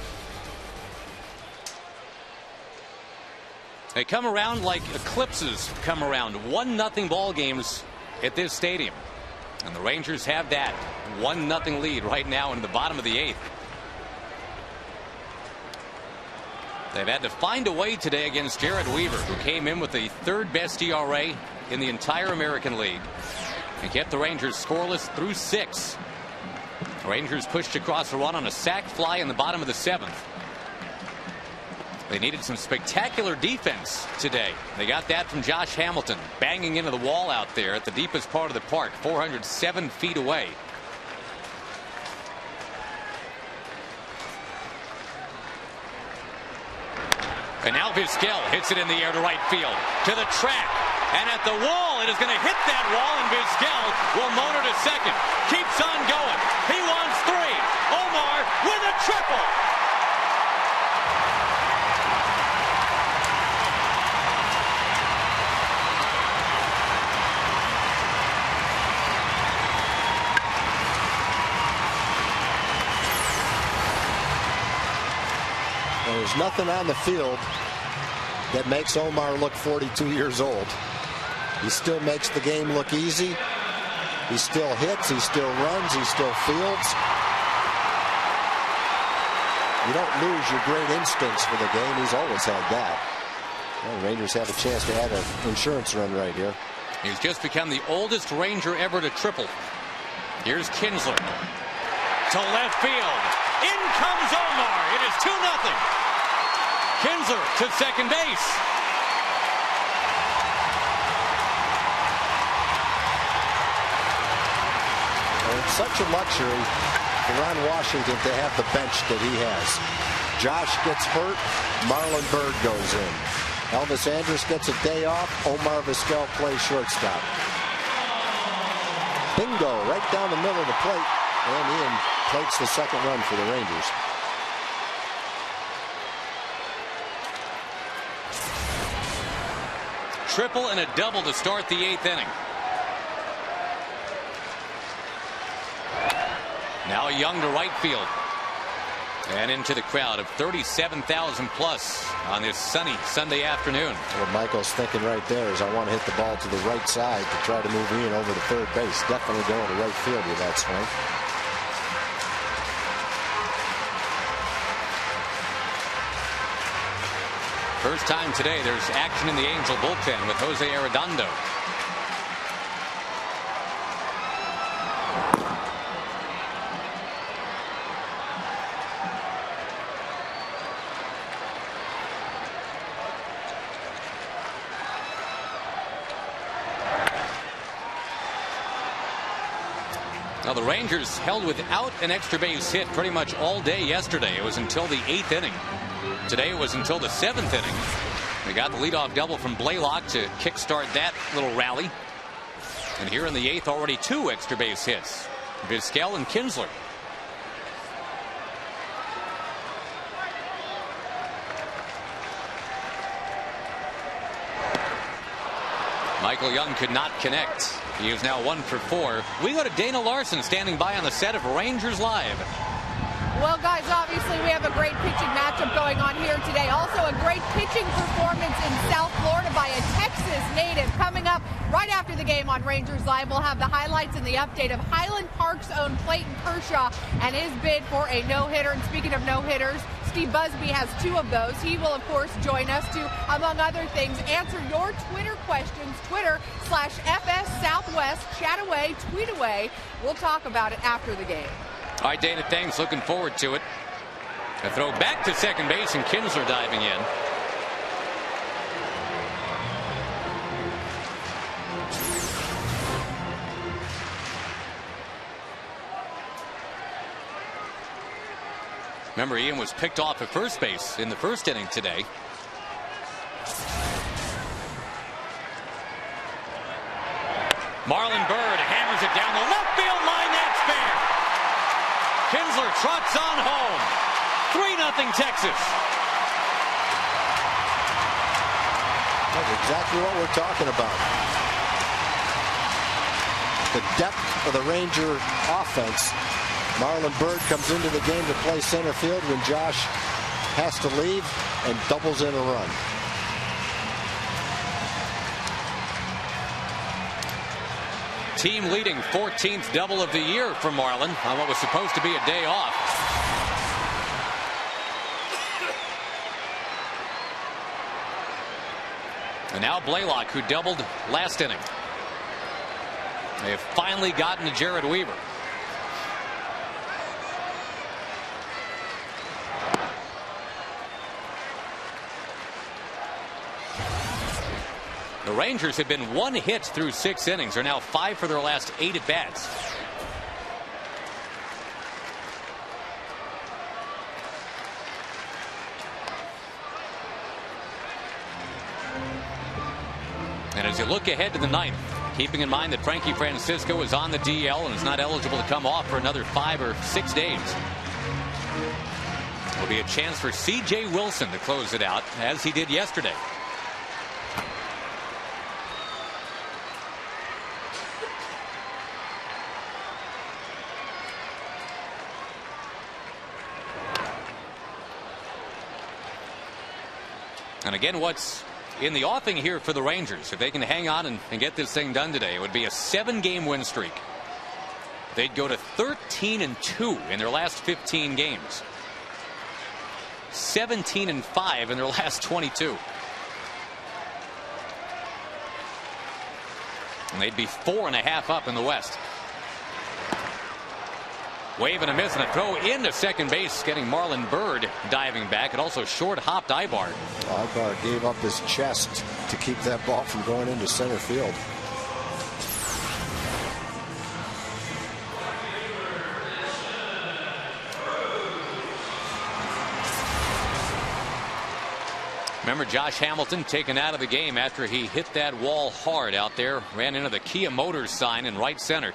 A: They come around like eclipses come around. 1-0 ball games at this stadium. And the Rangers have that 1-0 lead right now in the bottom of the 8th. They've had to find a way today against Jared Weaver, who came in with the 3rd best ERA in the entire American League, and kept the Rangers scoreless through 6. The Rangers pushed across a run on a sac fly in the bottom of the 7th. They needed some spectacular defense today. They got that from Josh Hamilton, banging into the wall out there at the deepest part of the park, 407 feet away. And now Vizquel hits it in the air to right field, to the track, and at the wall. It is going to hit that wall, and Vizquel will motor to second. Keeps on going. He wants 3. Omar with a triple.
B: There's nothing on the field that makes Omar look 42 years old. He still makes the game look easy. He still hits, he still runs, he still fields. You don't lose your great instincts for the game. He's always had that. Well, the Rangers have a chance to have an insurance run right here.
A: He's just become the oldest Ranger ever to triple. Here's Kinsler. to left field. In comes Omar. It is 2-0. Kinsler to second base.
B: It's such a luxury for Ron Washington to have the bench that he has. Josh gets hurt, Marlon Byrd goes in. Elvis Andrus gets a day off, Omar Vizquel plays shortstop. Bingo, right down the middle of the plate, and Ian plates the second run for the Rangers.
A: Triple and a double to start the 8th inning. Now Young to right field. And into the crowd of 37,000 plus on this sunny Sunday afternoon.
B: What Michael's thinking right there is I want to hit the ball to the right side to try to move Ian over to third base. Definitely going to right field with that swing.
A: First time today there's action in the Angel bullpen with Jose Arredondo. Now the Rangers held without an extra base hit pretty much all day yesterday. It was until the 8th inning. Today it was until the 7th inning. They got the leadoff double from Blaylock to kickstart that little rally. And here in the 8th, already 2 extra base hits. Vizquel and Kinsler. Michael Young could not connect. He is now 1 for 4. We go to Dana Larson standing by on the set of Rangers Live.
M: Well, guys, obviously we have a great pitching matchup going on here today. Also a great pitching performance in South Florida by a Texas native. Coming up right after the game on Rangers Live, we'll have the highlights and the update of Highland Park's own Clayton Kershaw and his bid for a no-hitter. And speaking of no-hitters, Steve Busby has 2 of those. He will, of course, join us to, among other things, answer your Twitter questions. Twitter/FS Southwest. Chat away, tweet away. We'll talk about it after the game.
A: All right, Dana, thanks. Looking forward to it. A throw back to second base and Kinsler diving in. Remember, Ian was picked off at first base in the first inning today. Marlon Byrd hammers it down the left field line. That's fair. Kinsler trots on home. 3-0 Texas.
B: That's exactly what we're talking about. The depth of the Ranger offense. Marlon Byrd comes into the game to play center field when Josh has to leave and doubles in a run.
A: Team leading 14th double of the year for Marlon on what was supposed to be a day off. And now Blaylock, who doubled last inning. They have finally gotten to Jared Weaver. The Rangers have been 1 hit through 6 innings. They're now 5 for their last 8 at bats. And as you look ahead to the 9th, keeping in mind that Frankie Francisco is on the DL and is not eligible to come off for another 5 or 6 days. Will be a chance for C.J. Wilson to close it out, as he did yesterday. And again, what's in the offing here for the Rangers, if they can hang on and get this thing done today, it would be a 7-game win streak. They'd go to 13-2 in their last 15 games. 17-5 in their last 22. And they'd be 4.5 up in the West. Wave and a miss and a throw into second base, getting Marlon Byrd diving back. It also short hopped Ibar.
B: Ibar gave up his chest to keep that ball from going into center field.
A: Remember Josh Hamilton taken out of the game after he hit that wall hard out there, ran into the Kia Motors sign in right center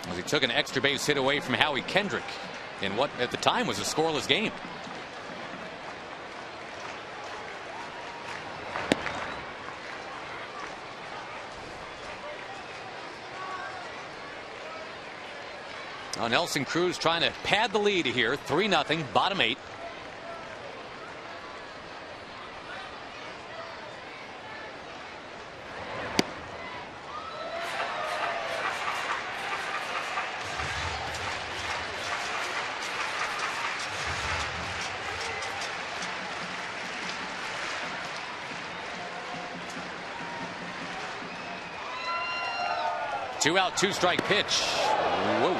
A: as he took an extra base hit away from Howie Kendrick in what at the time was a scoreless game. Now Nelson Cruz trying to pad the lead here, 3-0, bottom 8. Two out, 2-strike pitch. Whoa.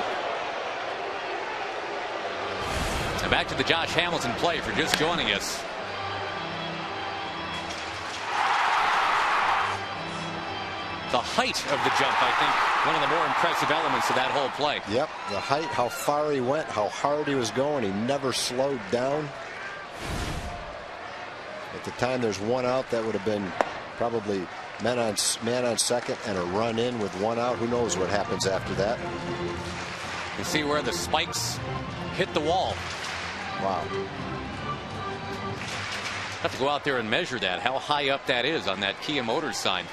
A: Now back to the Josh Hamilton play for just joining us. The height of the jump, I think, one of the more impressive elements of that whole play.
B: Yep, the height, how far he went, how hard he was going. He never slowed down. At the time, there's one out. That would have been probably man on second and a run in with one out. Who knows what happens after that?
A: You see where the spikes hit the wall.
B: Wow.
A: Have to go out there and measure that, how high up that is on that Kia Motors sign.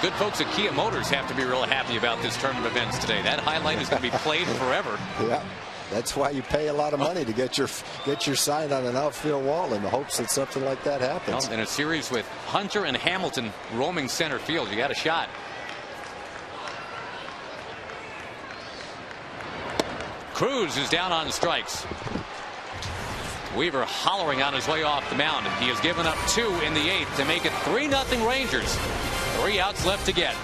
A: Good folks at Kia Motors have to be real happy about this turn of events today. That highlight is going to be played forever.
B: Yeah, that's why you pay a lot of money to get your sign on an outfield wall in the hopes that something like that happens.
A: Well, in a series with Hunter and Hamilton roaming center field, you got a shot. Cruz is down on strikes. Weaver hollering on his way off the mound. He has given up 2 in the 8th to make it 3-0 Rangers. 3 outs left to get.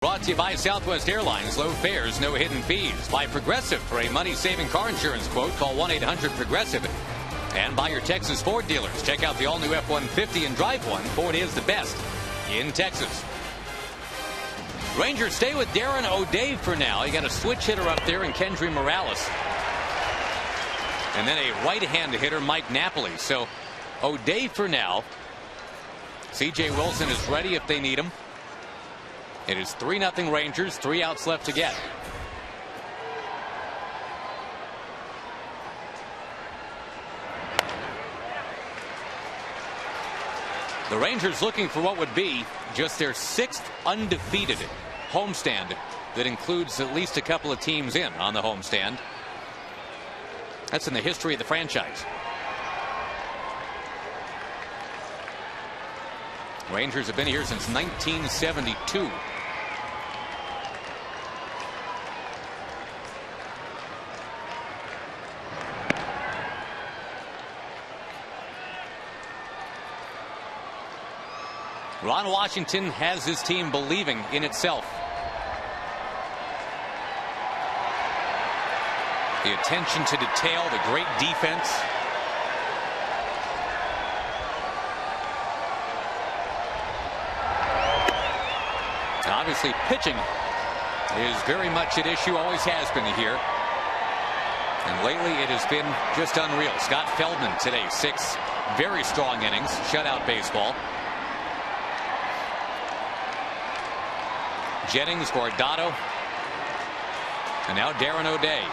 A: Brought to you by Southwest Airlines. Low fares, no hidden fees. By Progressive. For a money-saving car insurance quote, call 1-800-PROGRESSIVE. And by your Texas Ford dealers. Check out the all-new F-150 and drive one. Ford is the best in Texas. Rangers stay with Darren O'Day for now. You got a switch hitter up there in Kendry Morales. And then a right-hand hitter, Mike Napoli. So O'Day for now. C.J. Wilson is ready if they need him. It is 3-0 Rangers, 3 outs left to get. The Rangers looking for what would be just their 6th undefeated homestand that includes at least a couple of teams in on the homestand. That's in the history of the franchise. Rangers have been here since 1972. Ron Washington has his team believing in itself. The attention to detail, the great defense. And obviously pitching is very much at issue, always has been here. And lately it has been just unreal. Scott Feldman today, 6 very strong innings, shutout baseball. Jennings, Guardado, and now Darren O'Day.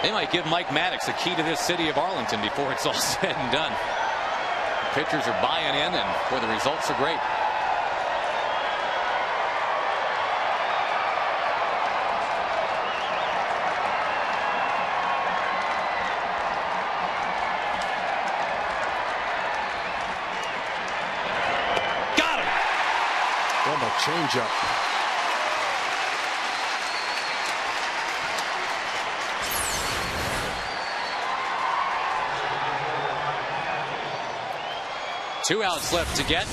A: They might give Mike Maddox the key to this city of Arlington before it's all said and done. The pitchers are buying in, and boy, the results are great.
B: Changeup.
A: Two outs left to get.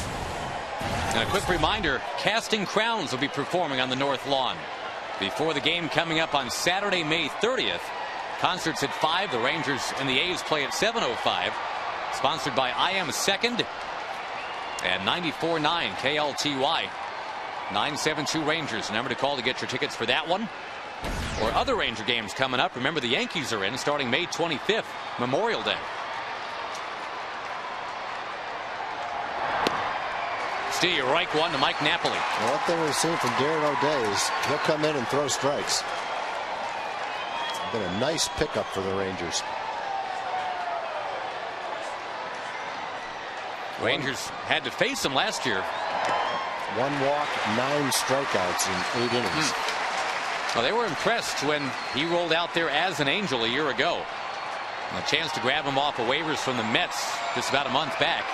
A: And a quick reminder, Casting Crowns will be performing on the North Lawn before the game coming up on Saturday, May 30th. Concerts at 5. The Rangers and the A's play at 7:05. Sponsored by I Am Second and 94.9 KLTY. 972 Rangers. Number to call to get your tickets for that one or other Ranger games coming up. Remember, the Yankees are in starting May 25th, Memorial Day. Steve, Reich one to Mike Napoli.
B: Well, one thing we've seen from Darren O'Day is he'll come in and throw strikes. Been a nice pickup for the Rangers.
A: Rangers had to face him last year.
B: 1 walk, 9 strikeouts in 8 innings.
A: Well, they were impressed when he rolled out there as an Angel a year ago. And a chance to grab him off of waivers from the Mets just about a month back.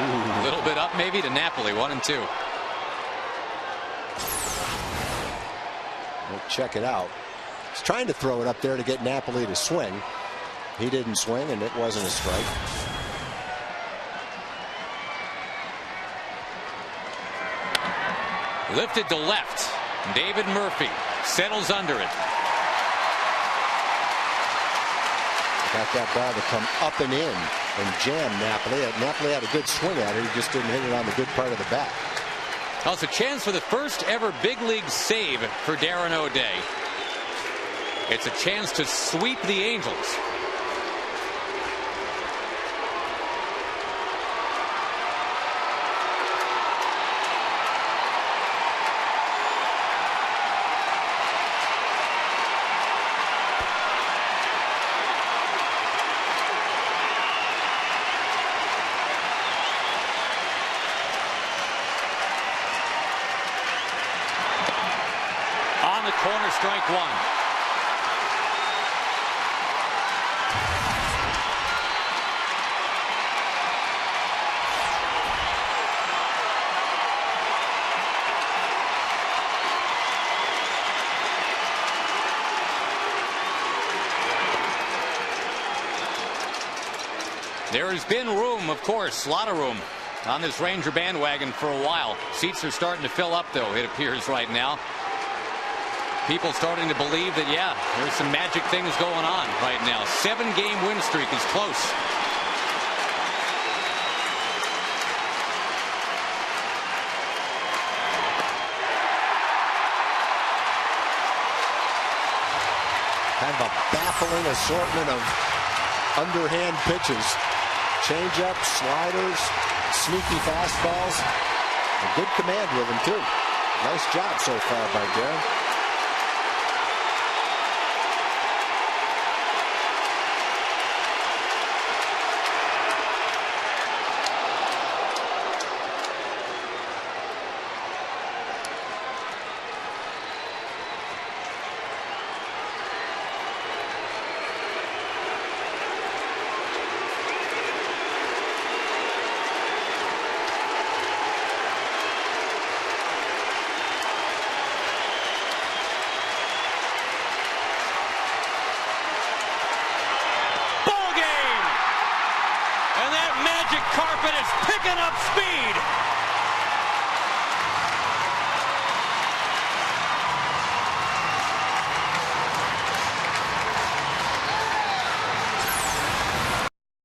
A: A little bit up maybe to Napoli, 1-2.
B: We'll check it out. He's trying to throw it up there to get Napoli to swing. He didn't swing, and it wasn't a strike.
A: Lifted to left. David Murphy settles under it.
B: Got that ball to come up and in and jam Napoli. Napoli had a good swing at it. He just didn't hit it on the good part of the bat.
A: Well, it's a chance for the first ever big league save for Darren O'Day. It's a chance to sweep the Angels. Corner, strike one. There has been room, of course, a lot of room on this Ranger bandwagon for a while. Seats are starting to fill up, though, it appears right now. People starting to believe that, yeah, there's some magic things going on right now. 7-game win streak is close.
B: Kind of a baffling assortment of underhand pitches. Change-ups, sliders, sneaky fastballs. A good command with him, too. Nice job so far by Darren.